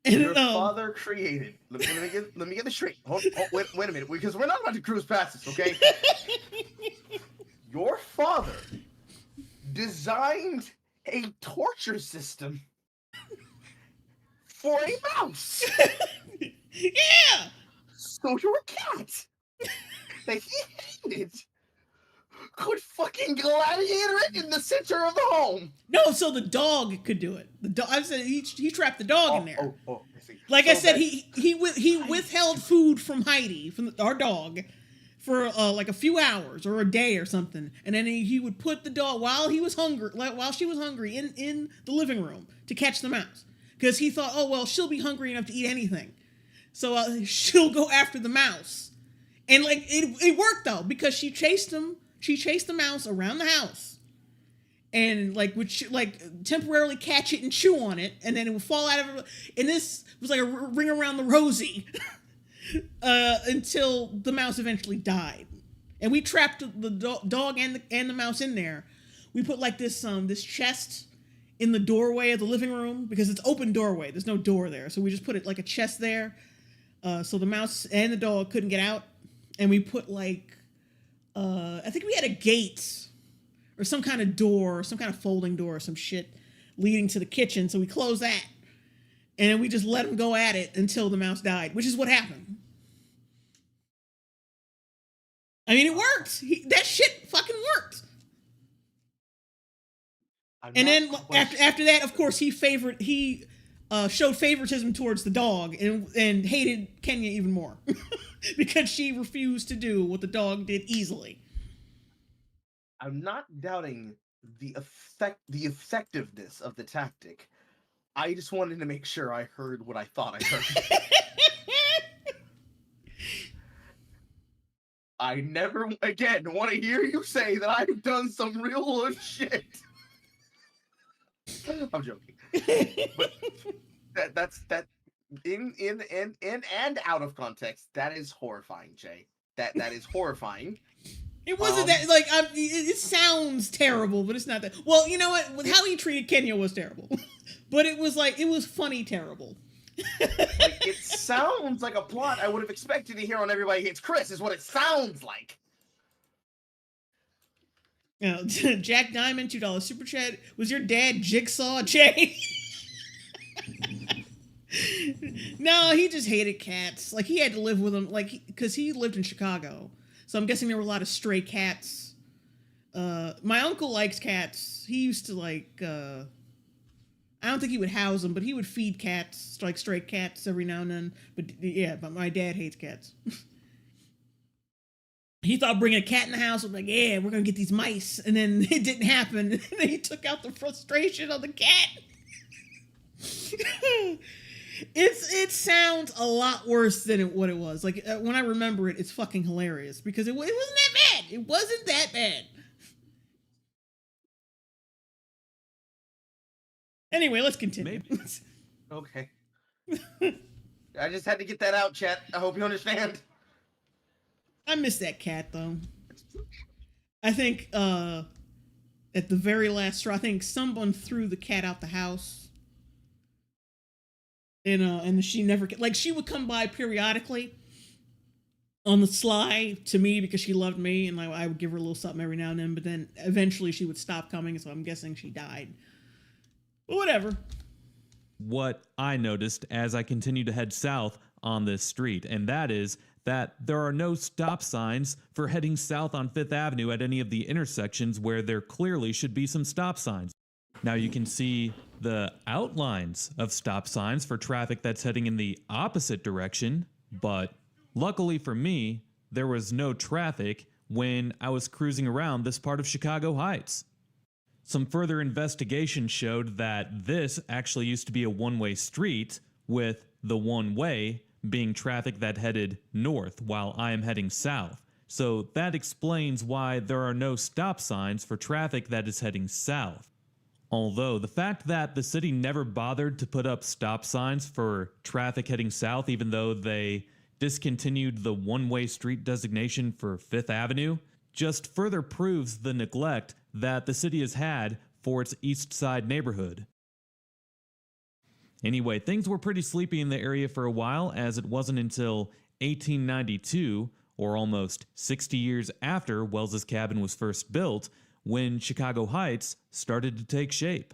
And Your father created. Let me get this straight. Wait a minute, because we're not about to cruise past this, okay? Your father designed a torture system for a mouse. Yeah. So your cat that he hated could fucking gladiator it in the center of the home. No, so the dog could do it. The dog. I said he trapped the dog in there. I see. Like so I said, he withheld food from Heidi, from our dog, for like a few hours or a day or something, and then he would put the dog while she was hungry in the living room to catch the mouse because he thought, oh well, she'll be hungry enough to eat anything, so she'll go after the mouse, and like it worked though because she chased the mouse around the house, and would temporarily catch it and chew on it, and then it would fall out of her. And this was like a ring around the rosy until the mouse eventually died. And we trapped the dog and the mouse in there. We put like this chest in the doorway of the living room because it's open doorway. There's no door there, so we just put it like a chest there, so the mouse and the dog couldn't get out. And we put I think we had a gate or some kind of door, some kind of folding door or some shit leading to the kitchen. So we closed that. And then we just let him go at it until the mouse died, which is what happened. I mean, it worked. That shit fucking worked. And then after that, of course, he showed favoritism towards the dog and hated Kenya even more because she refused to do what the dog did easily. I'm not doubting the effectiveness of the tactic. I just wanted to make sure I heard what I thought I heard. I never again want to hear you say that I've done some real hood shit. I'm joking, but that's in and out of context. That is horrifying, Jay. That is horrifying. It wasn't that it sounds terrible, but it's not that. Well, you know what? How he treated Kenya was terrible, but it was funny terrible. Like it sounds like a plot I would have expected to hear on Everybody Hates Chris. Is what it sounds like. You know, Jack Diamond, $2 super chat. Was your dad Jigsaw, Jay? No, he just hated cats. Like, he had to live with them, like, because he lived in Chicago. So I'm guessing there were a lot of stray cats. My uncle likes cats. He used to, like, I don't think he would house them, but he would feed cats, like stray cats every now and then. But yeah, but my dad hates cats. He thought bringing a cat in the house was like, yeah, we're going to get these mice. And then it didn't happen. And then he took out the frustration on the cat. It sounds a lot worse than what it was. Like, when I remember it, it's fucking hilarious because it wasn't that bad. It wasn't that bad. Anyway, let's continue. Okay. I just had to get that out, chat. I hope you understand. I miss that cat, though. I think at the very last straw, I think someone threw the cat out the house. And she never, like, she would come by periodically on the sly to me because she loved me, and I would give her a little something every now and then, but then eventually she would stop coming, so I'm guessing she died. But whatever. What I noticed as I continued to head south on this street, and that is that there are no stop signs for heading south on 5th Avenue at any of the intersections where there clearly should be some stop signs. Now you can see the outlines of stop signs for traffic that's heading in the opposite direction, but luckily for me, there was no traffic when I was cruising around this part of Chicago Heights. Some further investigation showed that this actually used to be a one-way street, with the one-way being traffic that headed north while I am heading south. So that explains why there are no stop signs for traffic that is heading south. Although the fact that the city never bothered to put up stop signs for traffic heading south, even though they discontinued the one-way street designation for 5th Avenue, just further proves the neglect that the city has had for its East Side neighborhood. Anyway, things were pretty sleepy in the area for a while, as it wasn't until 1892, or almost 60 years after Wells's cabin was first built, when Chicago Heights started to take shape.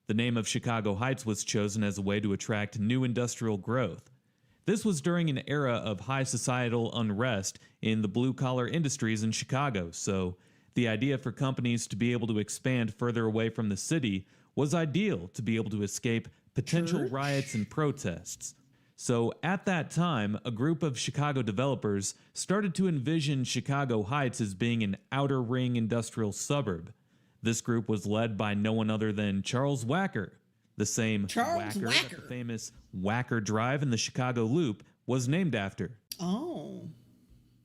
The name of Chicago Heights was chosen as a way to attract new industrial growth. This was during an era of high societal unrest in the blue-collar industries in Chicago, so the idea for companies to be able to expand further away from the city was ideal to be able to escape potential riots and protests. So at that time, a group of Chicago developers started to envision Chicago Heights as being an outer ring industrial suburb. This group was led by no one other than Charles Wacker, the same Wacker that the famous Wacker Drive in the Chicago Loop was named after. Oh.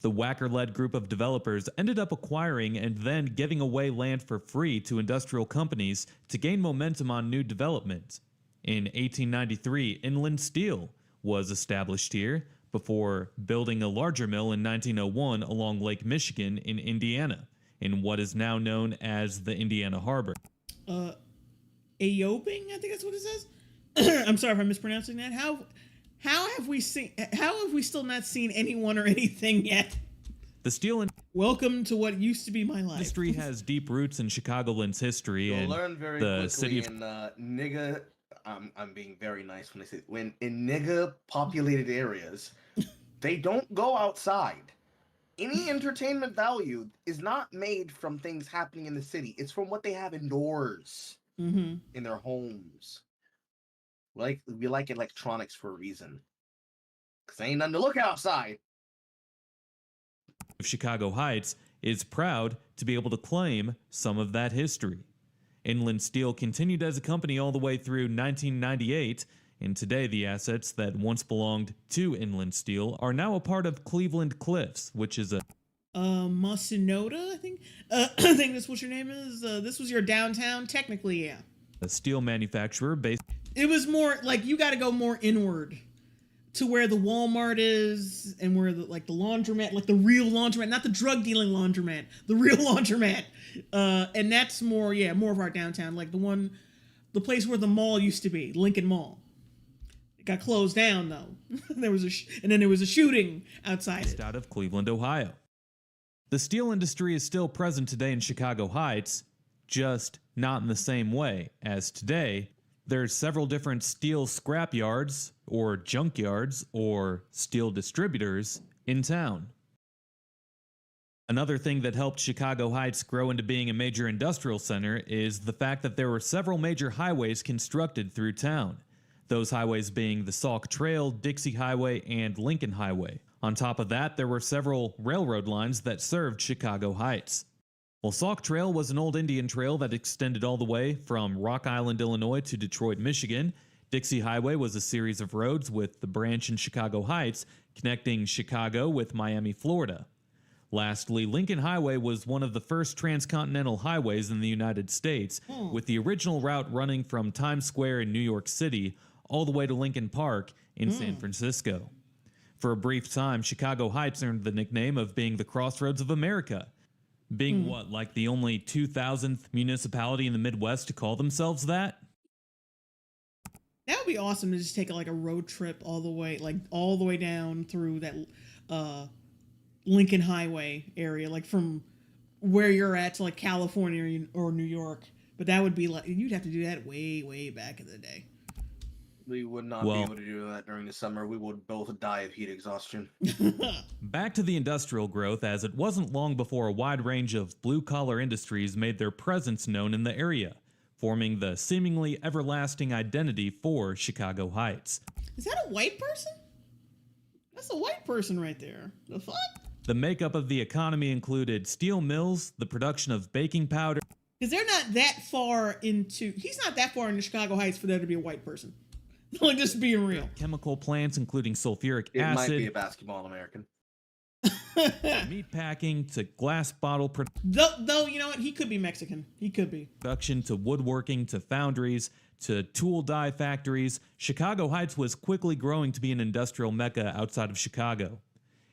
The Wacker-led group of developers ended up acquiring and then giving away land for free to industrial companies to gain momentum on new development. In 1893, Inland Steel was established here before building a larger mill in 1901 along Lake Michigan in Indiana, in what is now known as the Indiana Harbor. Ayoping, I think that's what it says. I'm sorry if I'm mispronouncing that. How have we still not seen anyone or anything yet? The steel Welcome to what used to be my life. industry has deep roots in Chicagoland's history. You'll and learn very the quickly city of in nigga. I'm being very nice when I say when in nigga populated areas, they don't go outside. Any entertainment value is not made from things happening in the city. It's from what they have indoors in their homes. Like we like electronics for a reason, cause ain't nothing to look outside. Chicago Heights is proud to be able to claim some of that history. Inland Steel continued as a company all the way through 1998, and today the assets that once belonged to Inland Steel are now a part of Cleveland Cliffs, which is a Masinoda, I think. I think that's what your name is. This was your downtown, technically, yeah. a steel manufacturer based. It was more like you got to go more inward to where the Walmart is and where the laundromat, like the real laundromat, not the drug dealing laundromat, the real laundromat. And that's more of our downtown, like the place where the mall used to be, Lincoln Mall. It got closed down though. There was and then there was a shooting outside it. Out of Cleveland, Ohio. The steel industry is still present today in Chicago Heights, just not in the same way as today. There's several different steel scrap yards, or junkyards, or steel distributors in town. Another thing that helped Chicago Heights grow into being a major industrial center is the fact that there were several major highways constructed through town. Those highways being the Sauk Trail, Dixie Highway, and Lincoln Highway. On top of that, there were several railroad lines that served Chicago Heights. Well, Sauk Trail was an old Indian trail that extended all the way from Rock Island, Illinois to Detroit, Michigan. Dixie Highway was a series of roads with the branch in Chicago Heights connecting Chicago with Miami, Florida. Lastly, Lincoln Highway was one of the first transcontinental highways in the United States, with the original route running from Times Square in New York City all the way to Lincoln Park in San Francisco. For a brief time, Chicago Heights earned the nickname of being the Crossroads of America. Being what, like the only 2,000th municipality in the Midwest to call themselves that? That would be awesome to just take like a road trip all the way down through that Lincoln Highway area, like from where you're at to like California or New York. But that would be like, you'd have to do that way, way back in the day. We would not be able to do that during the summer. We would both die of heat exhaustion. Back to the industrial growth, as it wasn't long before a wide range of blue-collar industries made their presence known in the area, forming the seemingly everlasting identity for Chicago Heights. Is that a white person? That's a white person right there. The fuck? The makeup of the economy included steel mills, the production of baking powder. Because they're not that far into, he's not that far into Chicago Heights for there to be a white person. Like, just being real. Chemical plants including sulfuric It acid. might be a basketball American. Meat packing to glass bottle Though, you know what? He could be Mexican. He could be. production to woodworking to foundries to tool dye factories. Chicago Heights was quickly growing to be an industrial mecca outside of Chicago.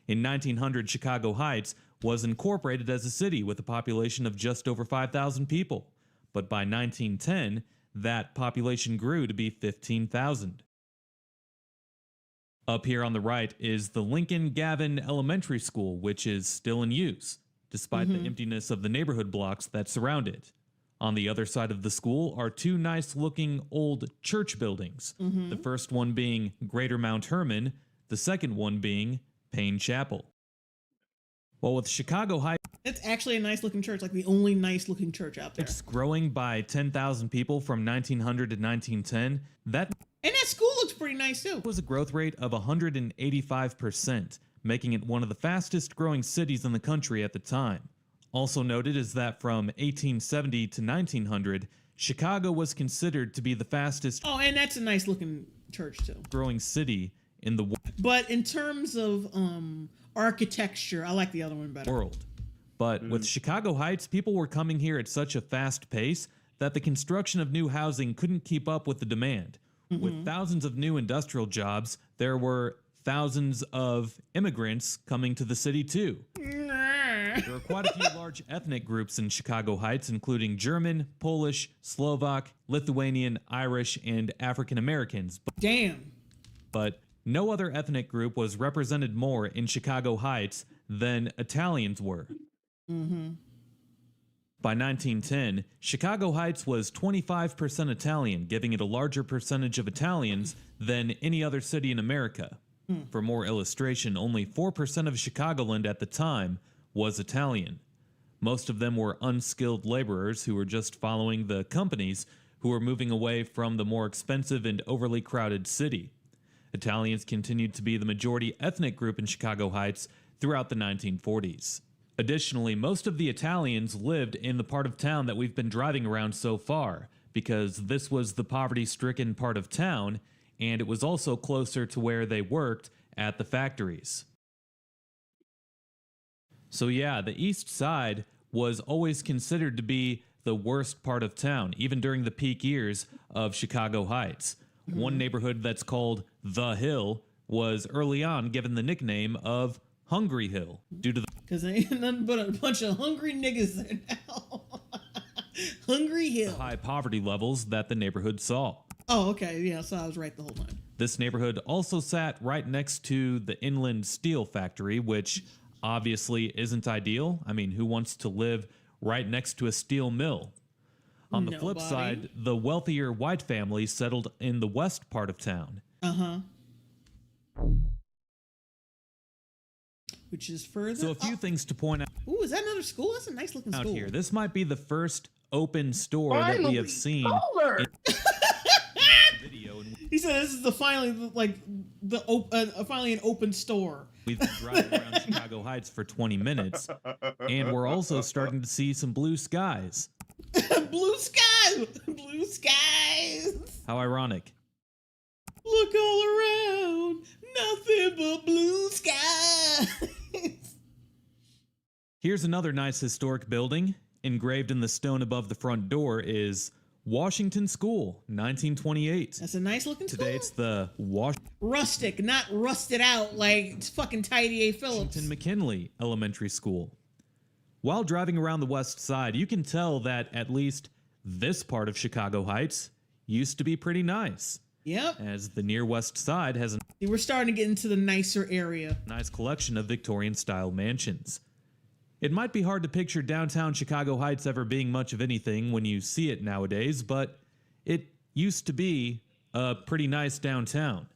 In 1900, Chicago Heights was incorporated as a city with a population of just over 5,000 people. But by 1910, that population grew to be 15,000. Up here on the right is the Lincoln Gavin Elementary School, which is still in use, despite the emptiness of the neighborhood blocks that surround it. On the other side of the school are two nice-looking old church buildings, the first one being Greater Mount Hermon, the second one being Payne Chapel. Well, with Chicago Heights It's actually a nice looking church, like the only nice looking church out there. growing by 10,000 people from 1900 to 1910, that And that school looks pretty nice too. was a growth rate of 185%, making it one of the fastest growing cities in the country at the time. Also noted is that from 1870 to 1900, Chicago was considered to be the fastest Oh, and that's a nice looking church too. growing city in the But in terms of architecture, I like the other one better. world. But with Chicago Heights, people were coming here at such a fast pace that the construction of new housing couldn't keep up with the demand. With thousands of new industrial jobs, there were thousands of immigrants coming to the city too. There are quite a few large ethnic groups in Chicago Heights, including German, Polish, Slovak, Lithuanian, Irish, and African Americans. Damn. But no other ethnic group was represented more in Chicago Heights than Italians were. By 1910, Chicago Heights was 25% Italian, giving it a larger percentage of Italians than any other city in America. For more illustration, only 4% of Chicagoland at the time was Italian. Most of them were unskilled laborers who were just following the companies who were moving away from the more expensive and overly crowded city. Italians continued to be the majority ethnic group in Chicago Heights throughout the 1940s. Additionally, most of the Italians lived in the part of town that we've been driving around so far, because this was the poverty-stricken part of town, and it was also closer to where they worked at the factories. So yeah, the east side was always considered to be the worst part of town, even during the peak years of Chicago Heights. One neighborhood that's called The Hill was early on given the nickname of Hungry Hill due to the Because ain't nothing but a bunch of hungry niggas there now. Hungry Hill. high poverty levels that the neighborhood saw. Oh, okay. Yeah, so I was right the whole time. This neighborhood also sat right next to the Inland Steel Factory, which obviously isn't ideal. I mean, who wants to live right next to a steel mill? On the flip Nobody. side, the wealthier white families settled in the west part of town. Which is further. So a few things to point out Ooh, is that another school? That's a nice looking school. here. This might be the first open store that we have seen Taller! in the video. And He said this is finally an open store. we've been driving around Chicago Heights for 20 minutes, and we're also starting to see some blue skies. Blue skies! Blue skies! How ironic. Look all around, nothing but blue skies. Here's another nice historic building. Engraved in the stone above the front door is Washington School, 1928. That's a nice looking school. Today it's the Rustic, not rusted out like it's fucking Tidy A. Phillips. Washington McKinley Elementary School. While driving around the west side, you can tell that at least this part of Chicago Heights used to be pretty nice, Yep. as the near west side has a We're starting to get into the nicer area. nice collection of Victorian-style mansions. It might be hard to picture downtown Chicago Heights ever being much of anything when you see it nowadays, but it used to be a pretty nice downtown.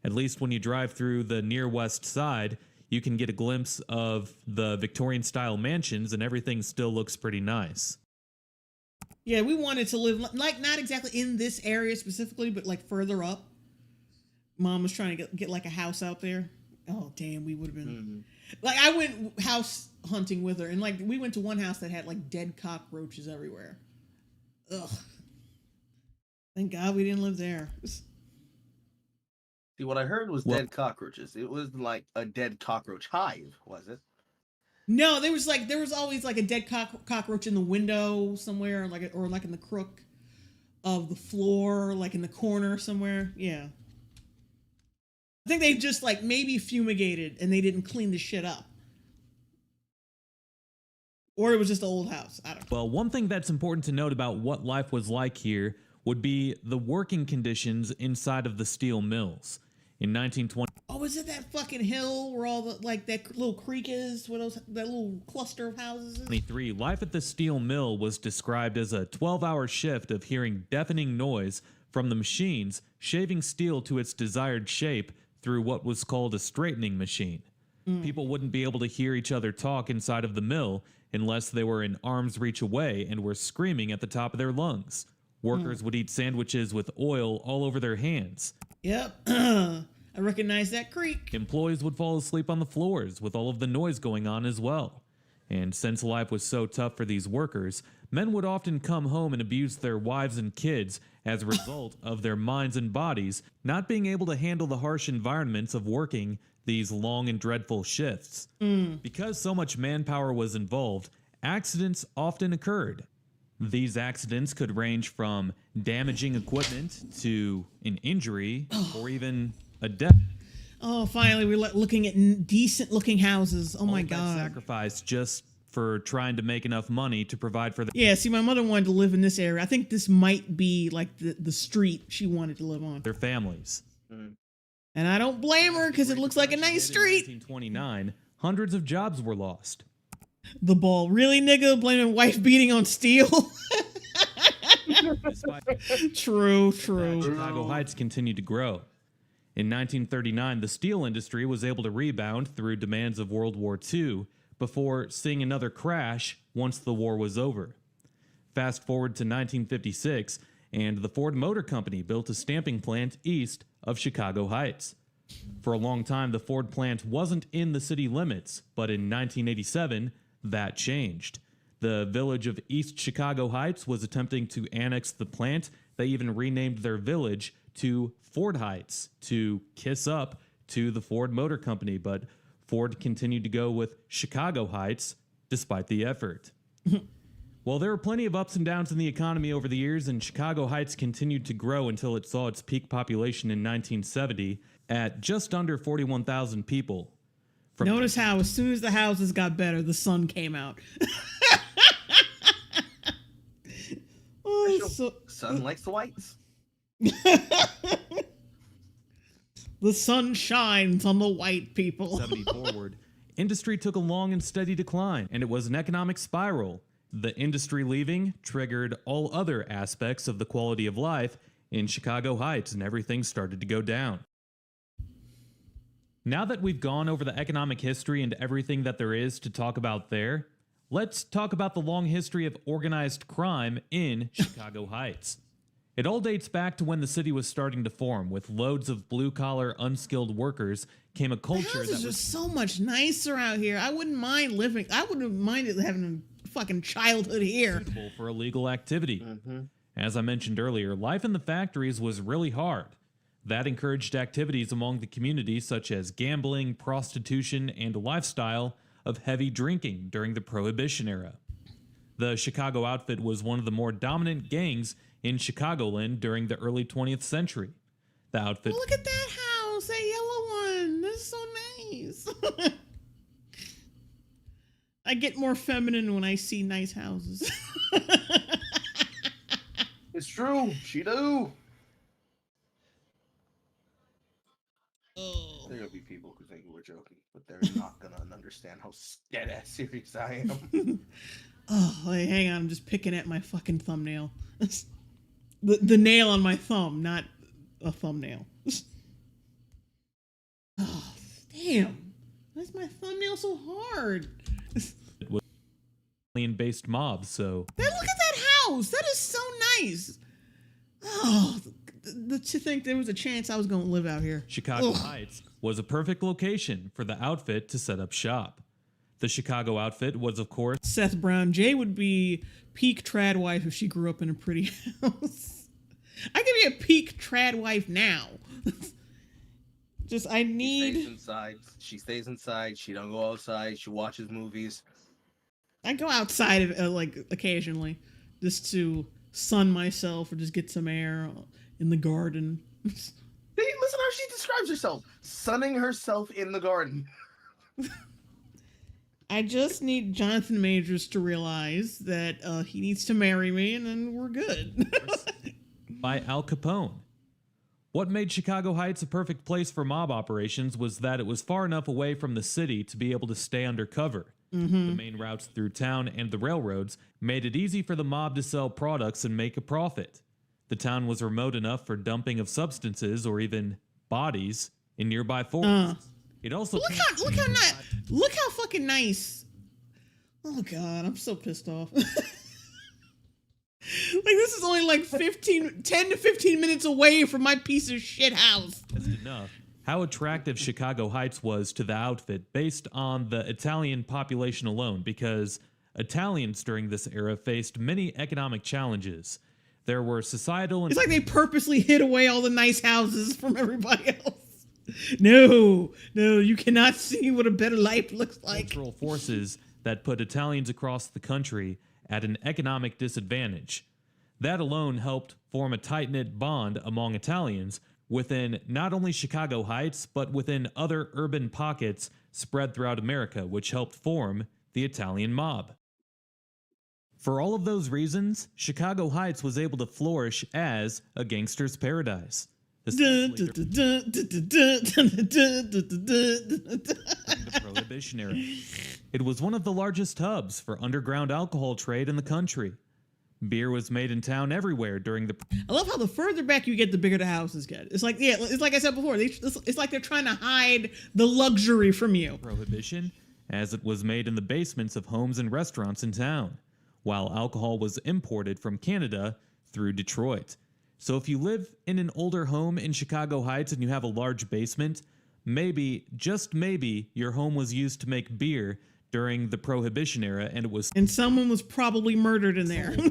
At least when you drive through the near west side, you can get a glimpse of the Victorian-style mansions, and everything still looks pretty nice. Yeah, we wanted to live like not exactly in this area specifically, but like further up. Mom was trying to get like a house out there. Oh damn, we would have been like I went house hunting with her, and like we went to one house that had like dead cockroaches everywhere. Ugh. Thank God we didn't live there. See, what I heard was dead cockroaches. It was like a dead cockroach hive, was it? No, there was always like a dead cockroach in the window somewhere, or like in the crook of the floor, like in the corner somewhere. Yeah. I think they just like maybe fumigated and they didn't clean the shit up. Or it was just an old house. I don't know. Well, one thing that's important to note about what life was like here would be the working conditions inside of the steel mills. In 1920, Oh, is it that fucking hill where all the like that little creek is? That little cluster of houses is? life at the steel mill was described as a 12-hour shift of hearing deafening noise from the machines shaving steel to its desired shape through what was called a straightening machine. People wouldn't be able to hear each other talk inside of the mill unless they were an arm's reach away and were screaming at the top of their lungs. Workers would eat sandwiches with oil all over their hands. Yep. I recognize that creek. Employees would fall asleep on the floors with all of the noise going on as well. And since life was so tough for these workers, men would often come home and abuse their wives and kids as a result of their minds and bodies not being able to handle the harsh environments of working these long and dreadful shifts. Because so much manpower was involved, accidents often occurred. These accidents could range from damaging equipment to an injury or even a death. Oh, finally, we're looking at decent-looking houses. Oh, my All that God. sacrifice just for trying to make enough money to provide for Yeah, see, my mother wanted to live in this area. I think this might be like the street she wanted to live on. their families. And I don't blame her because it looks like a nice street. In 1929, hundreds of jobs were lost. The ball. Really, nigga? Blaming wife beating on steel? Despite True. Chicago Heights continued to grow. In 1939, the steel industry was able to rebound through demands of World War II before seeing another crash once the war was over. Fast forward to 1956, and the Ford Motor Company built a stamping plant east of Chicago Heights. For a long time, the Ford plant wasn't in the city limits, but in 1987, that changed. The village of East Chicago Heights was attempting to annex the plant. They even renamed their village to Ford Heights to kiss up to the Ford Motor Company, but Ford continued to go with Chicago Heights despite the effort. Well, there were plenty of ups and downs in the economy over the years, and Chicago Heights continued to grow until it saw its peak population in 1970 at just under 41,000 people. Notice how as soon as the houses got better, the sun came out. Sun likes the whites. The sun shines on the white people. 70 forward, industry took a long and steady decline, and it was an economic spiral. The industry leaving triggered all other aspects of the quality of life in Chicago Heights, and everything started to go down. Now that we've gone over the economic history and everything that there is to talk about there, let's talk about the long history of organized crime in Chicago Heights. It all dates back to when the city was starting to form. With loads of blue-collar, unskilled workers came a The culture houses that are was so much nicer out here. I wouldn't mind living. I wouldn't mind having a fucking childhood here. suitable for illegal activity. Mm-hmm. As I mentioned earlier, life in the factories was really hard. That encouraged activities among the community such as gambling, prostitution, and a lifestyle of heavy drinking during the Prohibition era. The Chicago Outfit was one of the more dominant gangs in Chicagoland during the early 20th century. The Outfit Look at that house, that yellow one. That's so nice. I get more feminine when I see nice houses. It's true. She do. Oh. There gonna be people who think we're joking, but they're not gonna understand how dead-ass serious I am. Oh, wait, hang on. I'm just picking at my fucking thumbnail. The nail on my thumb, not a thumbnail. Oh, damn. Why is my thumbnail so hard? was alien-based mob, so Look at that house. That is so nice. Oh, to think there was a chance I was going to live out here. Chicago Ugh. Heights was a perfect location for the Outfit to set up shop. The Chicago Outfit was, of course, Seth Brown. Jay would be peak trad wife if she grew up in a pretty house. I could be a peak trad wife now. Just I She stays need. inside. She stays inside. She don't go outside. She watches movies. I go outside like occasionally, just to sun myself or just get some air in the garden. See, listen how she describes herself. Sunning herself in the garden. I just need Jonathan Majors to realize that he needs to marry me, and then we're good. by Al Capone. What made Chicago Heights a perfect place for mob operations was that it was far enough away from the city to be able to stay undercover. Mm-hmm. The main routes through town and the railroads made it easy for the mob to sell products and make a profit. The town was remote enough for dumping of substances or even bodies in nearby forests. It also Look how nice. Look how fucking nice. Oh god, I'm so pissed off. Like this is only like 10 to 15 minutes away from my piece of shit house. That's enough. How attractive Chicago Heights was to the Outfit based on the Italian population alone, because Italians during this era faced many economic challenges. There were societal and It's like they purposely hid away all the nice houses from everybody else. No, you cannot see what a better life looks like. cultural forces that put Italians across the country at an economic disadvantage. That alone helped form a tight-knit bond among Italians within not only Chicago Heights, but within other urban pockets spread throughout America, which helped form the Italian mob. For all of those reasons, Chicago Heights was able to flourish as a gangster's paradise. Especially during the Prohibition era. It was one of the largest hubs for underground alcohol trade in the country. Beer was made in town everywhere during the I love how the further back you get, the bigger the houses get. It's like, yeah, it's like I said before. It's like they're trying to hide the luxury from you. Prohibition, as it was made in the basements of homes and restaurants in town, while alcohol was imported from Canada through Detroit. So if you live in an older home in Chicago Heights and you have a large basement, maybe, just maybe, your home was used to make beer during the Prohibition era, and it was And someone was probably murdered in there. from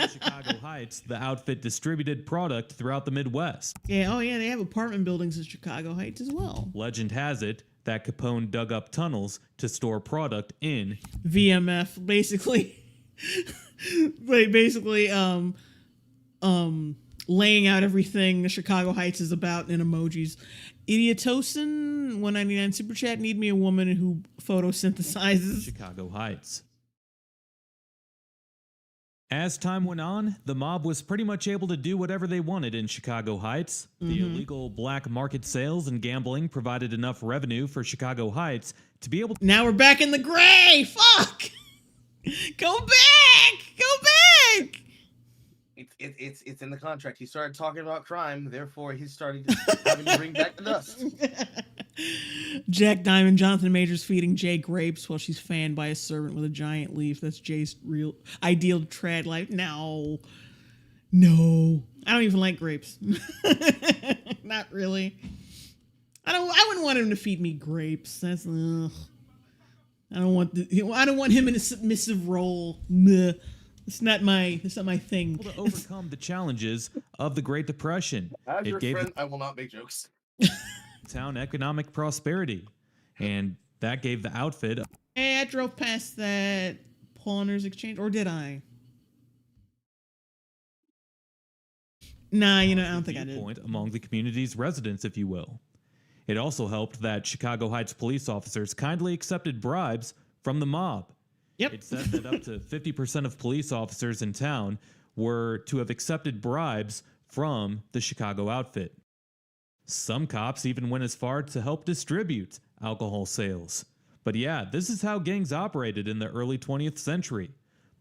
Chicago Heights. The Outfit distributed product throughout the Midwest. Yeah, oh yeah, they have apartment buildings in Chicago Heights as well. Legend has it that Capone dug up tunnels to store product in VMF, basically. Like basically, laying out everything the Chicago Heights is about in emojis. Idiotocin, 199 super chat. Need me a woman who photosynthesizes. Chicago Heights. As time went on, the mob was pretty much able to do whatever they wanted in Chicago Heights. The illegal black market sales and gambling provided enough revenue for Chicago Heights to be able to Now we're back in the gray. Fuck. Go back. Go back. It's in the contract. He started talking about crime, therefore he started having to bring back the dust. Jack Diamond, Jonathan Majors feeding Jay grapes while she's fanned by a servant with a giant leaf. That's Jay's real ideal trad life. No. I don't even like grapes. Not really. I wouldn't want him to feed me grapes. That's ugh. I don't want him in a submissive role. Meh. It's not my thing. To overcome the challenges of the Great Depression. As your It gave friend, I will not make jokes. the town economic prosperity, and that gave the outfit Hey, I drove past that Pawners Exchange, or did I? Nah, I don't think I did. viewpoint among the community's residents, if you will. It also helped that Chicago Heights police officers kindly accepted bribes from the mob. Yep. It said that up to 50% of police officers in town were to have accepted bribes from the Chicago outfit. Some cops even went as far to help distribute alcohol sales. But yeah, this is how gangs operated in the early 20th century.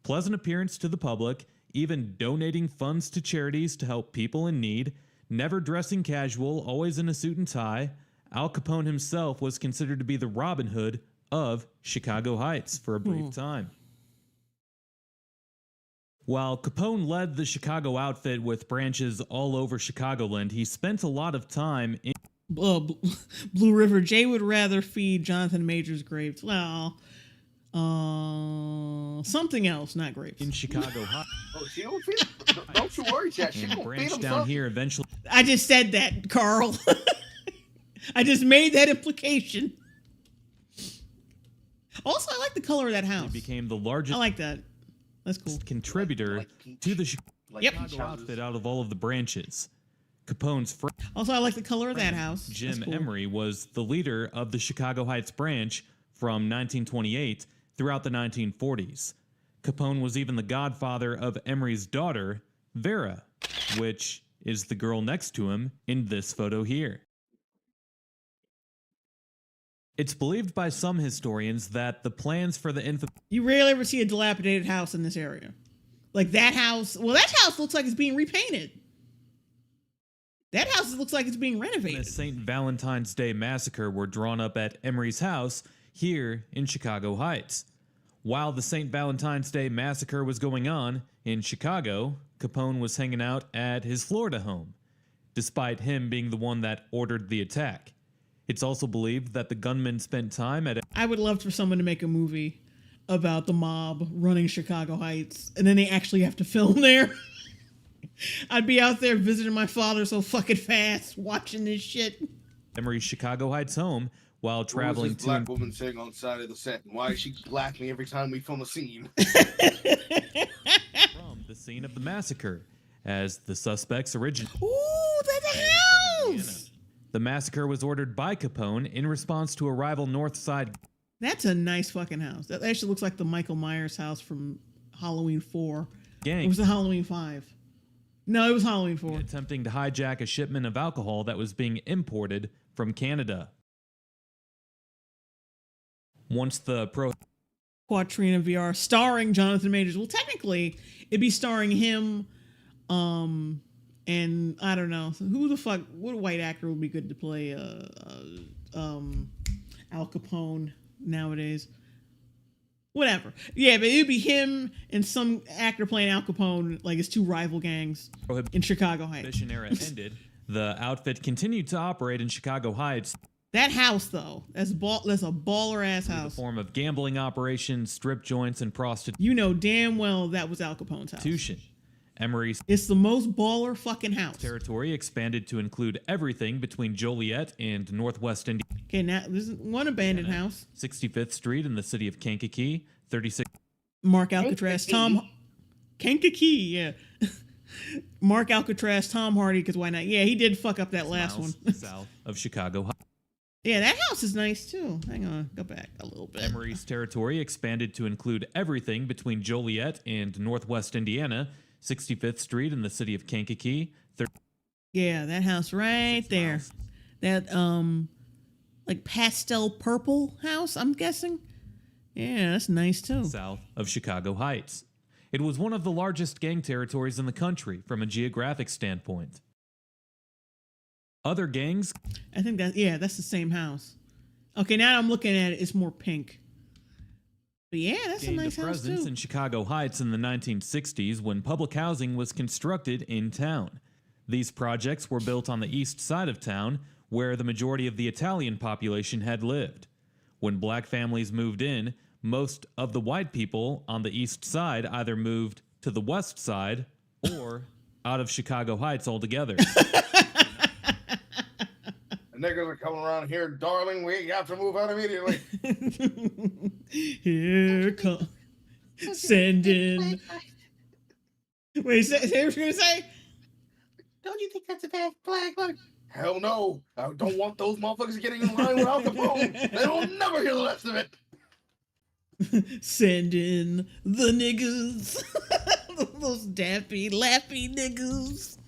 Pleasant appearance to the public, even donating funds to charities to help people in need, never dressing casual, always in a suit and tie. Al Capone himself was considered to be the Robin Hood of Chicago Heights for a brief time. While Capone led the Chicago outfit with branches all over Chicagoland, he spent a lot of time in Blue River. Jay would rather feed Jonathan Majors grapes. Well, something else, not grapes. Chicago Heights. Oh, she don't feed. Don't you worry, Jack. She And gonna feed branched him down something. here eventually. I just said that, Carl. I just made that implication. Also, I like the color of that house. Became the largest I like that. That's cool. contributor Like peach. to the Like Yep. peach Chicago houses. outfit out of all of the branches. Capone's friend, Also, I like the color of that house. Jim That's cool. Emery, was the leader of the Chicago Heights branch from 1928 throughout the 1940s. Capone was even the godfather of Emery's daughter, Vera, which is the girl next to him in this photo here. It's believed by some historians that the plans for the infamous You rarely ever see a dilapidated house in this area. Like that house. Well, that house looks like it's being repainted. That house looks like it's being renovated. St. Valentine's Day massacre were drawn up at Emery's house here in Chicago Heights. While the St. Valentine's Day massacre was going on in Chicago, Capone was hanging out at his Florida home, despite him being the one that ordered the attack. It's also believed that the gunman spent time at I would love for someone to make a movie about the mob running Chicago Heights, and then they actually have to film there. I'd be out there visiting my father so fucking fast, watching this shit. Emery's Chicago Heights home while traveling Who is this to black woman sitting on the side of the set? And why is she laughing every time we film a scene? from the scene of the massacre, as the suspects originated. Ooh, that's a house! The massacre was ordered by Capone in response to a rival North Side That's a nice fucking house. That actually looks like the Michael Myers house from Halloween 4. gang It was the Halloween 5. No, it was Halloween 4. attempting to hijack a shipment of alcohol that was being imported from Canada. Once the Quatrina VR starring Jonathan Majors. Well, technically, it'd be starring him, and I don't know who the fuck. What white actor would be good to play Al Capone nowadays? Whatever. Yeah, but it'd be him and some actor playing Al Capone, like his two rival gangs in Chicago Heights. Prohibition era ended, the outfit continued to operate in Chicago Heights That house, though, that's a baller ass in the house. form of gambling operations, strip joints, and You know damn well that was Al Capone's house. prostitution. Emery's It's the most baller fucking house. territory expanded to include everything between Joliet and Northwest Indiana. Okay, now this is one abandoned house. 65th Street in the city of Kankakee, 36 Mark Alcatraz, Kankakee? Kankakee, yeah. Mark Alcatraz, Tom Hardy, because why not? Yeah, he did fuck up that last one. miles south of Chicago Heights. Yeah, that house is nice too. Hang on, go back a little bit. Emery's territory expanded to include everything between Joliet and Northwest Indiana, 65th Street in the city of Kankakee, Yeah, that house right there. miles. That like pastel purple house, I'm guessing. Yeah, that's nice too. south of Chicago Heights. It was one of the largest gang territories in the country from a geographic standpoint. Other gangs I think that's the same house. Okay, now I'm looking at it, it's more pink. But yeah, that's a gained nice a house presence too. in Chicago Heights in the 1960s when public housing was constructed in town. These projects were built on the east side of town, where the majority of the Italian population had lived. When black families moved in, most of the white people on the east side either moved to the west side or out of Chicago Heights altogether. The niggas are coming around here, darling. We have to move out immediately. Here come send in. Wait, say what you're gonna say? Don't you think that's a bad flag? Look. Hell no. I don't want those motherfuckers getting in line without Capone. They will never hear the rest of it. Send in the niggas. Those dappy, lappy niggas.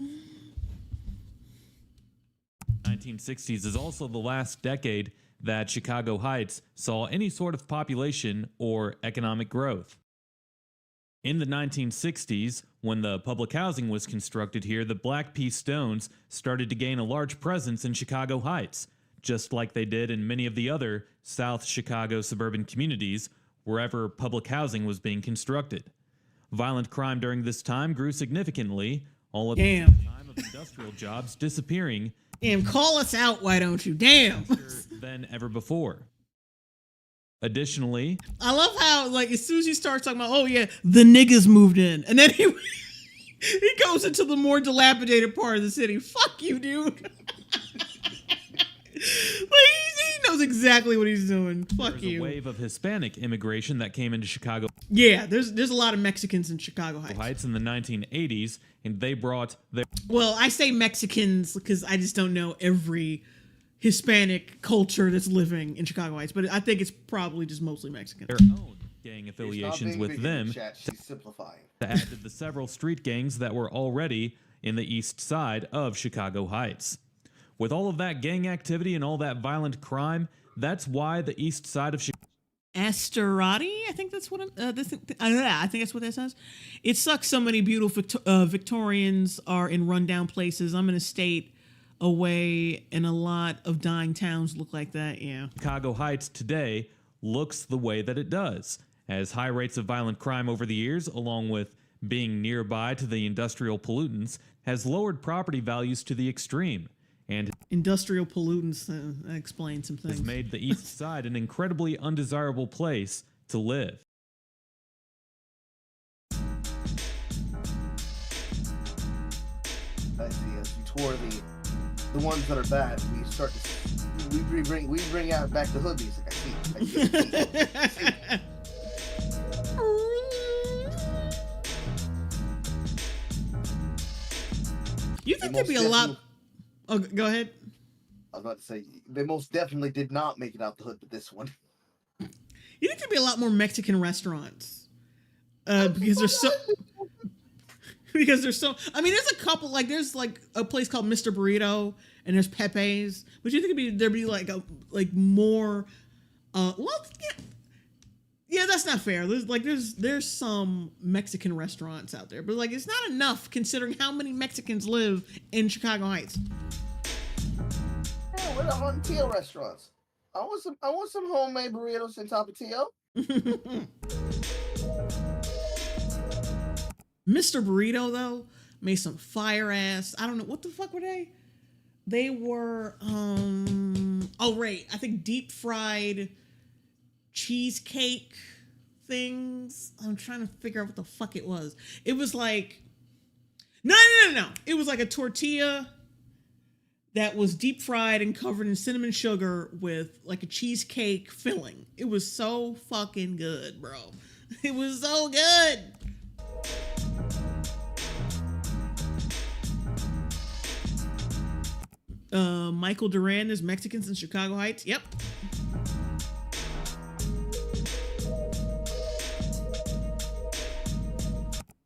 1960s is also the last decade that Chicago Heights saw any sort of population or economic growth. In the 1960s, when the public housing was constructed here, the Black Pea Stones started to gain a large presence in Chicago Heights, just like they did in many of the other South Chicago suburban communities wherever public housing was being constructed. Violent crime during this time grew significantly, all at the Damn. time of industrial jobs disappearing Damn, call us out, why don't you? Damn. faster than ever before. Additionally, I love how, like, as soon as you start talking about, oh yeah, the niggas moved in, and then he goes into the more dilapidated part of the city. Fuck you, dude. Like, he knows exactly what he's doing. Fuck there's you. a wave of Hispanic immigration that came into Chicago Yeah, there's a lot of Mexicans in Chicago Heights. Heights in the 1980s, and they brought their Well, I say Mexicans because I just don't know every Hispanic culture that's living in Chicago Heights, but I think it's probably just mostly Mexican. own gang affiliations Stop being with big in them the chat. She's simplifying. to add to the several street gangs that were already in the east side of Chicago Heights. With all of that gang activity and all that violent crime, that's why the east side of Chicago Asterati, I think that's what I think that's what that says. It sucks so many beautiful Victorians are in rundown places. I'm in a state away, and a lot of dying towns look like that. Yeah. Chicago Heights today looks the way that it does, as high rates of violent crime over the years, along with being nearby to the industrial pollutants, has lowered property values to the extreme, and Industrial pollutants that explain some things. has made the east side an incredibly undesirable place to live. I see. As we tour the ones that are bad, we start to we bring out back the hoodies. Like, I see. You think there'd be a lot? Oh, go ahead. I was about to say they most definitely did not make it out the hood with this one. You think there'd be a lot more Mexican restaurants? Because there's so. Because there's so. I mean, there's a couple. Like, there's like a place called Mr. Burrito, and there's Pepe's. But you think there'd be like more. Well, yeah, that's not fair. There's some Mexican restaurants out there, but like it's not enough considering how many Mexicans live in Chicago Heights. Yeah, we're the Huntillo restaurants. I want some homemade burritos in Tapatio. Mr. Burrito though made some fire ass. I don't know what the fuck were they. They were oh right, I think deep fried cheesecake things. I'm trying to figure out what the fuck it was. It was like no. It was like a tortilla that was deep fried and covered in cinnamon sugar with like a cheesecake filling. It was so fucking good, bro. It was so good. Michael Duran is Mexicans in Chicago Heights. Yep.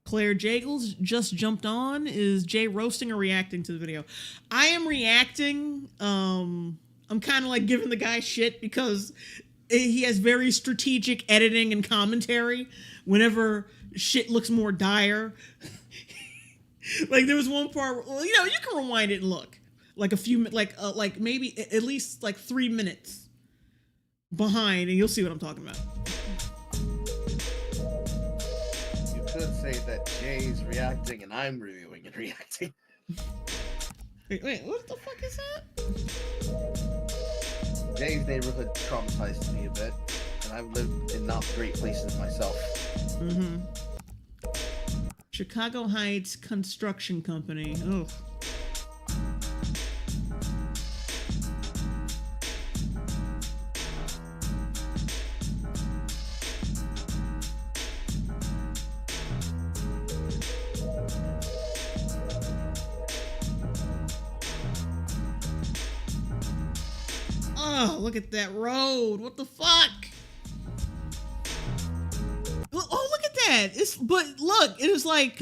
Claire Jagels just jumped on. Is Jay roasting or reacting to the video? I am reacting. I'm kind of like giving the guy shit because he has very strategic editing and commentary. Whenever shit looks more dire. Like there was one part, well, you know, you can rewind it and look like a few, like maybe at least like 3 minutes behind, and you'll see what I'm talking about. You could say that Jay's reacting and I'm reviewing and reacting. Wait, what the fuck is that? Jay's neighborhood traumatized me a bit, and I've lived in not great places myself. Mm-hmm. Chicago Heights Construction Company. Oh. Oh, look at that road. What the fuck? Oh, look at that. But look, it is like,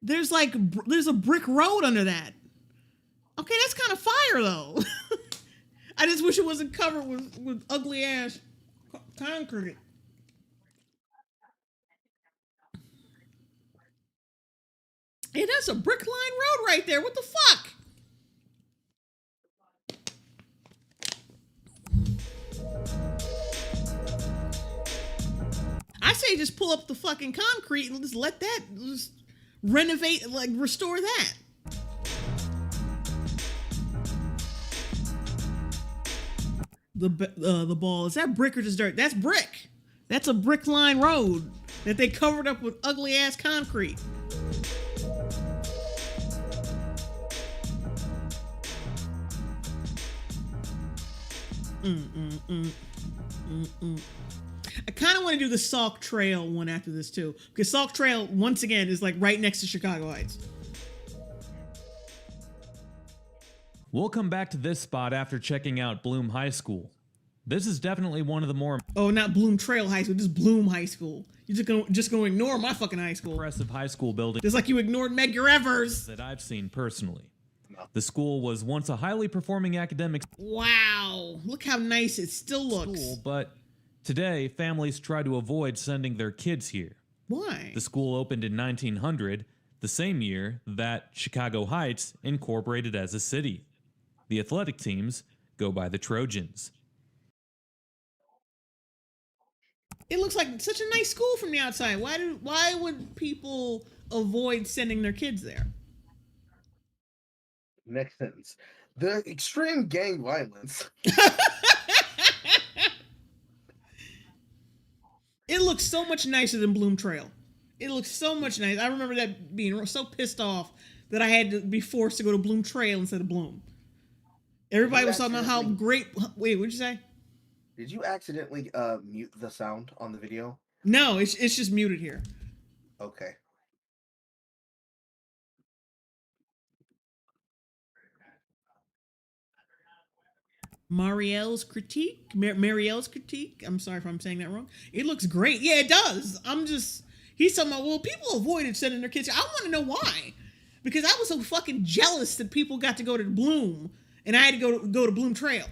there's a brick road under that. Okay, that's kind of fire though. I just wish it wasn't covered with ugly ass concrete. Hey, that's a brick line road right there. What the fuck? I say just pull up the fucking concrete and just let that just renovate, like restore that. The ball, is that brick or just dirt? That's brick. That's a brick line road that they covered up with ugly ass concrete. I kind of want to do the Sauk Trail one after this too, because Sauk Trail once again is like right next to Chicago Heights. We'll come back to this spot after checking out Bloom High School. This is definitely one of the more Oh, not Bloom Trail High School, just Bloom High School. You're just gonna ignore my fucking high school. impressive high school buildings Just like you ignored Medgar Evers. that I've seen personally. No. The school was once a highly performing academic Wow, look how nice it still looks. school, but today families try to avoid sending their kids here. Why? The school opened in 1900, the same year that Chicago Heights incorporated as a city. The athletic teams go by the Trojans. It looks like such a nice school from the outside. Why would people avoid sending their kids there? Next sentence. The extreme gang violence. It looks so much nicer than Bloom Trail. It looks so much nice. I remember that being so pissed off that I had to be forced to go to Bloom Trail instead of Bloom. Everybody was talking about how great. Wait, what'd you say? Did you accidentally mute the sound on the video? No, it's just muted here. Okay. Marielle's critique. I'm sorry if I'm saying that wrong. It looks great. Yeah, it does. He's talking about, well, people avoided sending their kids. I want to know why. Because I was so fucking jealous that people got to go to Bloom and I had to go to Bloom Trail.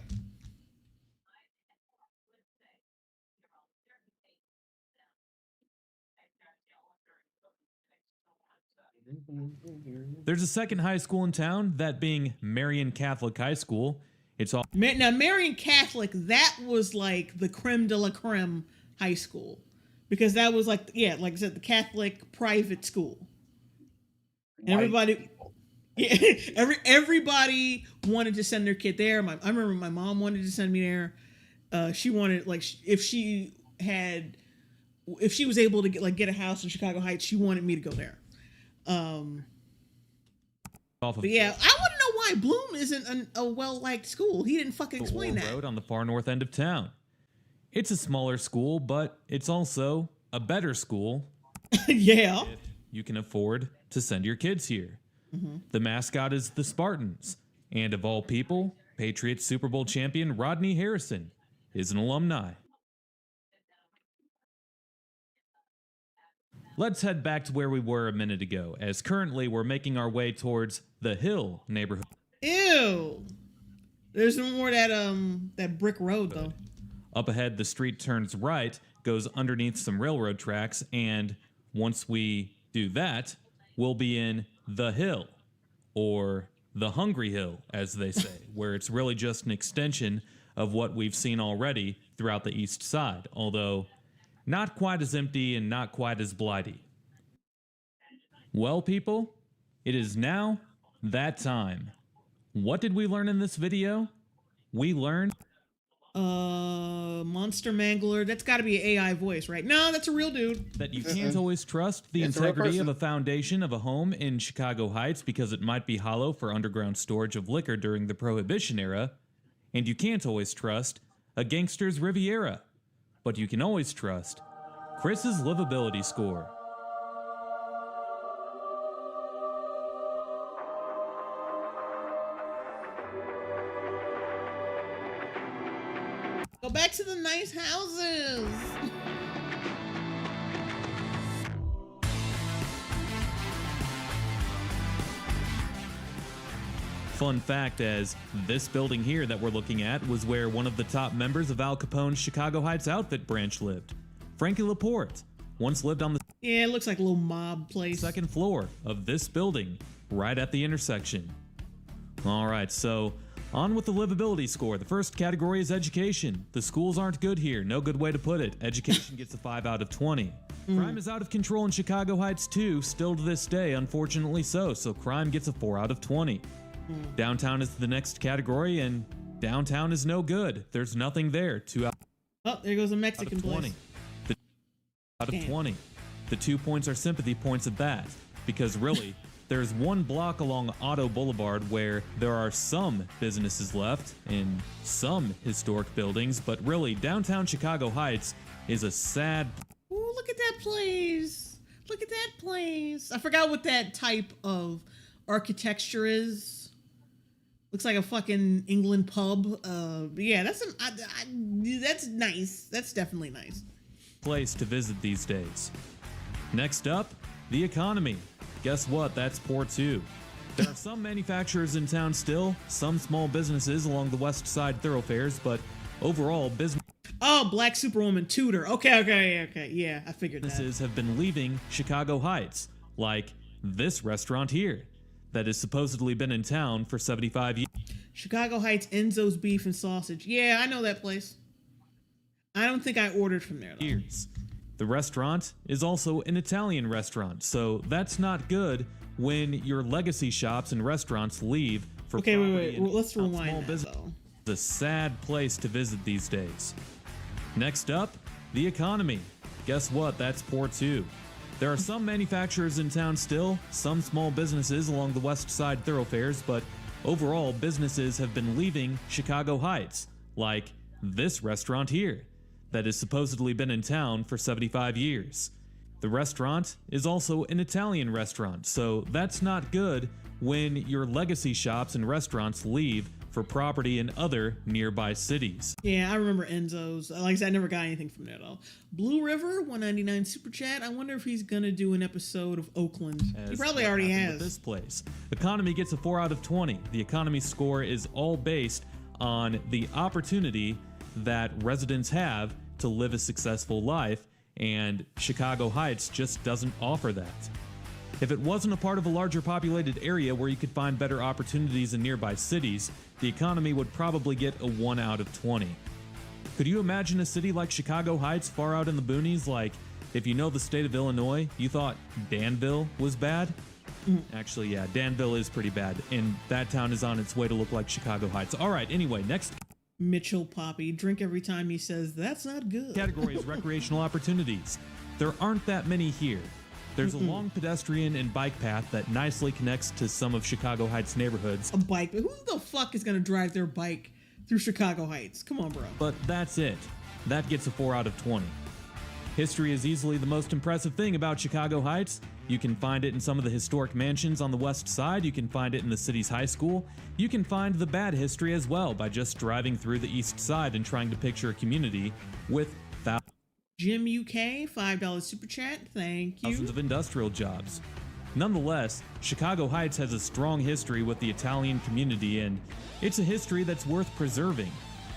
There's a second high school in town, that being Marian Catholic High School. It's all Now, Marian Catholic, that was like the creme de la creme high school. Because that was like I said, the Catholic private school. And everybody, yeah, everybody wanted to send their kid there. I remember my mom wanted to send me there. She wanted, like, if she was able to get a house in Chicago Heights, she wanted me to go there. off of But yeah, I want to know why Bloom isn't a well-liked school. He didn't fucking explain that. Road on the far north end of town. It's a smaller school, but it's also a better school. Yeah. If you can afford to send your kids here. The mascot is the Spartans, and of all people, Patriots Super Bowl champion Rodney Harrison is an alumni. Let's head back to where we were a minute ago, as currently we're making our way towards the Hill neighborhood. Ew. There's no more that brick road though. Up ahead, the street turns right goes underneath some railroad tracks, and once we do that, we'll be in the hill, or the Hungry Hill, as they say, where it's really just an extension of what we've seen already throughout the east side, although not quite as empty and not quite as blighty. Well, people, it is now that time. What did we learn in this video? We learned Monster Mangler. That's got to be an AI voice, right? No, that's a real dude. that you can't always trust the It's a real integrity of person. a foundation of a home in Chicago Heights because it might be hollow for underground storage of liquor during the Prohibition era, and you can't always trust a gangster's Riviera, but you can always trust Chris's livability score. Go back to the nice houses. Fun fact, as this building here that we're looking at was where one of the top members of Al Capone's Chicago Heights outfit branch lived. Frankie Laporte once lived on the Yeah, it looks like a little mob place. second floor of this building, right at the intersection. All right, so on with the livability score. The first category is education. The schools aren't good here. No good way to put it. Education gets a 5 out of 20. Crime is out of control in Chicago Heights too, still to this day, unfortunately so crime gets a 4 out of 20. Downtown is the next category, and downtown is no good. There's nothing there. 2 out Oh, there goes a of Mexican 20. place. The out of Damn. 20. The 2 points are sympathy points at that, because really, there's one block along Otto Boulevard where there are some businesses left and some historic buildings, but really, downtown Chicago Heights is a sad. Ooh, look at that place. Look at that place. I forgot what that type of architecture is. Looks like a fucking England pub. But yeah, that's that's nice. That's definitely nice. Place to visit these days. Next up, the economy. Guess what? That's poor too. There are some manufacturers in town still, some small businesses along the west side thoroughfares, but overall, Oh, Black Superwoman Tudor. Okay. Yeah, I figured that. businesses have been leaving Chicago Heights, like this restaurant here, that has supposedly been in town for 75 Chicago Heights Enzo's Beef and Sausage. Yeah, I know that place. I don't think I ordered from there though. years. The restaurant is also an Italian restaurant, so that's not good when your legacy shops and restaurants leave for Okay, property wait. and Well, let's small rewind that, business. though. It's a sad place to visit these days. Next up, the economy. Guess what? That's poor too. There are some manufacturers in town still, some small businesses along the west side thoroughfares, but overall, businesses have been leaving Chicago Heights, like this restaurant here, that has supposedly been in town for 75 years. The restaurant is also an Italian restaurant, so that's not good when your legacy shops and restaurants leave for property in other nearby cities. Yeah, I remember Enzo's. Like I said, I never got anything from there though. Blue River, 199 super chat. I wonder if he's gonna do an episode of Oakland. He As probably what already happened with has. this place. Economy gets a 4 out of 20. The economy score is all based on the opportunity that residents have to live a successful life, and Chicago Heights just doesn't offer that. If it wasn't a part of a larger populated area where you could find better opportunities in nearby cities, the economy would probably get a 1 out of 20. Could you imagine a city like Chicago Heights far out in the boonies? Like, if you know the state of Illinois, you thought Danville was bad? Actually, yeah, Danville is pretty bad, and that town is on its way to look like Chicago Heights. All right, anyway, next Mitchell Poppy. Drink every time he says that's not good. category is recreational opportunities. There aren't that many here. There's a long pedestrian and bike path that nicely connects to some of Chicago Heights neighborhoods, A bike. Who the fuck is gonna drive their bike through Chicago Heights? Come on, bro. but that's it. That gets a 4 out of 20. History is easily the most impressive thing about Chicago Heights. You can find it in some of the historic mansions on the west side. You can find it in the city's high school. You can find the bad history as well by just driving through the east side and trying to picture a community with Jim UK, $5 super chat. Thank you. thousands of industrial jobs. Nonetheless, Chicago Heights has a strong history with the Italian community, and it's a history that's worth preserving.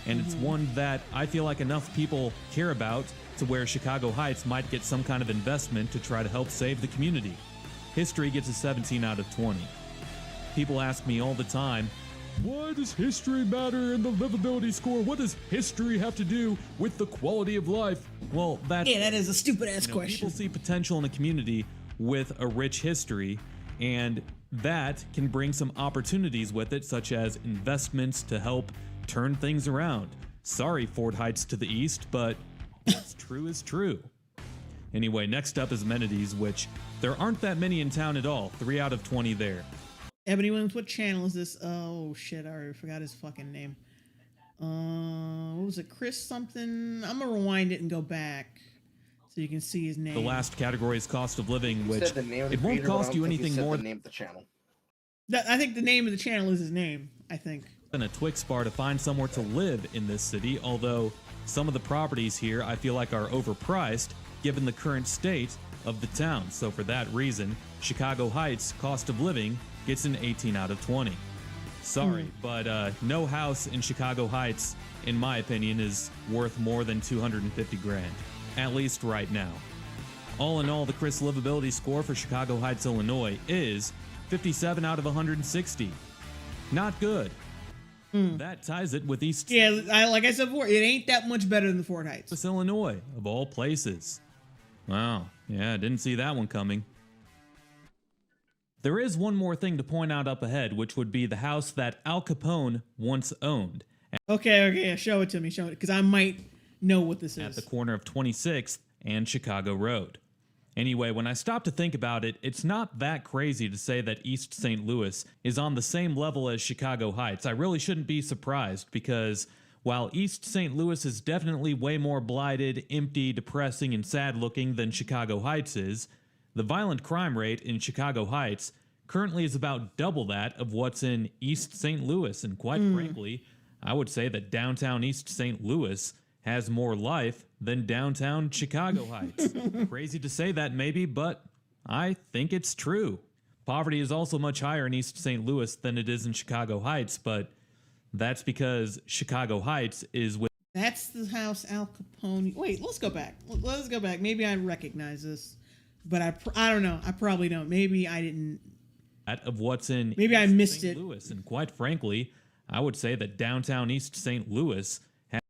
And it's one that I feel like enough people care about to where Chicago Heights might get some kind of investment to try to help save the community. History gets a 17 out of 20. People ask me all the time, why does history matter in the livability score? What does history have to do with the quality of life? Well, that is a stupid ass people question. see potential in a community with a rich history, and that can bring some opportunities with it, such as investments to help turn things around. Sorry, Ford Heights to the east, but what's true is true. Anyway, next up is amenities, which there aren't that many in town at all. 3 out of 20 there. Ebony Williams, what channel is this? Oh shit, I already forgot his fucking name. What was it? Chris something? I'm gonna rewind it and go back so you can see his name. The last category is cost of living, which Said the name of the it won't creator, but I cost don't you think he anything said more the name of the channel. I think the name of the channel is his name, I think. than a Twix bar to find somewhere to live in this city, although some of the properties here I feel like are overpriced given the current state of the town. So for that reason, Chicago Heights cost of living gets an 18 out of 20. Sorry, but no house in Chicago Heights, in my opinion, is worth more than 250 grand, at least right now. All in all, the Chris livability score for Chicago Heights, Illinois is 57 out of 160. Not good. That ties it with East Yeah, like I said before, it ain't that much better than the Fort Heights. Illinois, of all places. Wow, yeah, didn't see that one coming. There is one more thing to point out up ahead, which would be the house that Al Capone once owned Okay, show it to me, because I might know what this at is. the corner of 26th and Chicago Road. Anyway, when I stop to think about it, it's not that crazy to say that East St. Louis is on the same level as Chicago Heights. I really shouldn't be surprised because while East St. Louis is definitely way more blighted, empty, depressing, and sad looking than Chicago Heights is, the violent crime rate in Chicago Heights currently is about double that of what's in East St. Louis, and quite frankly, I would say that downtown East St. Louis has more life than downtown Chicago Heights. Crazy to say that maybe, but I think it's true. Poverty is also much higher in East St. Louis than it is in Chicago Heights, but that's because Chicago Heights is with That's the house Al Capone. Wait, let's go back. Let's go back. Maybe I recognize this, but I don't know. I probably don't. Maybe I didn't. of what's in Maybe I East missed St. it. Louis, and quite frankly, I would say that downtown East St. Louis has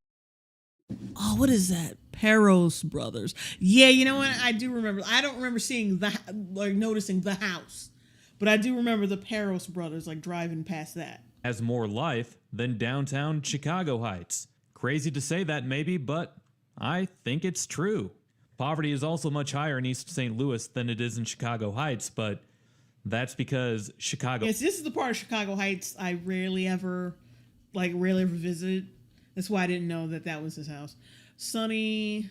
Oh, what is that? Peros Brothers. Yeah, you know what? I do remember. I don't remember seeing noticing the house, but I do remember the Peros Brothers, driving past that. more life than downtown Chicago Heights. Crazy to say that maybe, but I think it's true. Poverty is also much higher in East St. Louis than it is in Chicago Heights, but that's because Chicago Yes, this is the part of Chicago Heights I rarely ever visited. That's why I didn't know that was his house. Sunny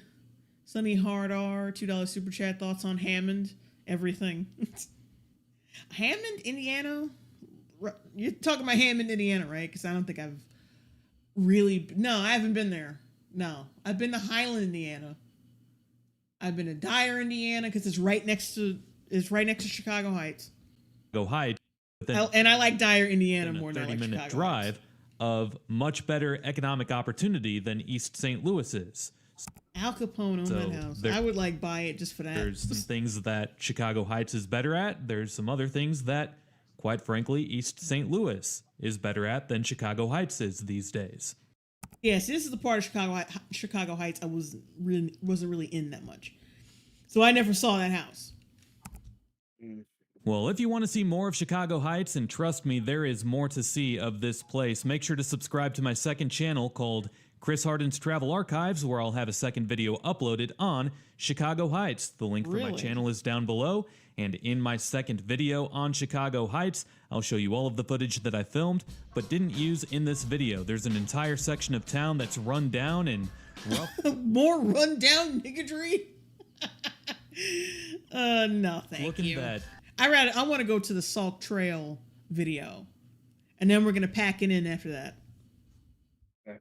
Hard R, $2 super chat. Thoughts on Hammond? Everything. Hammond, Indiana? You're talking about Hammond, Indiana, right? Because I don't think I've really... No, I haven't been there. No. I've been to Highland, Indiana. I've been to Dyer, Indiana, because it's right next to Chicago Heights. Heights, And I like Dyer, Indiana within more a than I like 30-minute Chicago drive Heights. of much better economic opportunity than East St. Louis is. Al Capone owned So that house. there- I would buy it just for that. There's some things that Chicago Heights is better at. There's some other things that, quite frankly, East St. Louis is better at than Chicago Heights is these days. Yes, this is the part of Chicago Heights I wasn't really in that much, so I never saw that house. Well, if you want to see more of Chicago Heights, and trust me, there is more to see of this place, make sure to subscribe to my second channel called Chris Hardin's Travel Archives, where I'll have a second video uploaded on Chicago Heights. The link for my Really? channel is down below, and in my second video on Chicago Heights, I'll show you all of the footage that I filmed, but didn't use in this video. There's an entire section of town that's run down and rough. More rundown niggardry. No, thank Looking you. bad. I want to go to the Sauk Trail video, and then we're gonna pack it in after that. Okay.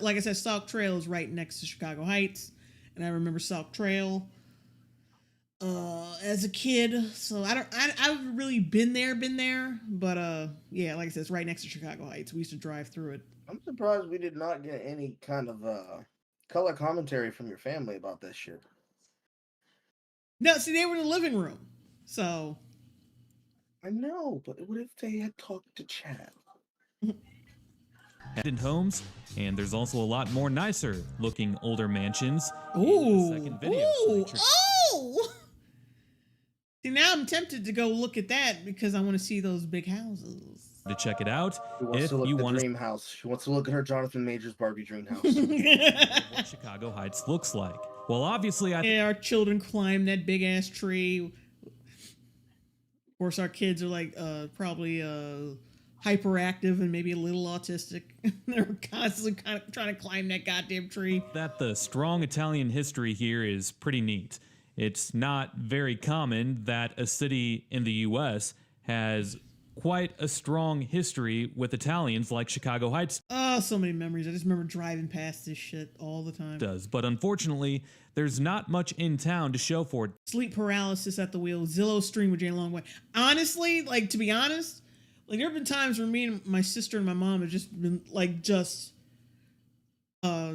Like I said, Sauk Trail is right next to Chicago Heights, and I remember Sauk Trail as a kid. So I've really been there, but yeah, like I said, it's right next to Chicago Heights. We used to drive through it. I'm surprised we did not get any kind of color commentary from your family about this shit. No, see, they were in the living room. So. I know, but what if they had talked to Chad? Abandoned homes, and there's also a lot more nicer looking older mansions. in the Ooh. second video. Ooh. Oh! See, now I'm tempted to go look at that because I want to see those big houses. To check it out, She wants if to look you at the want to dream house. She wants to look at her Jonathan Majors Barbie dream house. what Chicago Heights looks like. Well, obviously, Yeah, our children climb that big ass tree. Of course, our kids are like probably hyperactive and maybe a little autistic. They're constantly kind of trying to climb that goddamn tree. that the strong Italian history here is pretty neat. It's not very common that a city in the U.S. has quite a strong history with Italians like Chicago Heights Oh, so many memories. I just remember driving past this shit all the time. does. But unfortunately, there's not much in town to show for it. Sleep paralysis at the wheel. Zillow stream with Jane Longway. Honestly, like, to be honest, like, there have been times where me and my sister and my mom have just been like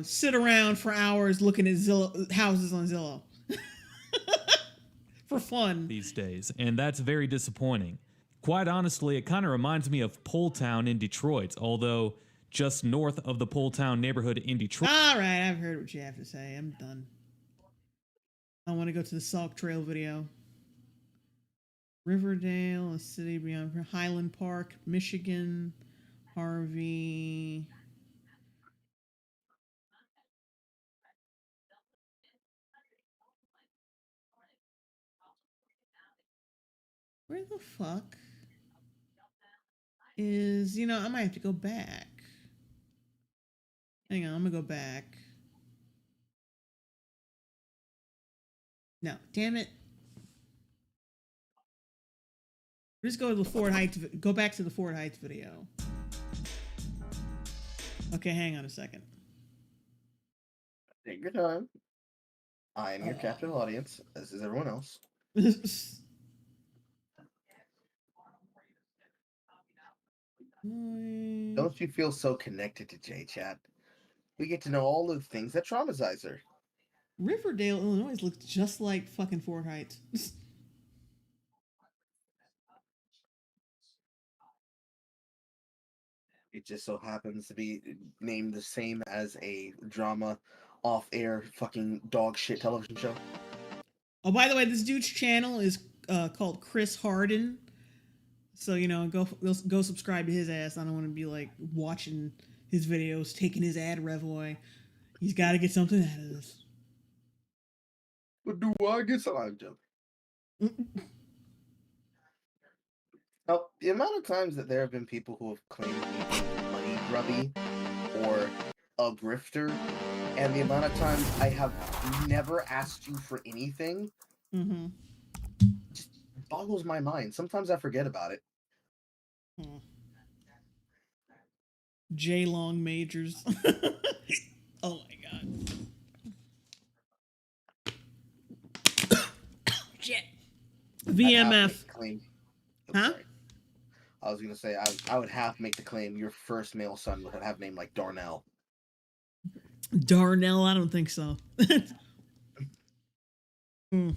sit around for hours looking at Zillow houses on Zillow for fun. These days, and that's very disappointing. Quite honestly, it kind of reminds me of Poletown in Detroit, although just north of the Poletown neighborhood in Detroit. All right, I've heard what you have to say. I'm done. I want to go to the Sauk Trail video. Riverdale, a city beyond Highland Park, Michigan, Harvey. Where the fuck is, I might have to go back. Hang on, I'm gonna go back. No, damn it. Just go to the Fort Heights, go back to the Fort Heights video. Okay, hang on a second. Take your time. I am your captive audience, as is everyone else. Don't you feel so connected to J-Chat? We get to know all the things that traumatize her. Riverdale, Illinois looks just like fucking Fort Heights. It just so happens to be named the same as a drama off-air fucking dog shit television show. Oh, by the way, this dude's channel is called Chris Harden. So, go subscribe to his ass. I don't want to be like watching his videos, taking his ad rev away. He's got to get something out of this. But do I get some? I'm joking. Now, the amount of times that there have been people who have claimed me being money grubby or a grifter, and the amount of times I have never asked you for anything, just boggles my mind. Sometimes I forget about it. J Long Majors. Oh my god. Shit. VMF. Huh? Sorry. I was gonna say I would have to make the claim your first male son would have a name like Darnell. Darnell? I don't think so. What's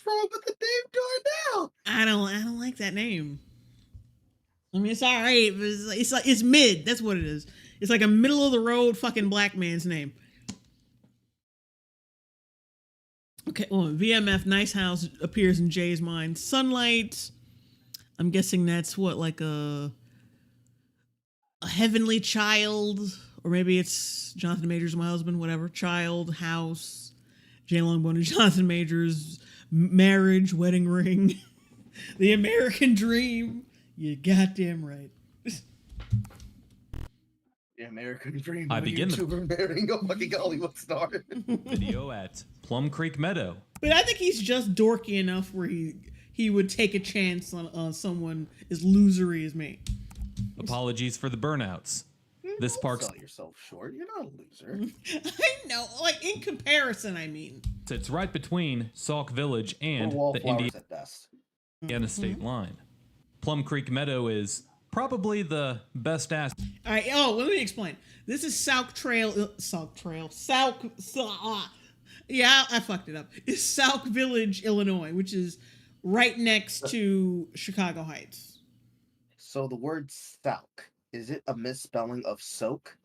wrong with the name Darnell? I don't like that name. I mean, it's all right, but it's mid. That's what it is. It's like a middle of the road fucking black man's name. Okay, well, VMF, nice house appears in Jay's mind. Sunlight. I'm guessing that's what, like a heavenly child, or maybe it's Jonathan Majors, my husband, whatever. Child, house, Jay Longbone and Jonathan Majors, marriage, wedding ring, the American dream. You goddamn right. The American dream. I of a begin the- YouTuber marrying a fucking Hollywood star. Video at Plum Creek Meadow. But I think he's just dorky enough where he would take a chance on someone as losery as me. Apologies for the burnouts. This Don't park sell yourself short. You're not a loser. I know, like in comparison, I mean. sits right between Sauk Village and Or the wallflowers at best. Indiana state line. Plum Creek Meadow is probably the best ass. All right. Oh, let me explain. This is Sauk Trail. Sauk Trail. Yeah, I fucked it up. It's Sauk Village, Illinois, which is right next to Chicago Heights. So the word Sauk, is it a misspelling of soak?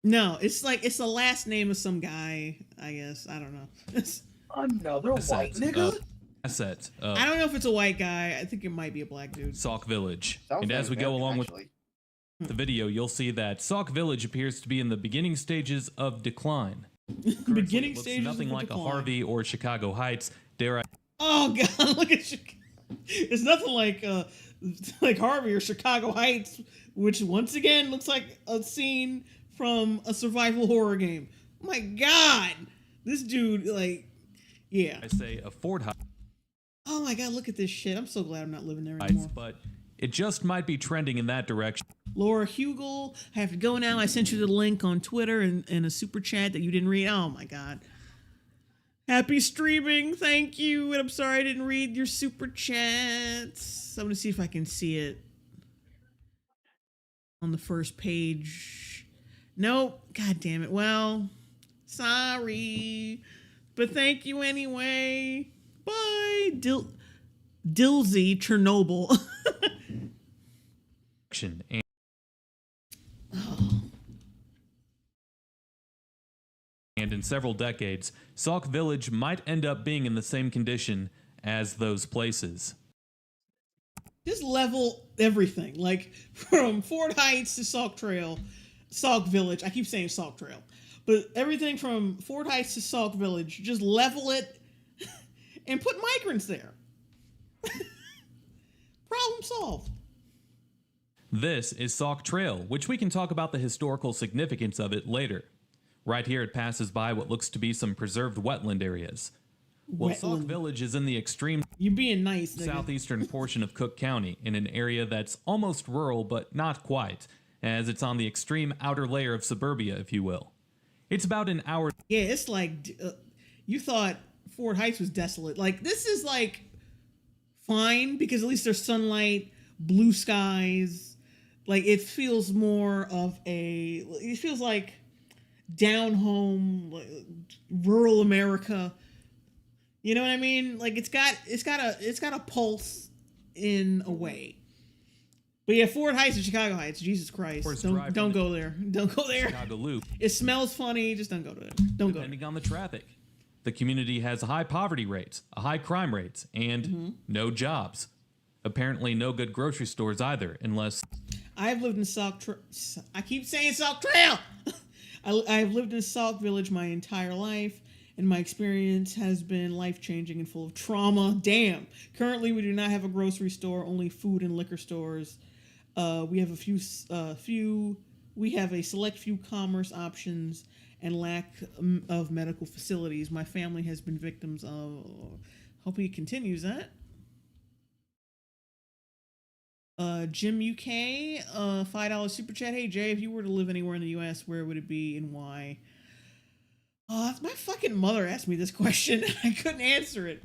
No, it's the last name of some guy. I guess I don't know. Another white nigga. Asset I don't know if it's a white guy. I think it might be a black dude. Sauk Village. Sounds And as we go American, along actually. with the video, you'll see that Sauk Village appears to be in the beginning stages of decline. Beginning It looks stages. nothing of like decline. a Harvey or Chicago Heights. Dare I Oh god, look at it's nothing like Harvey or Chicago Heights, which once again looks like a scene from a survival horror game. My god, this dude, like, yeah. say a Ford Heights, Oh my god, look at this shit. I'm so glad I'm not living there anymore. but it just might be trending in that direction. Laura Hugel, I have to go now. I sent you the link on Twitter and a super chat that you didn't read. Oh my god. Happy streaming, thank you. And I'm sorry I didn't read your super chats. I'm gonna see if I can see it on the first page. Nope. God damn it. Well, sorry. But thank you anyway. Bye. Dilsey Chernobyl. And Oh. And in several decades, Sauk Village might end up being in the same condition as those places. Just level everything, like from Ford Heights to Sauk Trail, Sauk Village. I keep saying Sauk Trail, but everything from Ford Heights to Sauk Village, just level it and put migrants there. Problem solved. This is Sauk Trail, which we can talk about the historical significance of it later. Right here, it passes by what looks to be some preserved wetland areas. Well, Sauk Wetland. Village is in the extreme You being nice, nigga. southeastern portion of Cook County, in an area that's almost rural but not quite, as it's on the extreme outer layer of suburbia, if you will. It's about an hour. Yeah, it's like you thought Ford Heights was desolate. Like, this is like fine because at least there's sunlight, blue skies. Like, it feels more of it feels like down home, like, rural America. You know what I mean? Like, it's got a pulse in a way. But yeah, Ford Heights and Chicago Heights, Jesus Christ. Horse Don't drive go from there. Don't go there. Chicago Loop, It smells funny, just don't go there. Don't go there. depending on the traffic. The community has high poverty rates, a high crime rates, and no jobs. Apparently no good grocery stores either, unless I've lived in I keep saying Sauk Trail. I've lived in Sauk Village my entire life, and my experience has been life-changing and full of trauma. Damn. Currently, we do not have a grocery store, only food and liquor stores. We have we have a select few commerce options and lack of medical facilities. My family has been victims of. Hope he continues that. Jim UK, $5 super chat. Hey Jay, if you were to live anywhere in the U.S., where would it be and why? My fucking mother asked me this question. I couldn't answer it.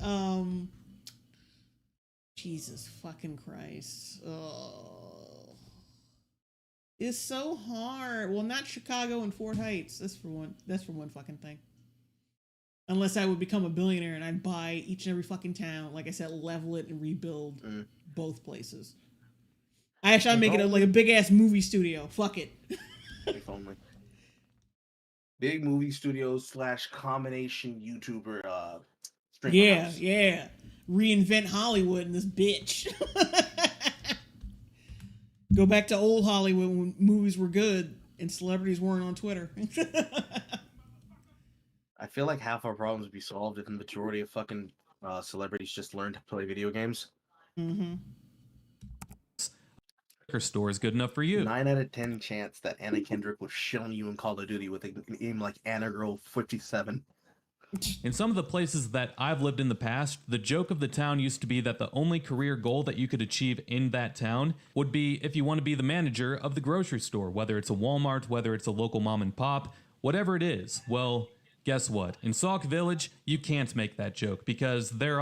Jesus fucking Christ. It's so hard. Well, not Chicago and Fort Heights. That's for one fucking thing. Unless I would become a billionaire and I'd buy each and every fucking town. Like I said, level it and rebuild both places. I'd make it like a big ass movie studio. Fuck it. If only. Big movie studios / combination YouTuber streamer Yeah, house. yeah. Reinvent Hollywood in this bitch. Go back to old Hollywood when movies were good and celebrities weren't on Twitter. I feel like half our problems would be solved if the majority of fucking celebrities just learned to play video games. Mm-hmm. liquor store is good enough for you. 9 out of 10 chance that Anna Kendrick was shilling you in Call of Duty with an aim like Anna Girl 57. In some of the places that I've lived in the past, the joke of the town used to be that the only career goal that you could achieve in that town would be if you want to be the manager of the grocery store, whether it's a Walmart, whether it's a local mom and pop, whatever it is. Well, guess what? In Sauk Village, you can't make that joke because they're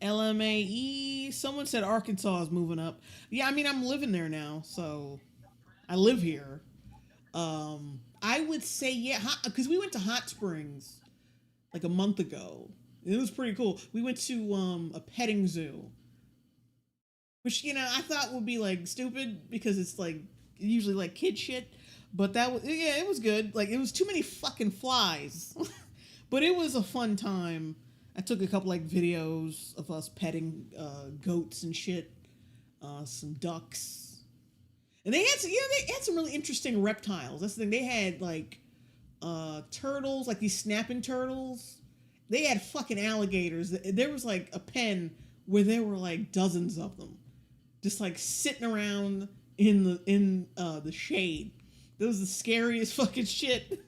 LMAE. Someone said Arkansas is moving up. Yeah, I mean, I'm living there now, so I live here. I would say, yeah, because we went to Hot Springs like a month ago. It was pretty cool. We went to a petting zoo, which, you know, I thought would be like stupid because it's like usually like kid shit. But that was, yeah, it was good. Like, it was too many fucking flies. But it was a fun time. I took a couple like videos of us petting goats and shit, some ducks, and they had some really interesting reptiles. That's the thing. They had like turtles, like these snapping turtles. They had fucking alligators. There was like a pen where there were like dozens of them, just like sitting around in the shade. That was the scariest fucking shit.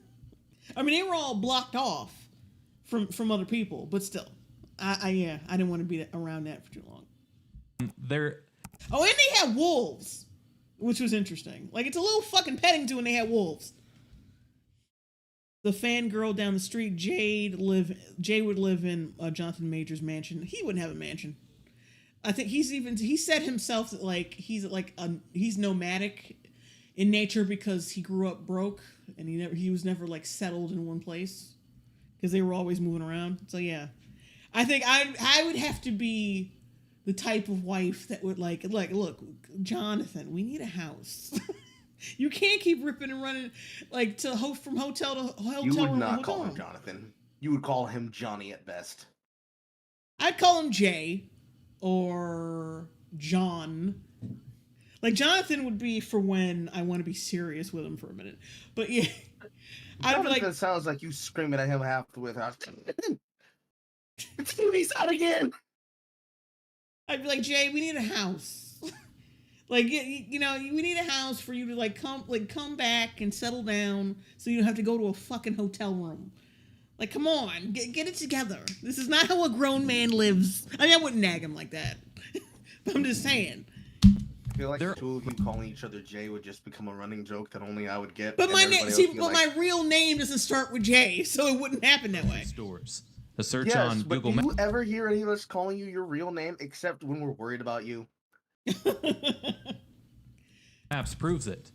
I mean, they were all blocked off from other people, but still, I didn't want to be around that for too long. Oh, and they had wolves, which was interesting. Like, it's a little fucking petting zoo, and they had wolves. The fangirl down the street, Jay would live in Jonathan Major's mansion. He wouldn't have a mansion. I think he said himself that like he's nomadic in nature because he grew up broke and he was never like settled in one place because they were always moving around. So yeah, I think I would have to be the type of wife that would like look, Jonathan, we need a house. You can't keep ripping and running like from hotel to hotel. You would not call him Jonathan. You would call him Johnny at best. I'd call him Jay or John. Like, Jonathan would be for when I want to be serious with him for a minute. But yeah, I'd be like, that sounds like you screaming at him half the way through. It's TV's out again. I'd be like, Jay, we need a house. Like, you know, we need a house for you to come back and settle down, so you don't have to go to a fucking hotel room. Like, come on, get it together. This is not how a grown man lives. I mean, I wouldn't nag him like that, but I'm just saying. I feel like the two of you calling each other Jay would just become a running joke that only I would get. But my real name doesn't start with J, so it wouldn't happen that way. Stores. A search on Google Maps. Maps. Do you ever hear any of us calling you your real name except when we're worried about you? Maps proves it.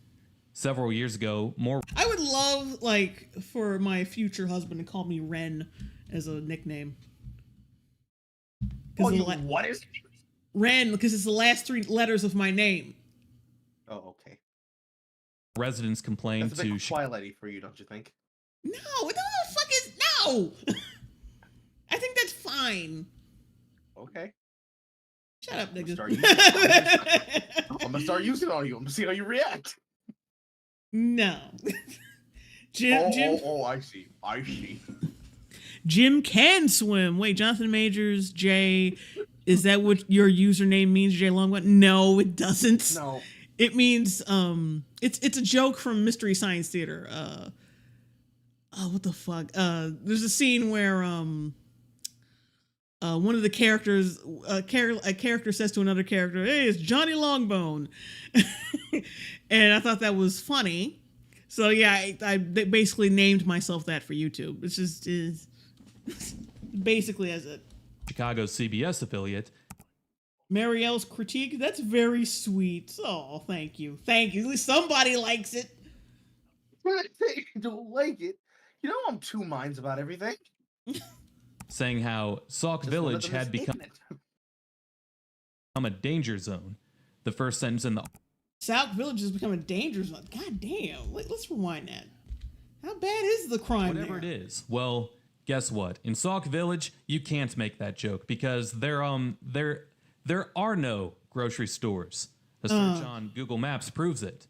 Several years ago, I would love, like, for my future husband to call me Ren as a nickname. What is Ren, because it's the last 3 letters of my name. Oh, okay. Residents complained That's a bit Twilight-y for you, don't you think? No, what the fuck is no? I think that's fine. Okay. Shut up, nigga. I'm gonna start using it on you. I'm gonna see how you react. No. Jim. I see. Jim can swim. Wait, Jonathan Majors, Jay. Is that what your username means, Jay Longwet? No, it doesn't. No. It means it's a joke from Mystery Science Theater. What the fuck? There's a scene where one of the characters, a character says to another character, "Hey, it's Johnny Longbone," and I thought that was funny. So yeah, I basically named myself that for YouTube. It's just basically as it. Chicago's CBS affiliate. Marielle's critique. That's very sweet. Oh, thank you. At least somebody likes it. When I say you don't like it, you know I'm 2 minds about everything. Saying how Sauk Village had become a danger zone. The first sentence in the Sauk Village has become a danger zone. God damn. Let's rewind that. How bad is the crime whatever there? it is. Well, guess what? In Sauk Village, you can't make that joke because there are no grocery stores. A search on Google Maps proves it.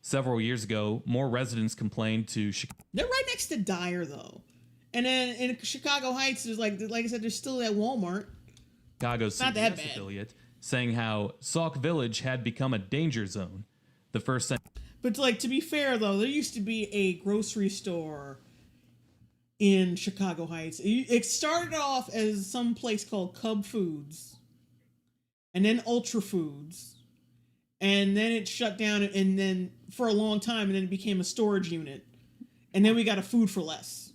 Several years ago, more residents complained to Chicago. They're right next to Dyer, though. And then in Chicago Heights, there's like I said, there's still that Walmart. Chicago's not that CBS bad. affiliate, saying how Sauk Village had become a danger zone. The first sentence. But like, to be fair, though, there used to be a grocery store in Chicago Heights. It started off as some place called Cub Foods, and then Ultra Foods, and then it shut down, and then for a long time, and then it became a storage unit, and then we got a Food for Less,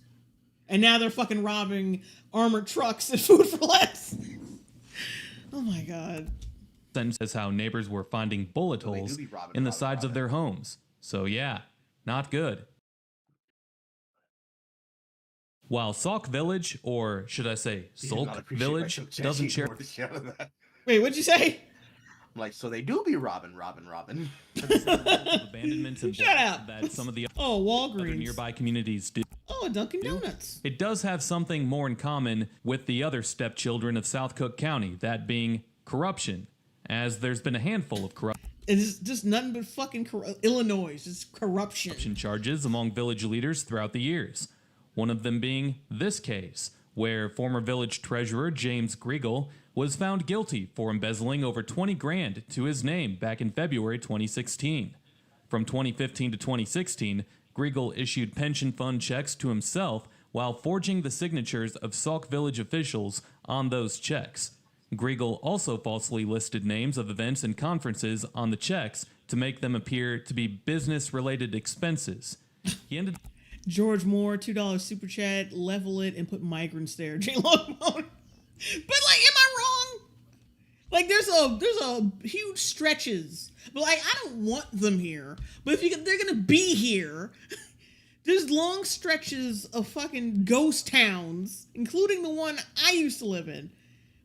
and now they're fucking robbing armored trucks at Food for Less. Oh my god. Says how neighbors were finding bullet So they do holes be robbing, in the robbing, sides of robbing. their homes. So yeah, not good. While Sauk Village, or should I say He did not Sauk appreciate my Village, joke, Chad. doesn't He share ignored the shit out of that. Wait, what'd you say? I'm like, so they do be robbing. abandonments and Shut blight up. that some of the Oh, other Walgreens. nearby communities do. Oh, a Dunkin' Donuts. It does have something more in common with the other stepchildren of South Cook County, that being corruption, as there's been a handful of It's just nothing but fucking Illinois. Just corruption. charges among village leaders throughout the years. One of them being this case, where former village treasurer James Griegel was found guilty for embezzling over 20 grand to his name back in February 2016. From 2015 to 2016, Griegel issued pension fund checks to himself while forging the signatures of Sauk Village officials on those checks. Griegel also falsely listed names of events and conferences on the checks to make them appear to be business-related expenses. He ended George Moore, $2 super chat, level it and put migrants there. J Long Moan. But like, am I wrong? Like, there's a huge stretches, but like, I don't want them here. But if they're gonna be here, there's long stretches of fucking ghost towns, including the one I used to live in,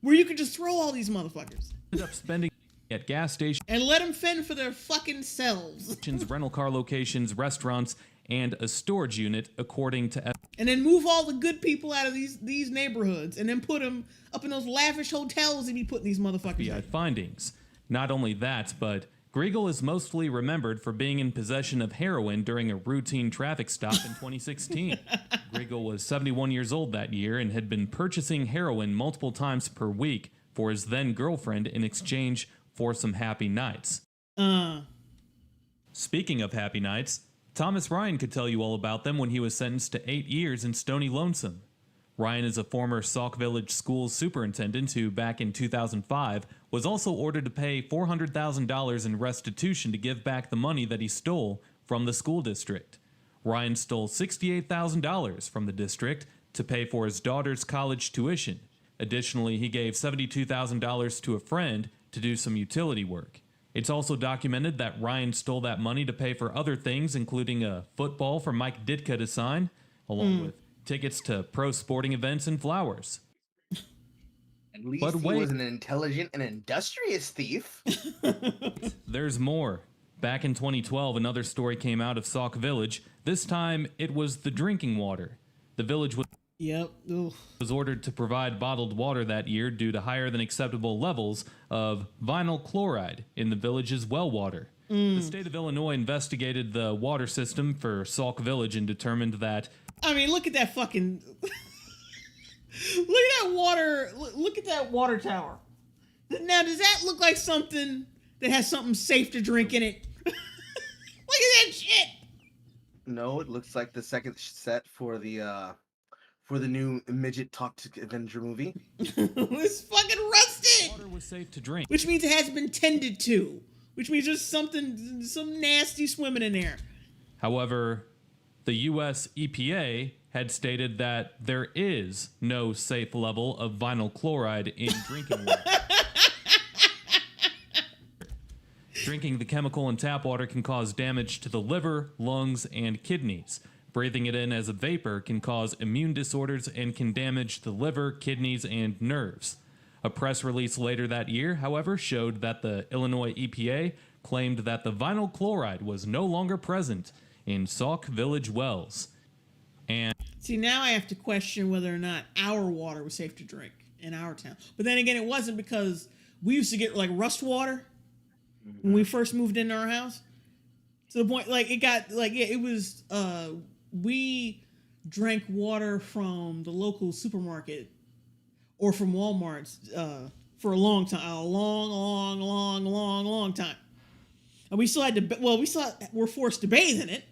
where you could just throw all these motherfuckers up spending at gas stations, and let them fend for their fucking selves, rental car locations, restaurants, and a storage unit, according to and then move all the good people out of these neighborhoods, and then put them up in those lavish hotels and be putting these motherfuckers FBI in. findings. Not only that, but Griegel is mostly remembered for being in possession of heroin during a routine traffic stop in 2016. Griegel was 71 years old that year and had been purchasing heroin multiple times per week for his then-girlfriend in exchange for some happy nights. Speaking of happy nights, Thomas Ryan could tell you all about them when he was sentenced to 8 years in Stony Lonesome. Ryan is a former Sauk Village school superintendent who, back in 2005, was also ordered to pay $400,000 in restitution to give back the money that he stole from the school district. Ryan stole $68,000 from the district to pay for his daughter's college tuition. Additionally, he gave $72,000 to a friend to do some utility work. It's also documented that Ryan stole that money to pay for other things, including a football for Mike Ditka to sign, along with tickets to pro sporting events and flowers. At least But he wait. was an intelligent and industrious thief. There's more. Back in 2012, another story came out of Sauk Village. This time, it was the drinking water. The village Yep. Ugh. was ordered to provide bottled water that year due to higher than acceptable levels of vinyl chloride in the village's well water. The state of Illinois investigated the water system for Sauk Village and determined that I mean, look at that fucking. Look at that water. Look at that water tower. Now, does that look like something that has something safe to drink in it? Look at that shit. No, it looks like the second set for the new midget toxic Avenger movie. It's fucking rusted. water was safe to drink. Which means it hasn't been tended to. Which means there's some nasty swimming in there. However, the U.S. EPA had stated that there is no safe level of vinyl chloride in drinking water. Drinking the chemical in tap water can cause damage to the liver, lungs, and kidneys. Breathing it in as a vapor can cause immune disorders and can damage the liver, kidneys, and nerves. A press release later that year, however, showed that the Illinois EPA claimed that the vinyl chloride was no longer present in Sauk Village wells. And See, now I have to question whether or not our water was safe to drink in our town. But then again, it wasn't, because we used to get like rust water when we first moved into our house. To the point, like, it got, like, yeah, it was, we drank water from the local supermarket or from Walmart's for a long time, a long time. And we still had to, well, we're forced to bathe in it.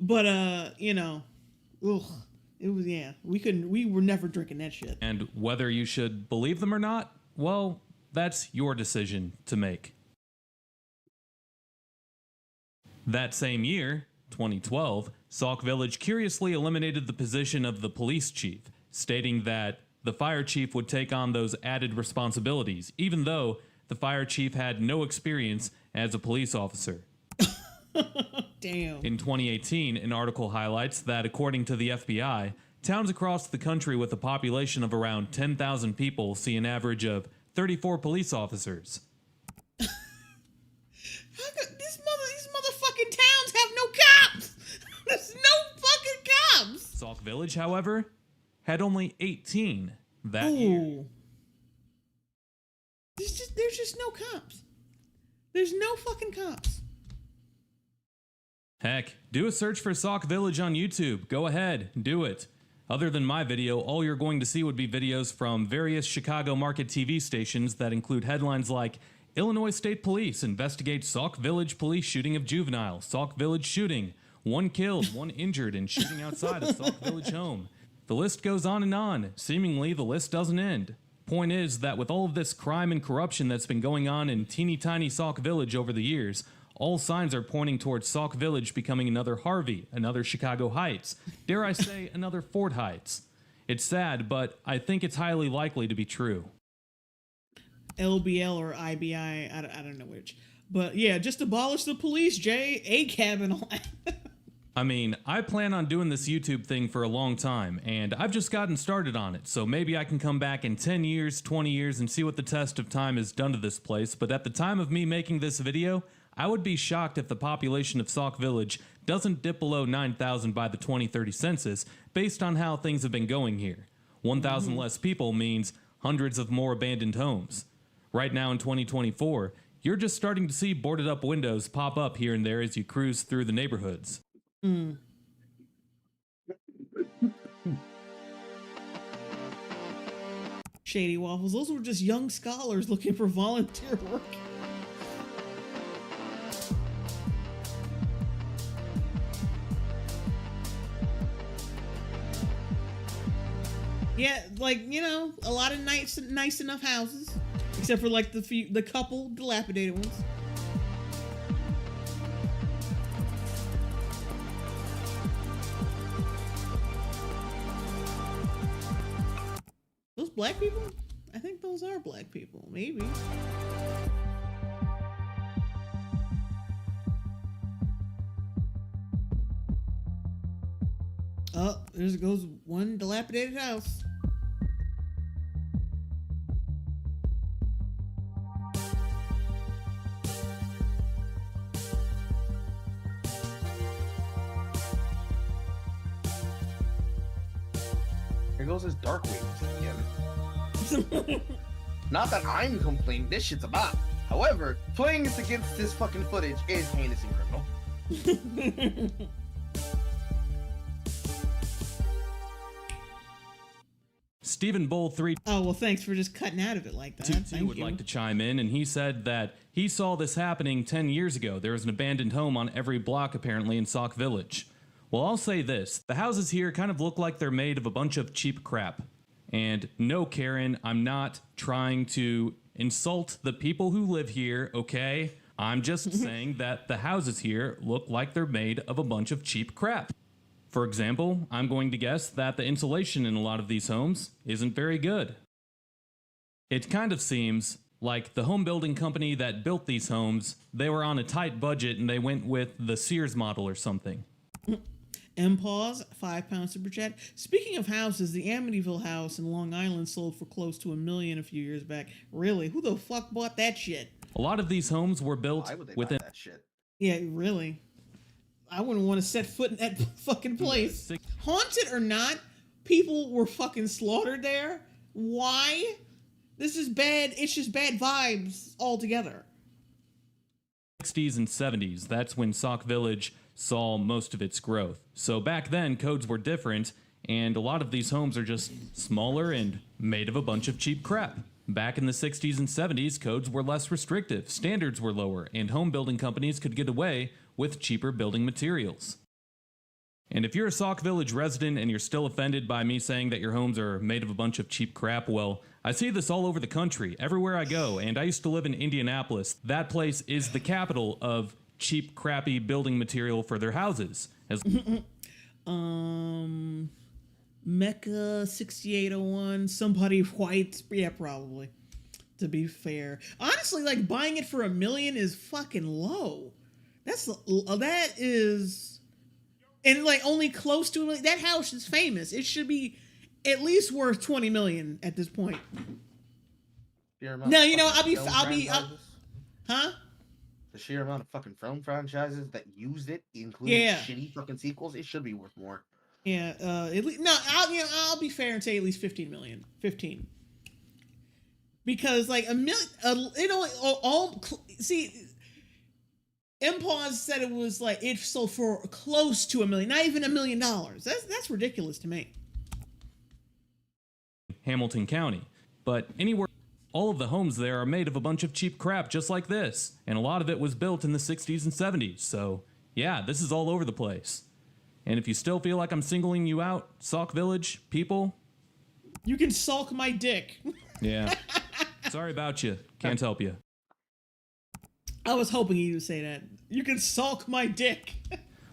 But, you know, ugh, it was, yeah, we were never drinking that shit. And whether you should believe them or not, well, that's your decision to make. That same year, 2012, Sauk Village curiously eliminated the position of the police chief, stating that the fire chief would take on those added responsibilities, even though the fire chief had no experience as a police officer. Damn. In 2018, an article highlights that according to the FBI, towns across the country with a population of around 10,000 people see an average of 34 police officers. How could these motherfucking towns have no cops? There's no fucking cops. Sauk Village, however, had only 18 that year. There's just no cops. There's no fucking cops. Heck, do a search for Sauk Village on YouTube. Go ahead, do it. Other than my video, all you're going to see would be videos from various Chicago market TV stations that include headlines like Illinois State Police investigates Sauk Village police shooting of juvenile, Sauk Village shooting, 1 killed, 1 injured in shooting outside of Sauk Village home. The list goes on and on. Seemingly, the list doesn't end. Point is that with all of this crime and corruption that's been going on in teeny tiny Sauk Village over the years, all signs are pointing towards Sauk Village becoming another Harvey, another Chicago Heights, dare I say, another Fort Heights. It's sad, but I think it's highly likely to be true. LBL or IBI, I don't know which. But yeah, just abolish the police, Jay. ACAB and all that. I mean, I plan on doing this YouTube thing for a long time, and I've just gotten started on it, so maybe I can come back in 10 years, 20 years, and see what the test of time has done to this place, but at the time of me making this video, I would be shocked if the population of Sauk Village doesn't dip below 9,000 by the 2030 census, based on how things have been going here. 1,000 less people means hundreds of more abandoned homes. Right now in 2024, you're just starting to see boarded up windows pop up here and there as you cruise through the neighborhoods. Shady Waffles, those were just young scholars looking for volunteer work. Yeah, like, you know, a lot of nice enough houses, except for like the couple dilapidated ones. Those black people? I think those are black people, maybe. Oh, there goes one dilapidated house. Here goes his dark wings again. Not that I'm complaining, this shit's about. However, playing this against this fucking footage is heinous and criminal. Stephen Bull 3 Oh, well, thanks for just cutting out of it like that. Thank would you. like to chime in, and he said that he saw this happening 10 years ago. There was an abandoned home on every block, apparently, in Sauk Village. Well, I'll say this. The houses here kind of look like they're made of a bunch of cheap crap. And no, Karen, I'm not trying to insult the people who live here, okay? I'm just saying that the houses here look like they're made of a bunch of cheap crap. For example, I'm going to guess that the insulation in a lot of these homes isn't very good. It kind of seems like the home building company that built these homes, they were on a tight budget and they went with the Sears model or something. MPAWS, £5 super chat. Speaking of houses, the Amityville house in Long Island sold for close to $1 million a few years back. Really? Who the fuck bought that shit? A lot of these homes were built Why would they within buy that shit? Yeah, really. I wouldn't want to set foot in that fucking place. Haunted or not, people were fucking slaughtered there. Why? This is bad. It's just bad vibes altogether. 60s and 70s. That's when Sauk Village saw most of its growth. So back then, codes were different, and a lot of these homes are just smaller and made of a bunch of cheap crap. Back in the 60s and 70s, codes were less restrictive, standards were lower, and home building companies could get away with cheaper building materials. And if you're a Sauk Village resident and you're still offended by me saying that your homes are made of a bunch of cheap crap, well, I see this all over the country, everywhere I go, and I used to live in Indianapolis. That place is the capital of cheap, crappy building material for their houses. Mecca 6801, somebody white. Yeah, probably. To be fair, honestly, like buying it for $1 million is fucking low. That is, and like only close to $1 million. That house is famous. It should be at least worth $20 million at this point. No, you know, huh? The sheer amount of fucking film franchises that used it, including shitty fucking sequels, it should be worth more. Yeah, at least no. I'll be fair and say at least 15 million. 15. Because like $1 million, it only see. MPAWS said it was like it sold for close to $1 million, not even $1 million. That's ridiculous to me. Hamilton County, but anywhere. All of the homes there are made of a bunch of cheap crap just like this, and a lot of it was built in the 60s and 70s, so yeah, this is all over the place. And if you still feel like I'm singling you out, Sauk Village, people... You can sulk my dick. Yeah. Sorry about you. Can't help you. I was hoping you would say that. You can sulk my dick.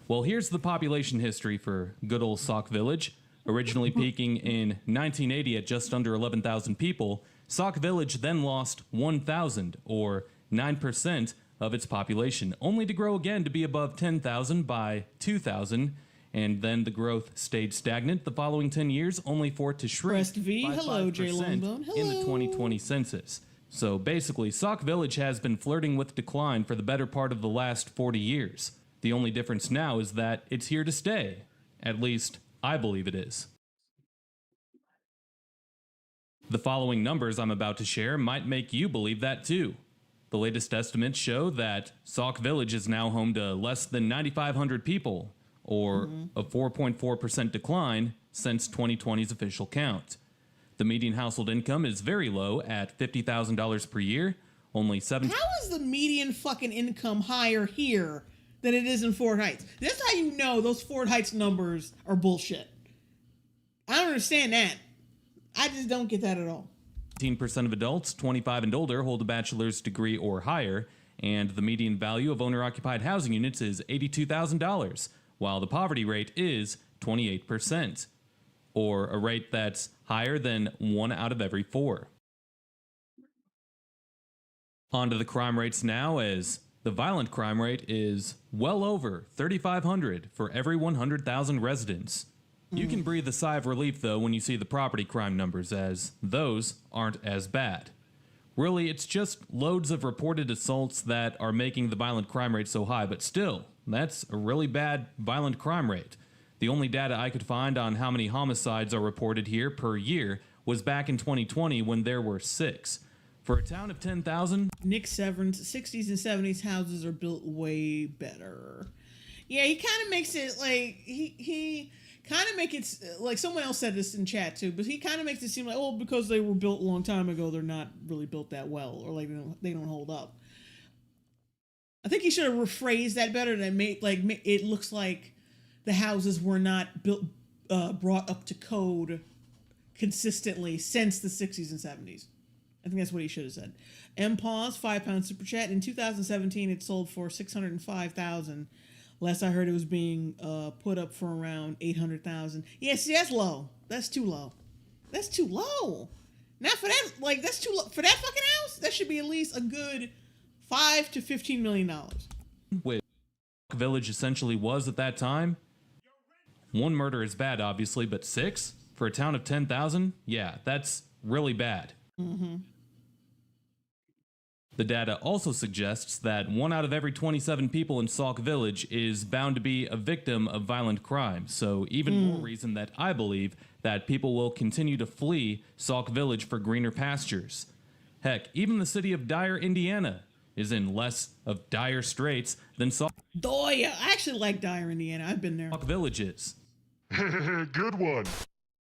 Well, here's the population history for good old Sauk Village. Originally peaking in 1980 at just under 11,000 people, Sauk Village then lost 1,000, or 9% of its population, only to grow again to be above 10,000 by 2000, and then the growth stayed stagnant the following 10 years, only for it to shrink Pressed V. by Hello, 5% J. Longbone. Hello. in the 2020 census. So basically, Sauk Village has been flirting with decline for the better part of the last 40 years. The only difference now is that it's here to stay. At least, I believe it is. The following numbers I'm about to share might make you believe that too. The latest estimates show that Sauk Village is now home to less than 9,500 people, or a 4.4% decline since 2020's official count. The median household income is very low at $50,000 per year, only seven. How is the median fucking income higher here than it is in Fort Heights? That's how you know those Fort Heights numbers are bullshit. I don't understand that. I just don't get that at all. 18% of adults 25 and older hold a bachelor's degree or higher, and the median value of owner-occupied housing units is $82,000, while the poverty rate is 28%, or a rate that's higher than 1 out of every 4. On to the crime rates now, as the violent crime rate is well over 3,500 for every 100,000 residents. You can breathe a sigh of relief, though, when you see the property crime numbers, as those aren't as bad. Really, it's just loads of reported assaults that are making the violent crime rate so high, but still, that's a really bad violent crime rate. The only data I could find on how many homicides are reported here per year was back in 2020 when there were 6. For a town of 10,000... Nick Severn's 60s and 70s houses are built way better. Yeah, he kind of makes it like... He kind of make it like someone else said this in chat too, but he kind of makes it seem like, oh, because they were built a long time ago, they're not really built that well, or like they don't hold up. I think he should have rephrased that better. That made it looks like the houses were not built, brought up to code consistently since the 60s and 70s. I think that's what he should have said. MPAWS, £5 super chat. In 2017, it sold for $605,000. Last I heard, it was being put up for around $800,000. Yeah, see, that's low. That's too low. That's too low. Not for that. Like, that's too low for that fucking house. That should be at least a good $5 to $15 million. Which Village essentially was at that time. 1 murder is bad, obviously, but 6 for a town of 10,000. Yeah, that's really bad. Mm-hmm. The data also suggests that 1 out of every 27 people in Sauk Village is bound to be a victim of violent crime, so even more reason that I believe that people will continue to flee Sauk Village for greener pastures. Heck, even the city of Dyer, Indiana, is in less of dire straits than Sauk I actually like Dyer, Indiana. I've been there. Village is. Good one.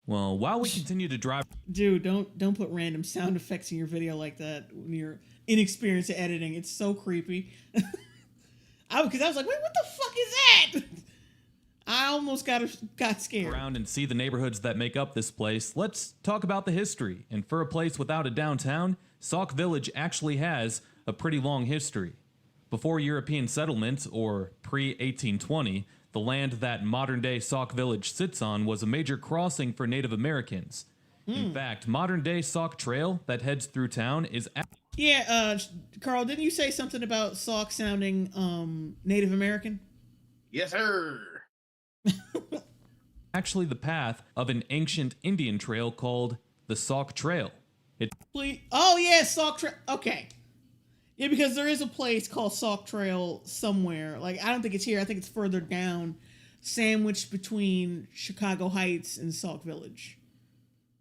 Well, while we continue to drive... Dude, don't put random sound effects in your video like that when you're inexperienced at editing. It's so creepy. Because I was like, wait, what the fuck is that? I almost got scared. Around and see the neighborhoods that make up this place, let's talk about the history. And for a place without a downtown, Sauk Village actually has a pretty long history. Before European settlement, or pre-1820, the land that modern-day Sauk Village sits on was a major crossing for Native Americans. In fact, modern-day Sauk Trail that heads through town is Yeah, Carl, didn't you say something about Sauk sounding Native American? Yes, sir. actually the path of an ancient Indian trail called the Sauk Trail. Please. Oh yeah, Sauk Trail. Okay. Yeah, because there is a place called Sauk Trail somewhere. Like, I don't think it's here. I think it's further down, sandwiched between Chicago Heights and Sauk Village.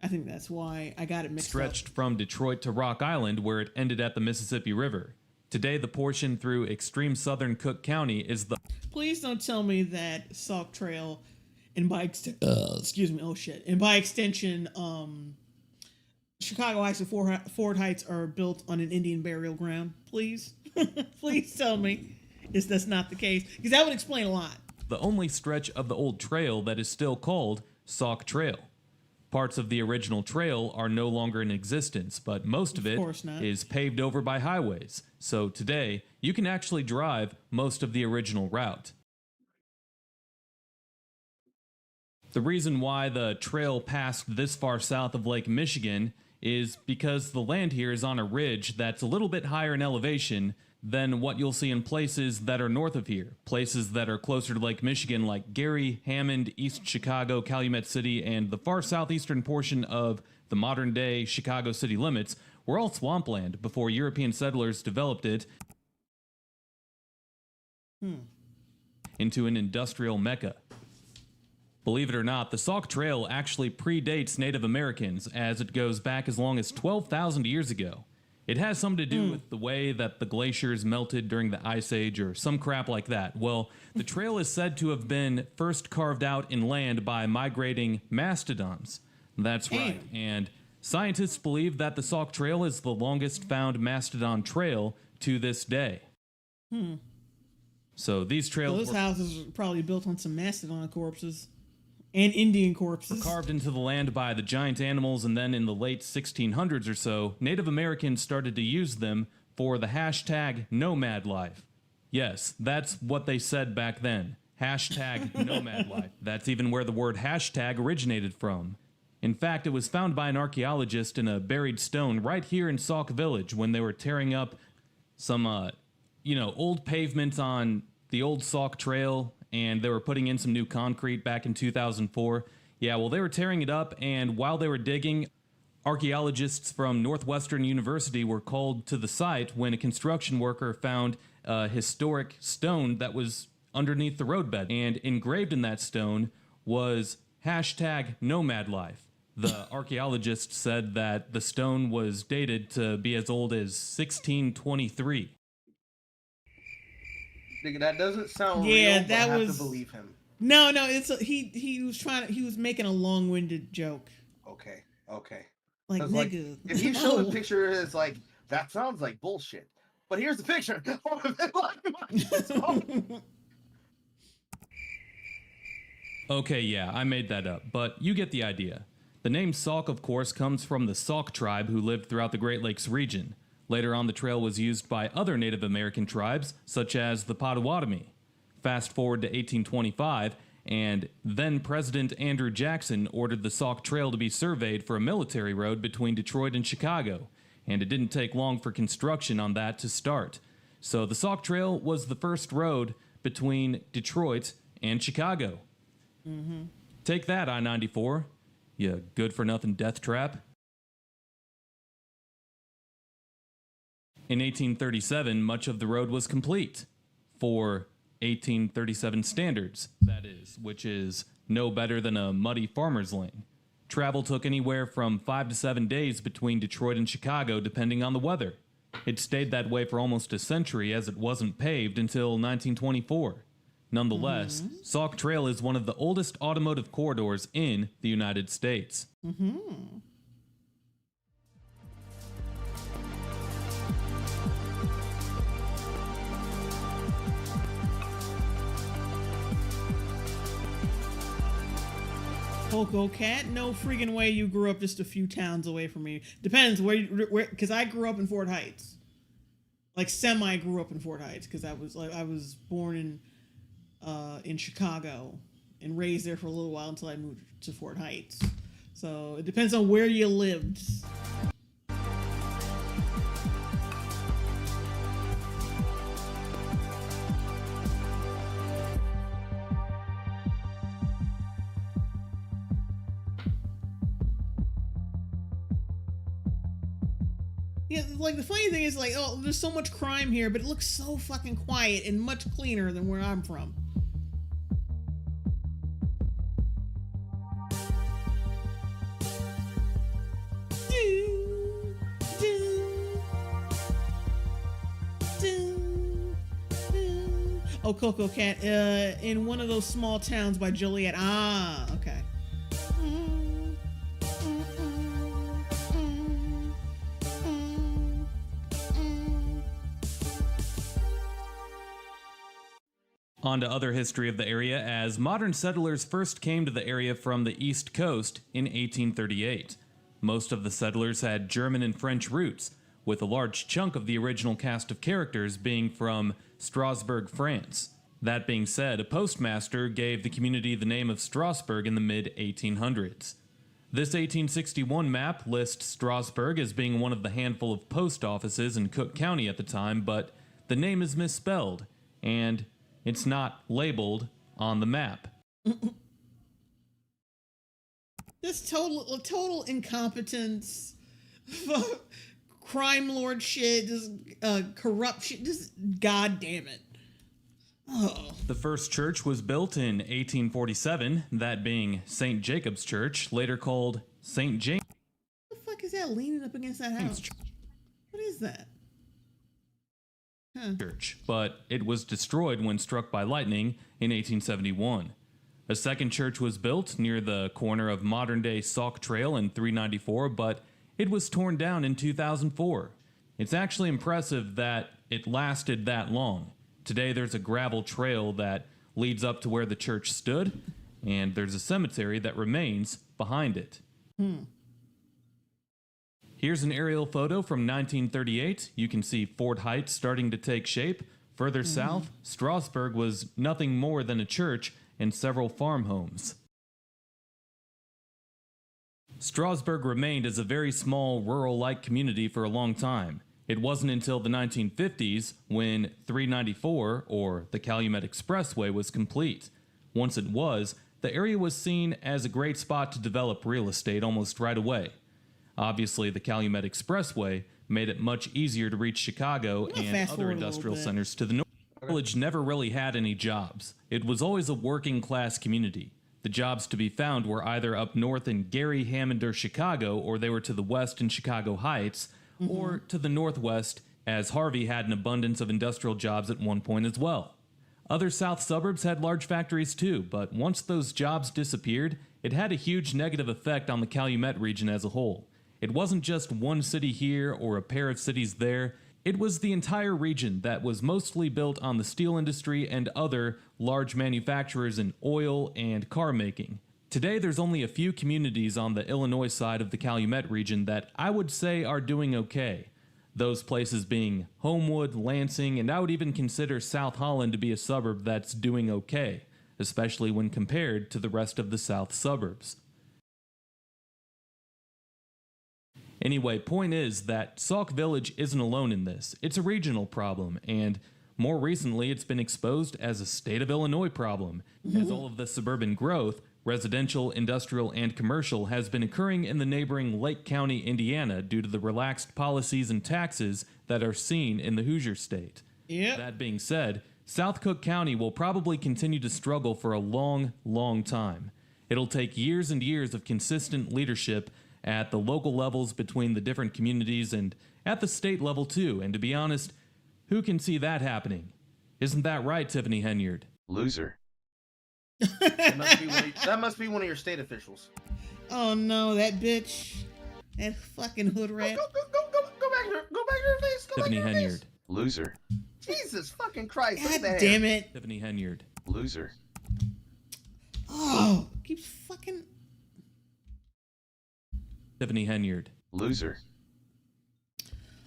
I think that's why I got it mixed Stretched up. from Detroit to Rock Island, where it ended at the Mississippi River. Today, the portion through extreme southern Cook County is the... Please don't tell me that Sauk Trail, and by extension, Chicago Heights and Ford Heights are built on an Indian burial ground. Please, please tell me that's not the case, because that would explain a lot. The only stretch of the old trail that is still called Sauk Trail. Parts of the original trail are no longer in existence, but most of it is paved over by highways. So today, you can actually drive most of the original route. The reason why the trail passed this far south of Lake Michigan is because the land here is on a ridge that's a little bit higher in elevation than what you'll see in places that are north of here. Places that are closer to Lake Michigan like Gary, Hammond, East Chicago, Calumet City, and the far southeastern portion of the modern-day Chicago city limits were all swampland before European settlers developed it into an industrial mecca. Believe it or not, the Sauk Trail actually predates Native Americans, as it goes back as long as 12,000 years ago. It has something to do with the way that the glaciers melted during the Ice Age or some crap like that. Well, the trail is said to have been first carved out in land by migrating mastodons. That's right. And scientists believe that the Sauk Trail is the longest found mastodon trail to this day. So these trails Those houses were probably built on some mastodon corpses. And Indian corpses. Carved into the land by the giant animals, and then in the late 1600s or so, Native Americans started to use them for the hashtag nomad life. Yes, that's what they said back then. Hashtag nomad life. That's even where the word hashtag originated from. In fact, it was found by an archaeologist in a buried stone right here in Sauk Village when they were tearing up some, old pavement on the old Sauk Trail, and they were putting in some new concrete back in 2004. Yeah, well, they were tearing it up, and while they were digging, archaeologists from Northwestern University were called to the site when a construction worker found a historic stone that was underneath the roadbed, and engraved in that stone was hashtag nomad life. The archaeologist said that the stone was dated to be as old as 1623. Nigga, that doesn't sound Yeah, real, but that I have was- to believe him. No, he was making a long-winded joke. Okay. Like, 'Cause, nigga. if you show no. the picture, it's like, that sounds like bullshit. But here's the picture. Okay, yeah, I made that up, but you get the idea. The name Sauk, of course, comes from the Sauk tribe who lived throughout the Great Lakes region. Later on, the trail was used by other Native American tribes, such as the Potawatomi. Fast forward to 1825, and then President Andrew Jackson ordered the Sauk Trail to be surveyed for a military road between Detroit and Chicago, and it didn't take long for construction on that to start. So the Sauk Trail was the first road between Detroit and Chicago. Take that, I-94, you good-for-nothing death trap. In 1837, much of the road was complete, for 1837 standards, that is, which is no better than a muddy farmer's lane. Travel took anywhere from 5 to 7 days between Detroit and Chicago, depending on the weather. It stayed that way for almost a century, as it wasn't paved until 1924. Nonetheless, Sauk Trail is one of the oldest automotive corridors in the United States. Coco Cat, no freaking way you grew up just a few towns away from me. Depends where, because I grew up in Fort Heights. Like, semi grew up in Fort Heights, because I was born in in Chicago and raised there for a little while until I moved to Fort Heights. So it depends on where you lived. Yeah, like the funny thing is, like, oh, there's so much crime here, but it looks so fucking quiet and much cleaner than where I'm from. Oh, Coco Cat, in one of those small towns by Joliet. Ah, okay. On to other history of the area, as modern settlers first came to the area from the East Coast in 1838. Most of the settlers had German and French roots, with a large chunk of the original cast of characters being from Strasbourg, France. That being said, a postmaster gave the community the name of Strasbourg in the mid-1800s. This 1861 map lists Strasbourg as being one of the handful of post offices in Cook County at the time, but the name is misspelled, and it's not labeled on the map. This total incompetence, crime lord shit, just corruption, just goddamn it. Oh. The first church was built in 1847, that being St. Jacob's Church, later called St. James. What the fuck is that leaning up against that house? What is that? Huh. Church, but it was destroyed when struck by lightning in 1871. A second church was built near the corner of modern-day Sauk Trail in 394, but it was torn down in 2004. It's actually impressive that it lasted that long. Today there's a gravel trail that leads up to where the church stood, and there's a cemetery that remains behind it. Here's an aerial photo from 1938. You can see Fort Heights starting to take shape. Further south, Strasbourg was nothing more than a church and several farm homes. Strasbourg remained as a very small, rural-like community for a long time. It wasn't until the 1950s when 394, or the Calumet Expressway, was complete. Once it was, the area was seen as a great spot to develop real estate almost right away. Obviously, the Calumet Expressway made it much easier to reach Chicago and other industrial centers to the north. The village never really had any jobs. It was always a working-class community. The jobs to be found were either up north in Gary, Hammond, or Chicago, or they were to the west in Chicago Heights, or to the northwest, as Harvey had an abundance of industrial jobs at one point as well. Other south suburbs had large factories too, but once those jobs disappeared, it had a huge negative effect on the Calumet region as a whole. It wasn't just one city here or a pair of cities there. It was the entire region that was mostly built on the steel industry and other large manufacturers in oil and car making. Today, there's only a few communities on the Illinois side of the Calumet region that I would say are doing okay. Those places being Homewood, Lansing, and I would even consider South Holland to be a suburb that's doing okay, especially when compared to the rest of the south suburbs. Anyway, point is that Sauk Village isn't alone in this. It's a regional problem, and more recently it's been exposed as a state of Illinois problem, as all of the suburban growth, residential, industrial, and commercial, has been occurring in the neighboring Lake County, Indiana, due to the relaxed policies and taxes that are seen in the Hoosier state. That being said, South Cook County will probably continue to struggle for a long, long time. It'll take years and years of consistent leadership at the local levels between the different communities and at the state level too, and to be honest, who can see that happening? Isn't that right, Tiffany Henyard? Loser. That must be one of your state officials. Oh no, that bitch. That fucking hood rat. Go back to her face. Tiffany Henyard. Loser. Jesus fucking Christ. look God at that damn hair. it. Tiffany Henyard. Loser. Oh, keeps fucking. Tiffany Henyard. Loser.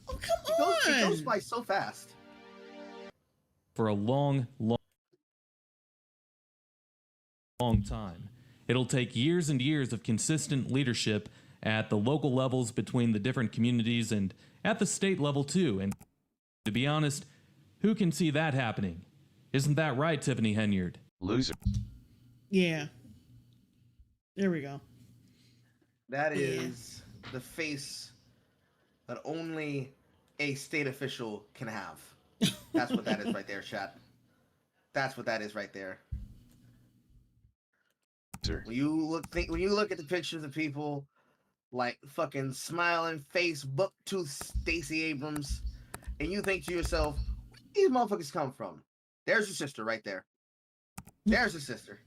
Oh, come It goes on. by so fast. For a long, long long time. It'll take years and years of consistent leadership at the local levels between the different communities and at the state level too. And to be honest, who can see that happening? Isn't that right, Tiffany Henyard? Loser. Yeah. There we go. That is the face that only a state official can have. That's what that is right there, chat. That's what that is right there. Sir. When you look at the pictures of people like fucking smiling face, buck-toothed Stacey Abrams, and you think to yourself, where these motherfuckers come from? There's your sister right there. There's your sister.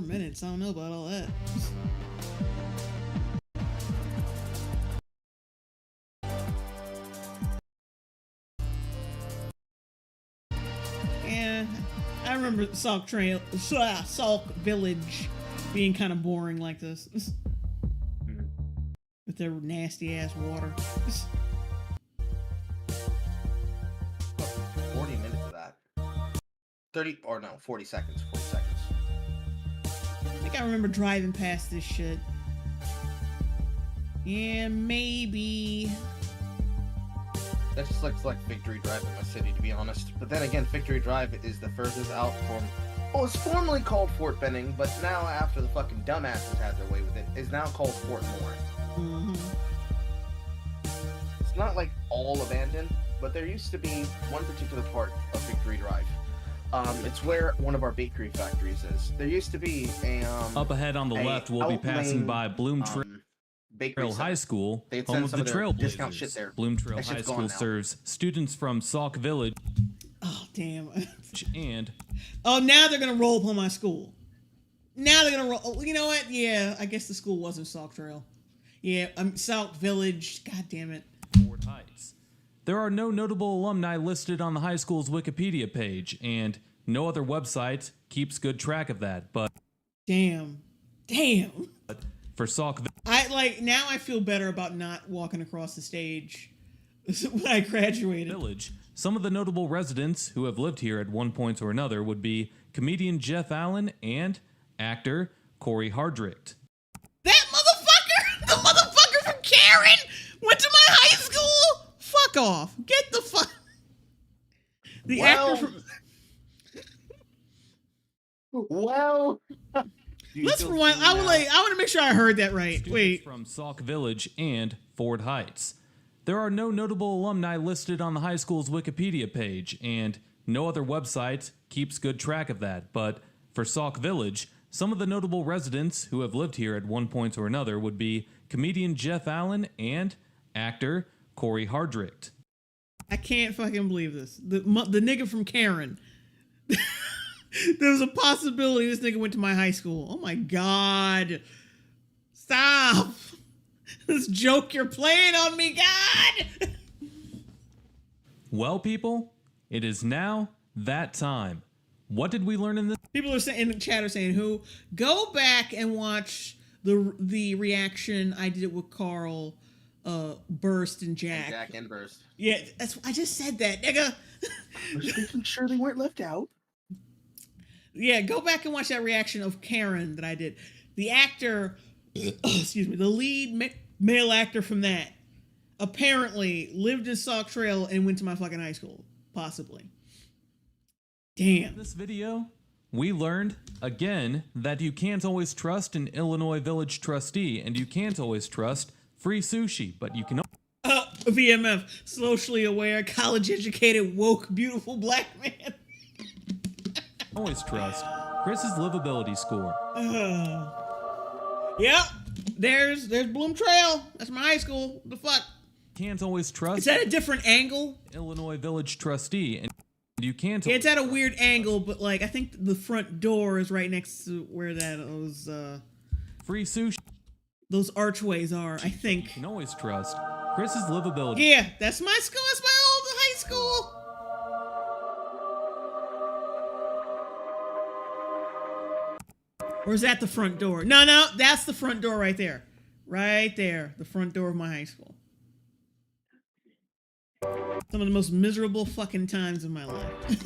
Minutes. I don't know about all that. Yeah, I remember Sauk Trail, Sauk Village being kind of boring like this. With their nasty ass water. 40 minutes of that. 40 seconds. 40 seconds. I think I remember driving past this shit. Yeah, maybe. That just looks like Victory Drive in my city, to be honest. But then again, Victory Drive is the furthest out from... Oh, it's formerly called Fort Benning, but now, after the fucking dumbasses had their way with it, is now called Fort Moore. Mm-hmm. It's not, like, all abandoned, but there used to be one particular part of Victory Drive. It's where one of our bakery factories is. There used to be a, Up ahead on the left, we'll be passing by Bloom bakery Trail High School, They'd home send of some the of their discount Trailblazers. shit there. Bloom Trail That High shit's gone School now. serves students from Sauk Village Oh, damn. and Oh, now they're going to roll upon my school. Now they're going to roll. Oh, you know what? Yeah, I guess the school wasn't Sauk Trail. Yeah, Sauk Village. God damn it. Fort Heights. There are no notable alumni listed on the high school's Wikipedia page, and no other website keeps good track of that. But Damn. for Sauk Now I feel better about not walking across the stage when I graduated. Village, some of the notable residents who have lived here at one point or another would be comedian Jeff Allen and actor Corey Hardrict. That motherfucker! The motherfucker from Karen went to my high school! Fuck off. Get the fuck... The actor from... Well... Let's rewind. I want to make sure I heard that right. Students Wait. from Sauk Village and Fort Heights. There are no notable alumni listed on the high school's Wikipedia page, and no other website keeps good track of that. But for Sauk Village, some of the notable residents who have lived here at one point or another would be comedian Jeff Allen and actor Corey Hardrict. I can't fucking believe this. The nigga from Karen. There was a possibility this nigga went to my high school. Oh my God. Stop. This joke you're playing on me, God. Well, people, it is now that time. What did we learn in this? People are saying in the chat are saying who go back and watch the reaction I did with Carl, Burst and Jack. Jack and Burst. Yeah, I just said that, nigga. I'm just making sure they weren't left out. Yeah, go back and watch that reaction of Karen that I did. The actor, excuse me, the lead male actor from that apparently lived in Sauk Trail and went to my fucking high school. Possibly. Damn. In this video, we learned, again, that you can't always trust an Illinois Village trustee, and you can't always trust free sushi, but you can VMF, socially aware, college educated, woke, beautiful black man. always trust Chris's livability score. Yep. There's Bloom Trail. That's my high school. What the fuck? Can't always trust It's at a different angle. Illinois village trustee, and you can't. It's at a weird angle, but like I think the front door is right next to where those Free sushi. those archways are. I think. Can always trust Chris's livability. Yeah, that's my school. That's my old high school. Or is that the front door? No, that's the front door right there. Right there. The front door of my high school. Some of the most miserable fucking times of my life.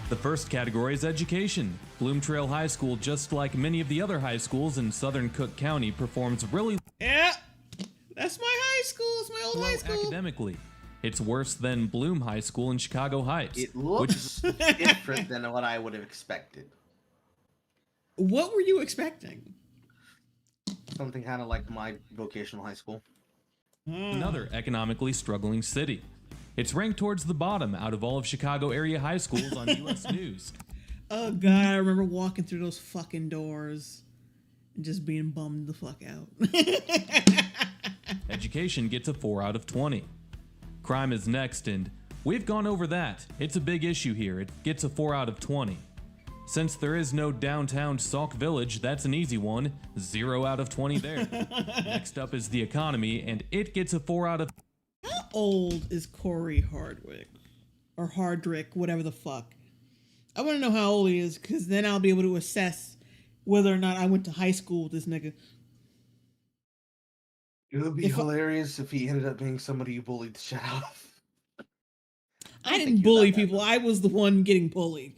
The first category is education. Bloom Trail High School, just like many of the other high schools in southern Cook County, performs really Yeah. That's my high school. It's my old well high school. academically. It's worse than Bloom High School in Chicago Heights. It looks different than what I would have expected. What were you expecting? Something kind of like my vocational high school. Another economically struggling city. It's ranked towards the bottom out of all of Chicago area high schools on U.S. News. Oh god, I remember walking through those fucking doors and just being bummed the fuck out. Education gets a 4 out of 20. Crime is next, and we've gone over that. It's a big issue here. It gets a 4 out of 20. Since there is no downtown Sauk Village, that's an easy one. 0 out of 20 there. Next up is the economy, and it gets a 4 out of... How old is Corey Hardwick? Or Hardrick, whatever the fuck. I want to know how old he is, because then I'll be able to assess whether or not I went to high school with this nigga. It would be If I- hilarious if he ended up being somebody you bullied the shit out of. I think didn't you're bully that bad, people. though. I was the one getting bullied.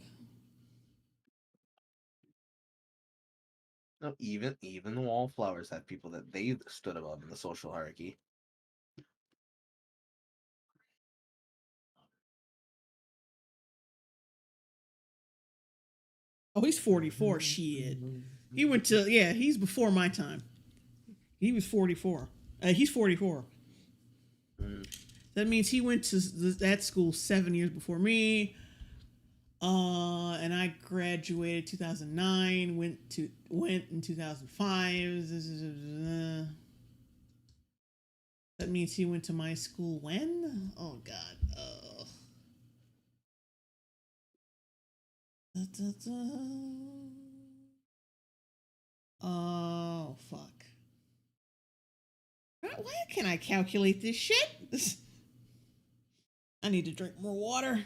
No, even the Wallflowers had people that they stood above in the social hierarchy. Oh, he's 44. Shit. He went to, yeah, he's before my time. He was 44. He's 44. That means he went to that school 7 years before me. And I graduated 2009, went in 2005. That means he went to my school when? Oh god. Oh fuck. Why can't I calculate this shit? I need to drink more water.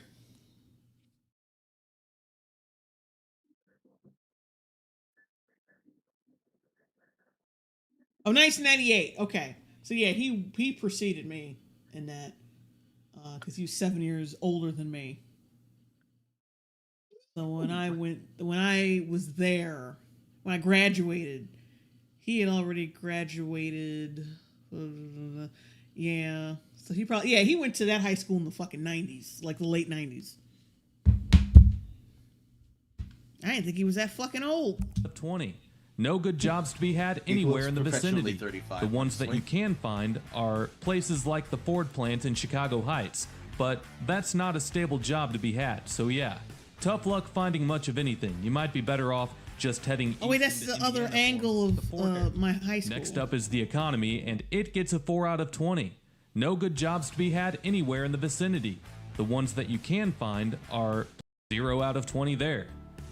Oh, 1998. Okay. So yeah, he preceded me in that. Because he was 7 years older than me. So when I was there, when I graduated, he had already graduated. Yeah. So he probably, he went to that high school in the fucking 90s, like the late 90s. I didn't think he was that fucking old. 20. No good jobs to be had anywhere in the professionally vicinity. 35, The ones that honestly. you can find are places like the Ford plant in Chicago Heights, but that's not a stable job to be had, so yeah. Tough luck finding much of anything. You might be better off just heading Oh wait, east that's into the other Indiana angle for the Ford area. of my high school. Next up is the economy, and it gets a 4 out of 20. No good jobs to be had anywhere in the vicinity. The ones that you can find are 0 out of 20 there.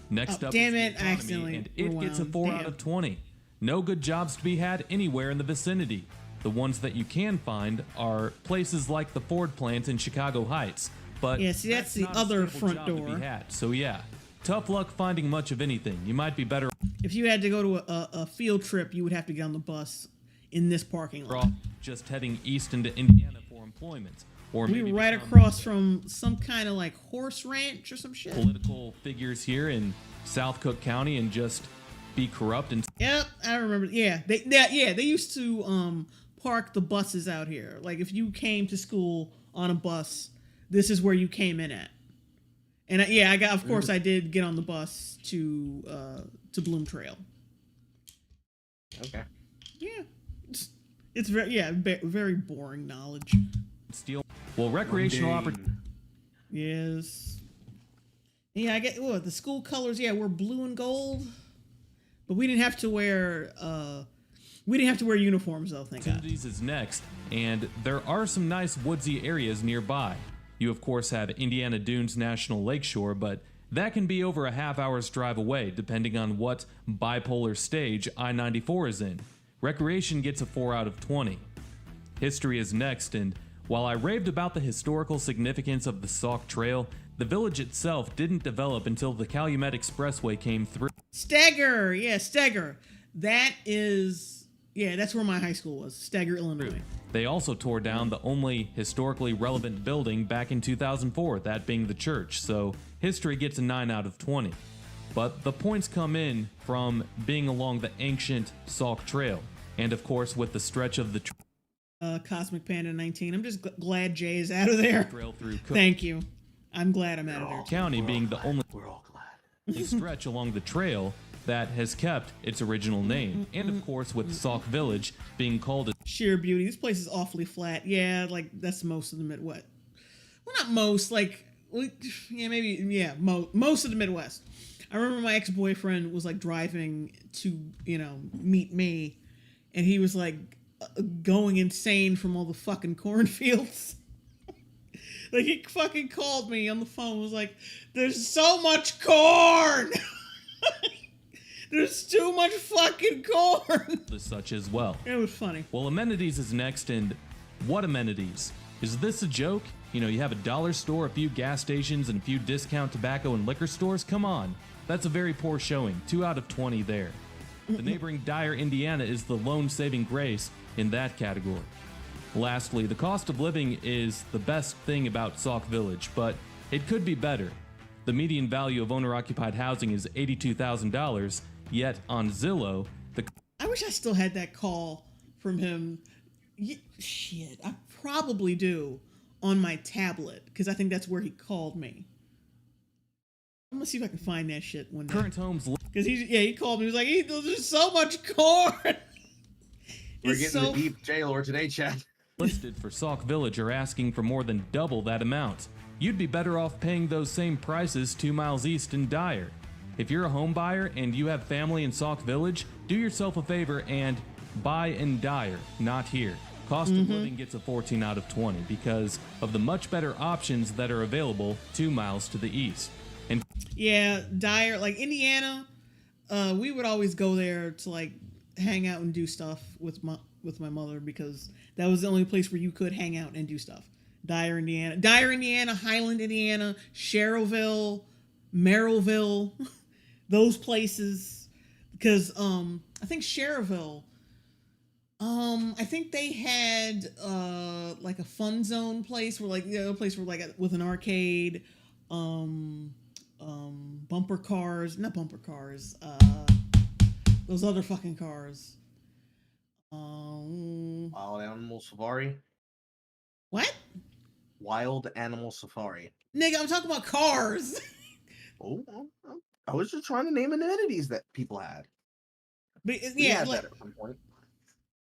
Next Oh, up damn is it, the I economy, accidentally and it gets a rewound. 4 Damn. out of 20. No good jobs to be had anywhere in the vicinity. The ones that you can find are places like the Ford plant in Chicago Heights, but Yeah, see, that's the not a other stable front job to door. be had. So yeah, tough luck finding much of anything. You might be better If you had to go to a field trip, you would have to get on the bus in this parking lot. off just heading east into Indiana for employment, or We maybe were right become across from some kind of like horse ranch or some shit. political figures here in South Cook County and just be corrupt and Yep, I remember. Yeah, they used to park the buses out here. Like if you came to school on a bus, this is where you came in at. And of course I did get on the bus to Bloom Trail. Okay. Yeah, it's very very boring knowledge. steal. Well, recreational Mundane. Yes. Yeah, I get the school colors. Yeah, we're blue and gold, but we didn't have to wear uniforms though. Thank God. Odysee is next, and there are some nice woodsy areas nearby. You of course have Indiana Dunes National Lakeshore, but that can be over a half-hour's drive away, depending on what bipolar stage I-94 is in. Recreation gets a 4 out of 20. History is next, and while I raved about the historical significance of the Sauk Trail, the village itself didn't develop until the Calumet Expressway came through. Steger, yeah, Steger. That's where my high school was, Steger, Illinois. They also tore down the only historically relevant building back in 2004, that being the church, so history gets a 9 out of 20. But the points come in from being along the ancient Sauk Trail, and of course with the stretch of the Cosmic Panda 19. I'm just glad Jay is out of there. trail through Thank you. I'm glad I'm out of there. County being the only We're all glad. stretch along the trail that has kept its original name, and of course with Sauk Village being called a Sheer beauty. This place is awfully flat. Yeah, like that's most of the Midwest. Well, not most. Like, yeah, maybe. Yeah, most of the Midwest. I remember my ex-boyfriend was like driving to meet me, and he was like going insane from all the fucking cornfields. Like he fucking called me on the phone. Was like, "There's so much corn." There's too much fucking corn. as such as well. It was funny. Well, amenities is next, and what amenities? Is this a joke? You have a dollar store, a few gas stations, and a few discount tobacco and liquor stores? Come on. That's a very poor showing. 2 out of 20 there. The neighboring Dyer, Indiana is the lone saving grace in that category. Lastly, the cost of living is the best thing about Sauk Village, but it could be better. The median value of owner-occupied housing is $82,000, yet on Zillow, I wish I still had that call from him. Shit, I probably do on my tablet because I think that's where he called me. I'm gonna see if I can find that shit one day. current homes Because he called me. He was like, "There's so much corn." We're It's getting the deep jailor today, Chad. listed for Sauk Village are asking for more than double that amount. You'd be better off paying those same prices 2 miles east in Dyer. If you're a home buyer and you have family in Sauk Village, do yourself a favor and buy in Dyer, not here. Cost of living gets a 14 out of 20 because of the much better options that are available 2 miles to the east. And Yeah, Dyer, like Indiana, we would always go there to like hang out and do stuff with my mother because that was the only place where you could hang out and do stuff. Dyer, Indiana, Highland, Indiana, Sherrillville, Merrillville, those places. Because I think Sherrillville, I think they had like a fun zone place where like a place where like with an arcade, bumper cars, not bumper cars, those other fucking cars. Wild Animal Safari. What? Wild Animal Safari. Nigga, I'm talking about cars. Oh, I was just trying to name amenities that people had. But We yeah, had like, that at some point.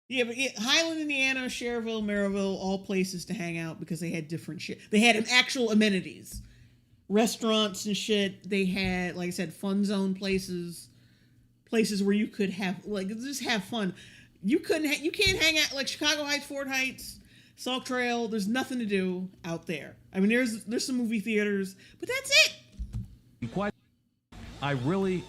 yeah, but Highland, Indiana, Sherrville, Merrillville, all places to hang out because they had different shit. They had actual amenities, restaurants and shit. They had, like I said, fun zone places where you could have like just have fun. You can't hang out like Chicago Heights, Fort Heights, Sauk Trail. There's nothing to do out there. I mean, there's some movie theaters, but that's it. I really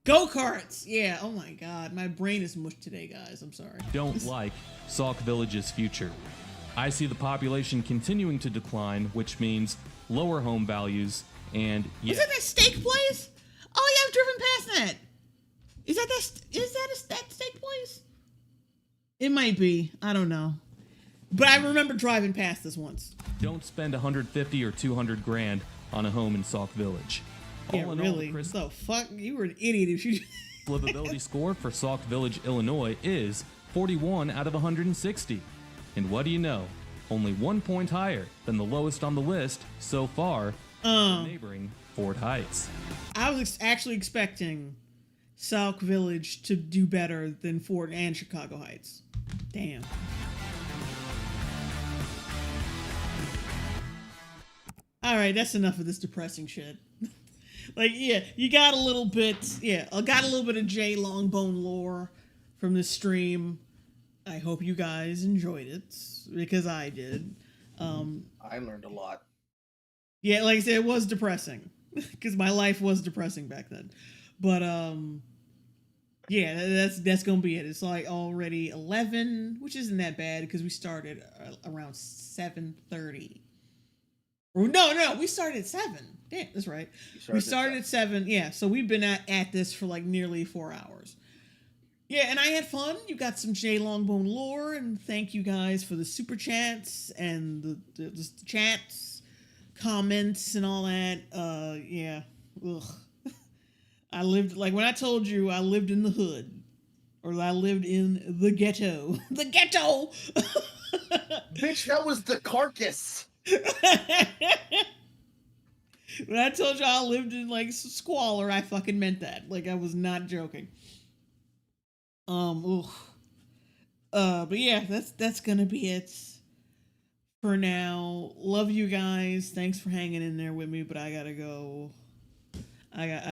Go-karts. Yeah. Oh my God, my brain is mush today, guys. I'm sorry. don't like Sauk Village's future. I see the population continuing to decline, which means lower home values, and Is that steak place? Oh yeah, I've driven past that. Is that that steak place? It might be. I don't know. But I remember driving past this once. don't spend 150 or 200 grand on a home in Sauk Village. Yeah, All in all, really. the Chris So fuck, you were an idiot if you. livability score for Sauk Village, Illinois is 41 out of 160. And what do you know? Only 1 point higher than the lowest on the list so far, neighboring Fort Heights. I was actually expecting Sauk Village to do better than Fort and Chicago Heights. Damn. All right, that's enough of this depressing shit. Like, yeah, you got a little bit, I got a little bit of Jay Longbone lore from this stream. I hope you guys enjoyed it, because I did. I learned a lot. Yeah, like I said, it was depressing, because my life was depressing back then. But, yeah, that's gonna be it. It's like already 11, which isn't that bad, because we started around 7:30. No, we started at 7. Damn, that's right. We started at 7. Yeah, so we've been at this for like nearly 4 hours. Yeah, and I had fun. You got some Jay Longbone lore, and thank you guys for the super chats and the chats, comments, and all that. Yeah. Ugh. I lived, like when I told you I lived in the hood, or I lived in the ghetto. The ghetto! Bitch, that was the carcass. When I told you I lived in like squalor, I fucking meant that. Like I was not joking. But yeah, that's gonna be it for now. Love you guys. Thanks for hanging in there with me, but I gotta go.